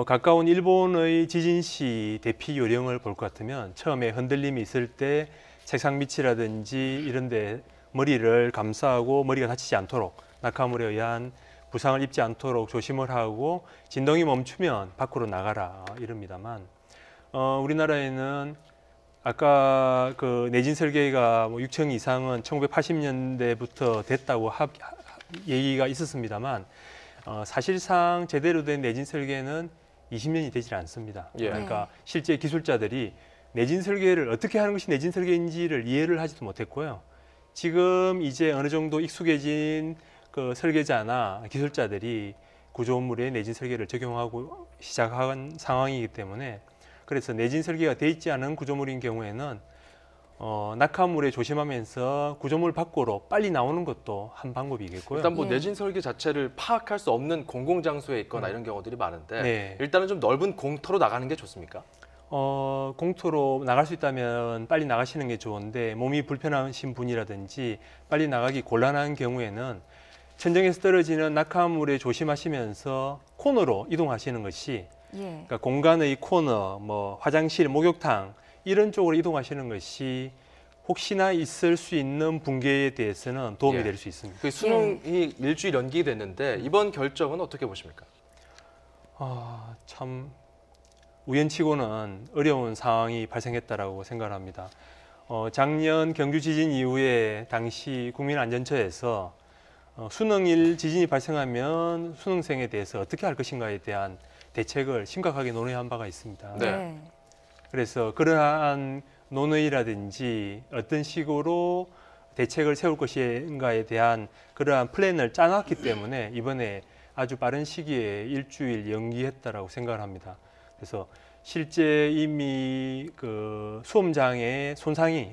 가까운 일본의 지진 시 대피 요령을 볼 것 같으면 처음에 흔들림이 있을 때 책상 밑이라든지 이런 데 머리를 감싸고 머리가 다치지 않도록 낙하물에 의한 부상을 입지 않도록 조심을 하고 진동이 멈추면 밖으로 나가라 이럽니다만 우리나라에는 아까 그 내진 설계가 6층 이상은 1980년대부터 됐다고 얘기가 있었습니다만 사실상 제대로 된 내진 설계는 20년이 되질 않습니다. 그러니까 실제 기술자들이 내진 설계를 어떻게 하는 것이 내진 설계인지를 이해를 하지도 못했고요. 지금 이제 어느 정도 익숙해진 그 설계자나 기술자들이 구조물에 내진 설계를 적용하고 시작한 상황이기 때문에 그래서 내진 설계가 돼 있지 않은 구조물인 경우에는 낙하물에 조심하면서 구조물 밖으로 빨리 나오는 것도 한 방법이겠고요. 일단 뭐 내진 설계 자체를 파악할 수 없는 공공장소에 있거나 이런 경우들이 많은데 네. 일단은 좀 넓은 공터로 나가는 게 좋습니까? 공터로 나갈 수 있다면 빨리 나가시는 게 좋은데 몸이 불편하신 분이라든지 빨리 나가기 곤란한 경우에는 천정에서 떨어지는 낙하물에 조심하시면서 코너로 이동하시는 것이 그러니까 공간의 코너, 뭐 화장실, 목욕탕 이런 쪽으로 이동하시는 것이 혹시나 있을 수 있는 붕괴에 대해서는 도움이 될 수 있습니다. 그 수능이 일주일 연기됐는데 이번 결정은 어떻게 보십니까? 참 우연치고는 어려운 상황이 발생했다라고 생각합니다. 작년 경주 지진 이후에 당시 국민안전처에서 수능일 지진이 발생하면 수능생에 대해서 어떻게 할 것인가에 대한 대책을 심각하게 논의한 바가 있습니다. 네. 그래서 그러한 논의라든지 어떤 식으로 대책을 세울 것인가에 대한 그러한 플랜을 짜놨기 때문에 이번에 아주 빠른 시기에 일주일 연기했다라고 생각을 합니다. 그래서 실제 이미 그 수험장에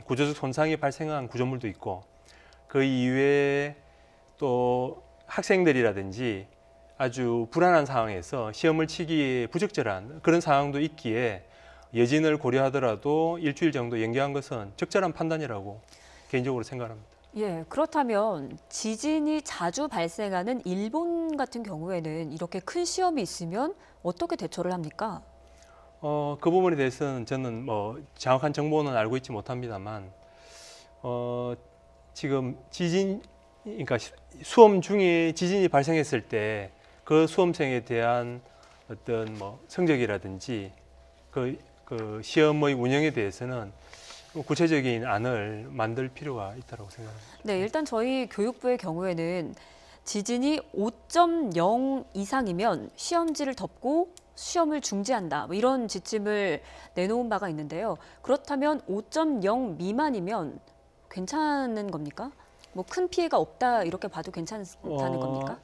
구조적 손상이 발생한 구조물도 있고 그 이외에 또 학생들이라든지 아주 불안한 상황에서 시험을 치기에 부적절한 그런 상황도 있기에 여진을 고려하더라도 일주일 정도 연기한 것은 적절한 판단이라고 개인적으로 생각합니다. 예, 그렇다면 지진이 자주 발생하는 일본 같은 경우에는 이렇게 큰 시험이 있으면 어떻게 대처를 합니까? 그 부분에 대해서는 저는 뭐 정확한 정보는 알고 있지 못합니다만 지금 그러니까 수험 중에 지진이 발생했을 때 그 수험생에 대한 어떤 뭐 성적이라든지 그 시험의 운영에 대해서는 구체적인 안을 만들 필요가 있다고 생각합니다. 네, 일단 저희 교육부의 경우에는 지진이 5.0 이상이면 시험지를 덮고 시험을 중지한다, 뭐 이런 지침을 내놓은 바가 있는데요. 그렇다면 5.0 미만이면 괜찮은 겁니까? 뭐 큰 피해가 없다 이렇게 봐도 괜찮다는 겁니까?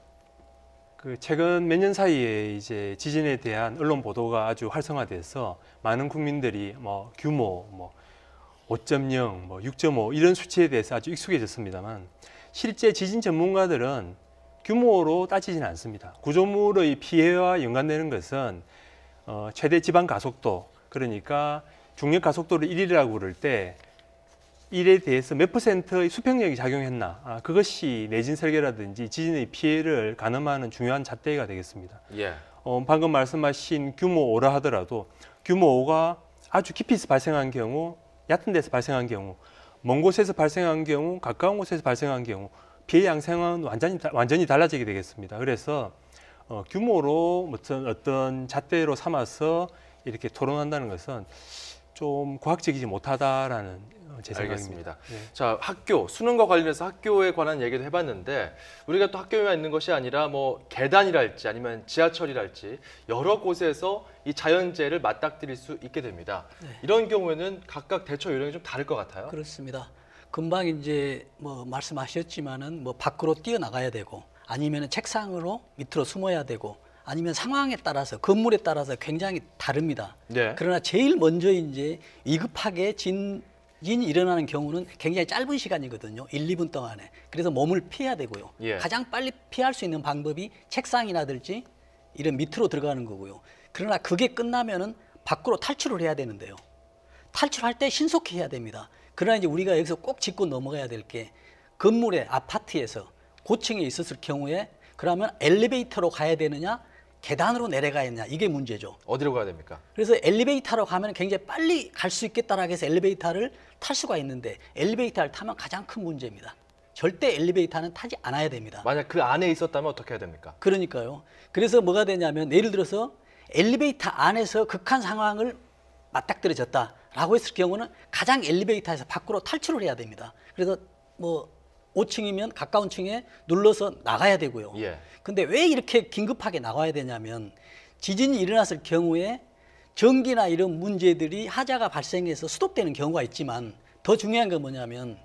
그 최근 몇 년 사이에 이제 지진에 대한 언론 보도가 아주 활성화돼서 많은 국민들이 뭐 규모, 뭐 5.0, 뭐 6.5 이런 수치에 대해서 아주 익숙해졌습니다만 실제 지진 전문가들은 규모로 따지지는 않습니다. 구조물의 피해와 연관되는 것은 최대 지방 가속도, 그러니까 중력 가속도를 1이라고 부를 때 1에 대해서 몇 %의 수평력이 작용했나, 그것이 내진 설계라든지 지진의 피해를 가늠하는 중요한 잣대가 되겠습니다. 예. 방금 말씀하신 규모 5라 하더라도 규모 5가 아주 깊이서 발생한 경우, 얕은 데서 발생한 경우, 먼 곳에서 발생한 경우, 가까운 곳에서 발생한 경우 피해 양상은 완전히 달라지게 되겠습니다. 그래서 규모로 어떤 잣대로 삼아서 이렇게 토론한다는 것은 좀 과학적이지 못하다라는 제 생각입니다. 알겠습니다. 네. 자, 학교, 수능과 관련해서 학교에 관한 얘기도 해봤는데 우리가 또 학교에만 있는 것이 아니라 뭐 계단이랄지 아니면 지하철이랄지 여러 곳에서 이 자연재해를 맞닥뜨릴 수 있게 됩니다. 네. 이런 경우에는 각각 대처 요령이 좀 다를 것 같아요. 그렇습니다. 금방 이제 뭐 말씀하셨지만은 뭐 밖으로 뛰어나가야 되고 아니면 책상으로 밑으로 숨어야 되고 아니면 상황에 따라서 건물에 따라서 굉장히 다릅니다. 네. 그러나 제일 먼저 이제 위급하게 진이 일어나는 경우는 굉장히 짧은 시간이거든요. 1, 2분 동안에. 그래서 몸을 피해야 되고요. 예. 가장 빨리 피할 수 있는 방법이 책상이라든지 이런 밑으로 들어가는 거고요. 그러나 그게 끝나면은 밖으로 탈출을 해야 되는데요. 탈출할 때 신속히 해야 됩니다. 그러나 이제 우리가 여기서 꼭 짚고 넘어가야 될 게 건물의 아파트에서 고층에 있었을 경우에 그러면 엘리베이터로 가야 되느냐 계단으로 내려가야 되느냐 이게 문제죠. 어디로 가야 됩니까? 그래서 엘리베이터로 가면 굉장히 빨리 갈 수 있겠다라고 해서 엘리베이터를 탈 수가 있는데 엘리베이터를 타면 가장 큰 문제입니다. 절대 엘리베이터는 타지 않아야 됩니다. 만약 그 안에 있었다면 어떻게 해야 됩니까? 그러니까요. 그래서 뭐가 되냐면 예를 들어서 엘리베이터 안에서 극한 상황을 맞닥뜨려졌다라고 했을 경우는 가장 엘리베이터에서 밖으로 탈출을 해야 됩니다. 그래서 뭐 5층이면 가까운 층에 눌러서 나가야 되고요. 예. 근데 왜 이렇게 긴급하게 나가야 되냐면 지진이 일어났을 경우에 전기나 이런 문제들이 하자가 발생해서 수독되는 경우가 있지만 더 중요한 건 뭐냐면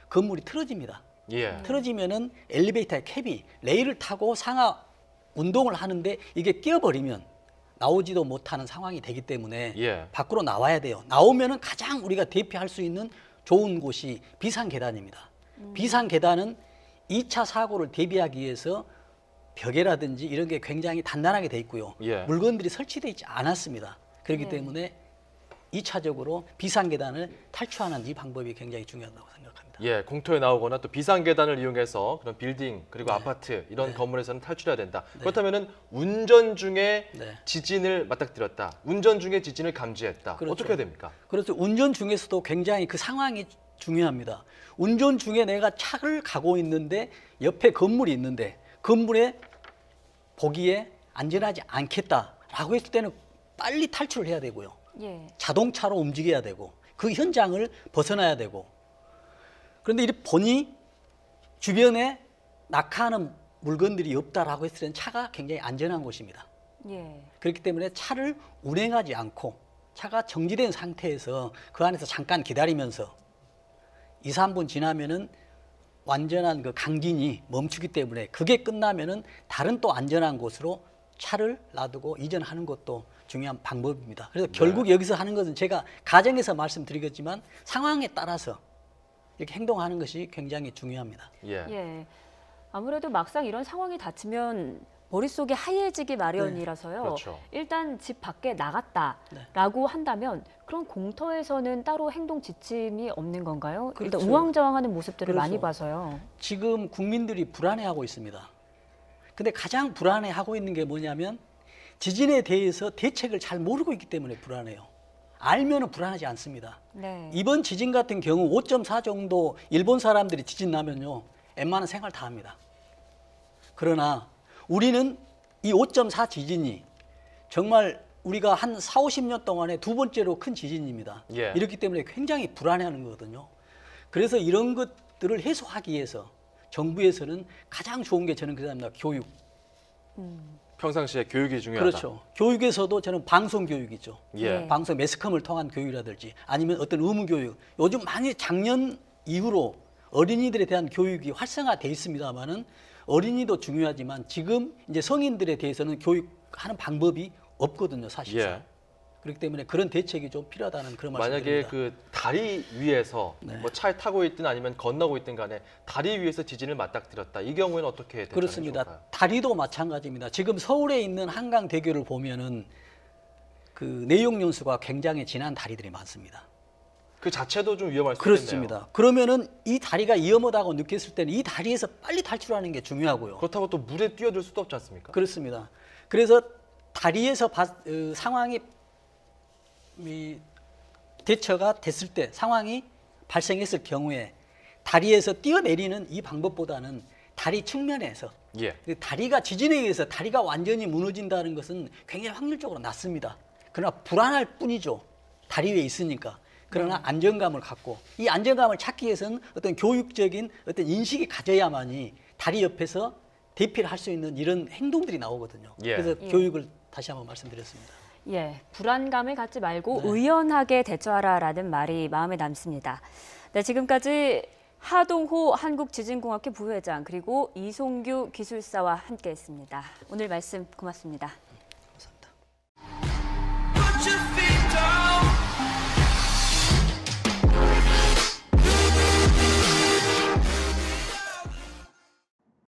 건물이 틀어집니다. 예. 틀어지면은 엘리베이터의 캡이 레일을 타고 상하 운동을 하는데 이게 끼어버리면 나오지도 못하는 상황이 되기 때문에 예. 밖으로 나와야 돼요. 나오면은 가장 우리가 대피할 수 있는 좋은 곳이 비상계단입니다. 비상계단은 2차 사고를 대비하기 위해서 벽에라든지 이런 게 굉장히 단단하게 돼 있고요. 예. 물건들이 설치되어 있지 않았습니다. 그렇기 예. 때문에 2차적으로 비상계단을 탈출하는 이 방법이 굉장히 중요하다고 생각합니다. 예, 공터에 나오거나 또 비상계단을 이용해서 그런 빌딩 그리고 아파트 이런 건물에서는 탈출해야 된다. 그렇다면은 운전 중에 지진을 맞닥뜨렸다. 운전 중에 지진을 감지했다. 그렇죠. 어떻게 해야 됩니까? 그렇죠. 운전 중에서도 굉장히 그 상황이 중요합니다. 운전 중에 내가 차를 가고 있는데 옆에 건물이 있는데 건물에 보기에 안전하지 않겠다라고 했을 때는 빨리 탈출을 해야 되고요. 예. 자동차로 움직여야 되고 그 현장을 벗어나야 되고 그런데 이렇게 보니 주변에 낙하하는 물건들이 없다라고 했을 때는 차가 굉장히 안전한 곳입니다. 예. 그렇기 때문에 차를 운행하지 않고 차가 정지된 상태에서 그 안에서 잠깐 기다리면서 2, 3분 지나면은 완전한 그 강진이 멈추기 때문에 그게 끝나면은 다른 또 안전한 곳으로 차를 놔두고 이전하는 것도 중요한 방법입니다. 그래서 결국 여기서 하는 것은 제가 가정에서 말씀드리겠지만 상황에 따라서 이렇게 행동하는 것이 굉장히 중요합니다. 예. 아무래도 막상 이런 상황이 닥치면 머릿속이 하얘지기 마련이라서요. 네. 그렇죠. 일단 집 밖에 나갔다라고 한다면 그런 공터에서는 따로 행동 지침이 없는 건가요? 그렇죠. 일단 우왕좌왕하는 모습들을 그렇죠. 많이 봐서요. 지금 국민들이 불안해하고 있습니다. 근데 가장 불안해하고 있는 게 뭐냐면 지진에 대해서 대책을 잘 모르고 있기 때문에 불안해요. 알면은 불안하지 않습니다. 네. 이번 지진 같은 경우 5.4 정도 일본 사람들이 지진 나면요. 웬만한 생활 다 합니다. 그러나 우리는 이 5.4 지진이 정말 우리가 한 4, 50년 동안에 두 번째로 큰 지진입니다. 예. 이렇기 때문에 굉장히 불안해하는 거거든요. 그래서 이런 것들을 해소하기 위해서 정부에서는 가장 좋은 게 저는 그렇습니다. 교육. 평상시에 교육이 중요하다. 그렇죠. 교육에서도 저는 방송 교육이죠. 예. 방송 매스컴을 통한 교육이라든지 아니면 어떤 의무 교육. 요즘 많이 작년 이후로 어린이들에 대한 교육이 활성화돼 있습니다만은 어린이도 중요하지만 지금 이제 성인들에 대해서는 교육하는 방법이 없거든요, 사실상. 예. 그렇기 때문에 그런 대책이 좀 필요하다는 그런 만약에 말씀드립니다. 그 다리 위에서 뭐 차에 타고 있든 아니면 건너고 있든 간에 다리 위에서 지진을 맞닥뜨렸다. 이 경우에는 어떻게 대처하는 그렇습니다. 좋을까요? 다리도 마찬가지입니다. 지금 서울에 있는 한강대교를 보면은 그 내용 연수가 굉장히 진한 다리들이 많습니다. 그 자체도 좀 위험할 수 그렇습니다. 있겠네요. 그러면은 이 다리가 위험하다고 느꼈을 때는 이 다리에서 빨리 탈출하는 게 중요하고요. 그렇다고 또 물에 뛰어들 수도 없지 않습니까? 그렇습니다. 그래서 다리에서 상황이 대처가 됐을 때 상황이 발생했을 경우에 다리에서 뛰어내리는 이 방법보다는 다리 측면에서 예. 다리가 지진에 의해서 다리가 완전히 무너진다는 것은 굉장히 확률적으로 낮습니다. 그러나 불안할 뿐이죠. 다리 위에 있으니까. 그러나 안정감을 갖고 이 안정감을 찾기 위해서는 어떤 교육적인 어떤 인식이 가져야만이 다리 옆에서 대피를 할 수 있는 이런 행동들이 나오거든요. 예. 그래서 교육을 다시 한번 말씀드렸습니다. 예, 불안감을 갖지 말고 의연하게 대처하라라는 말이 마음에 남습니다. 네, 지금까지 하동호 한국지진공학회 부회장 그리고 이송규 기술사와 함께했습니다. 오늘 말씀 고맙습니다. 감사합니다.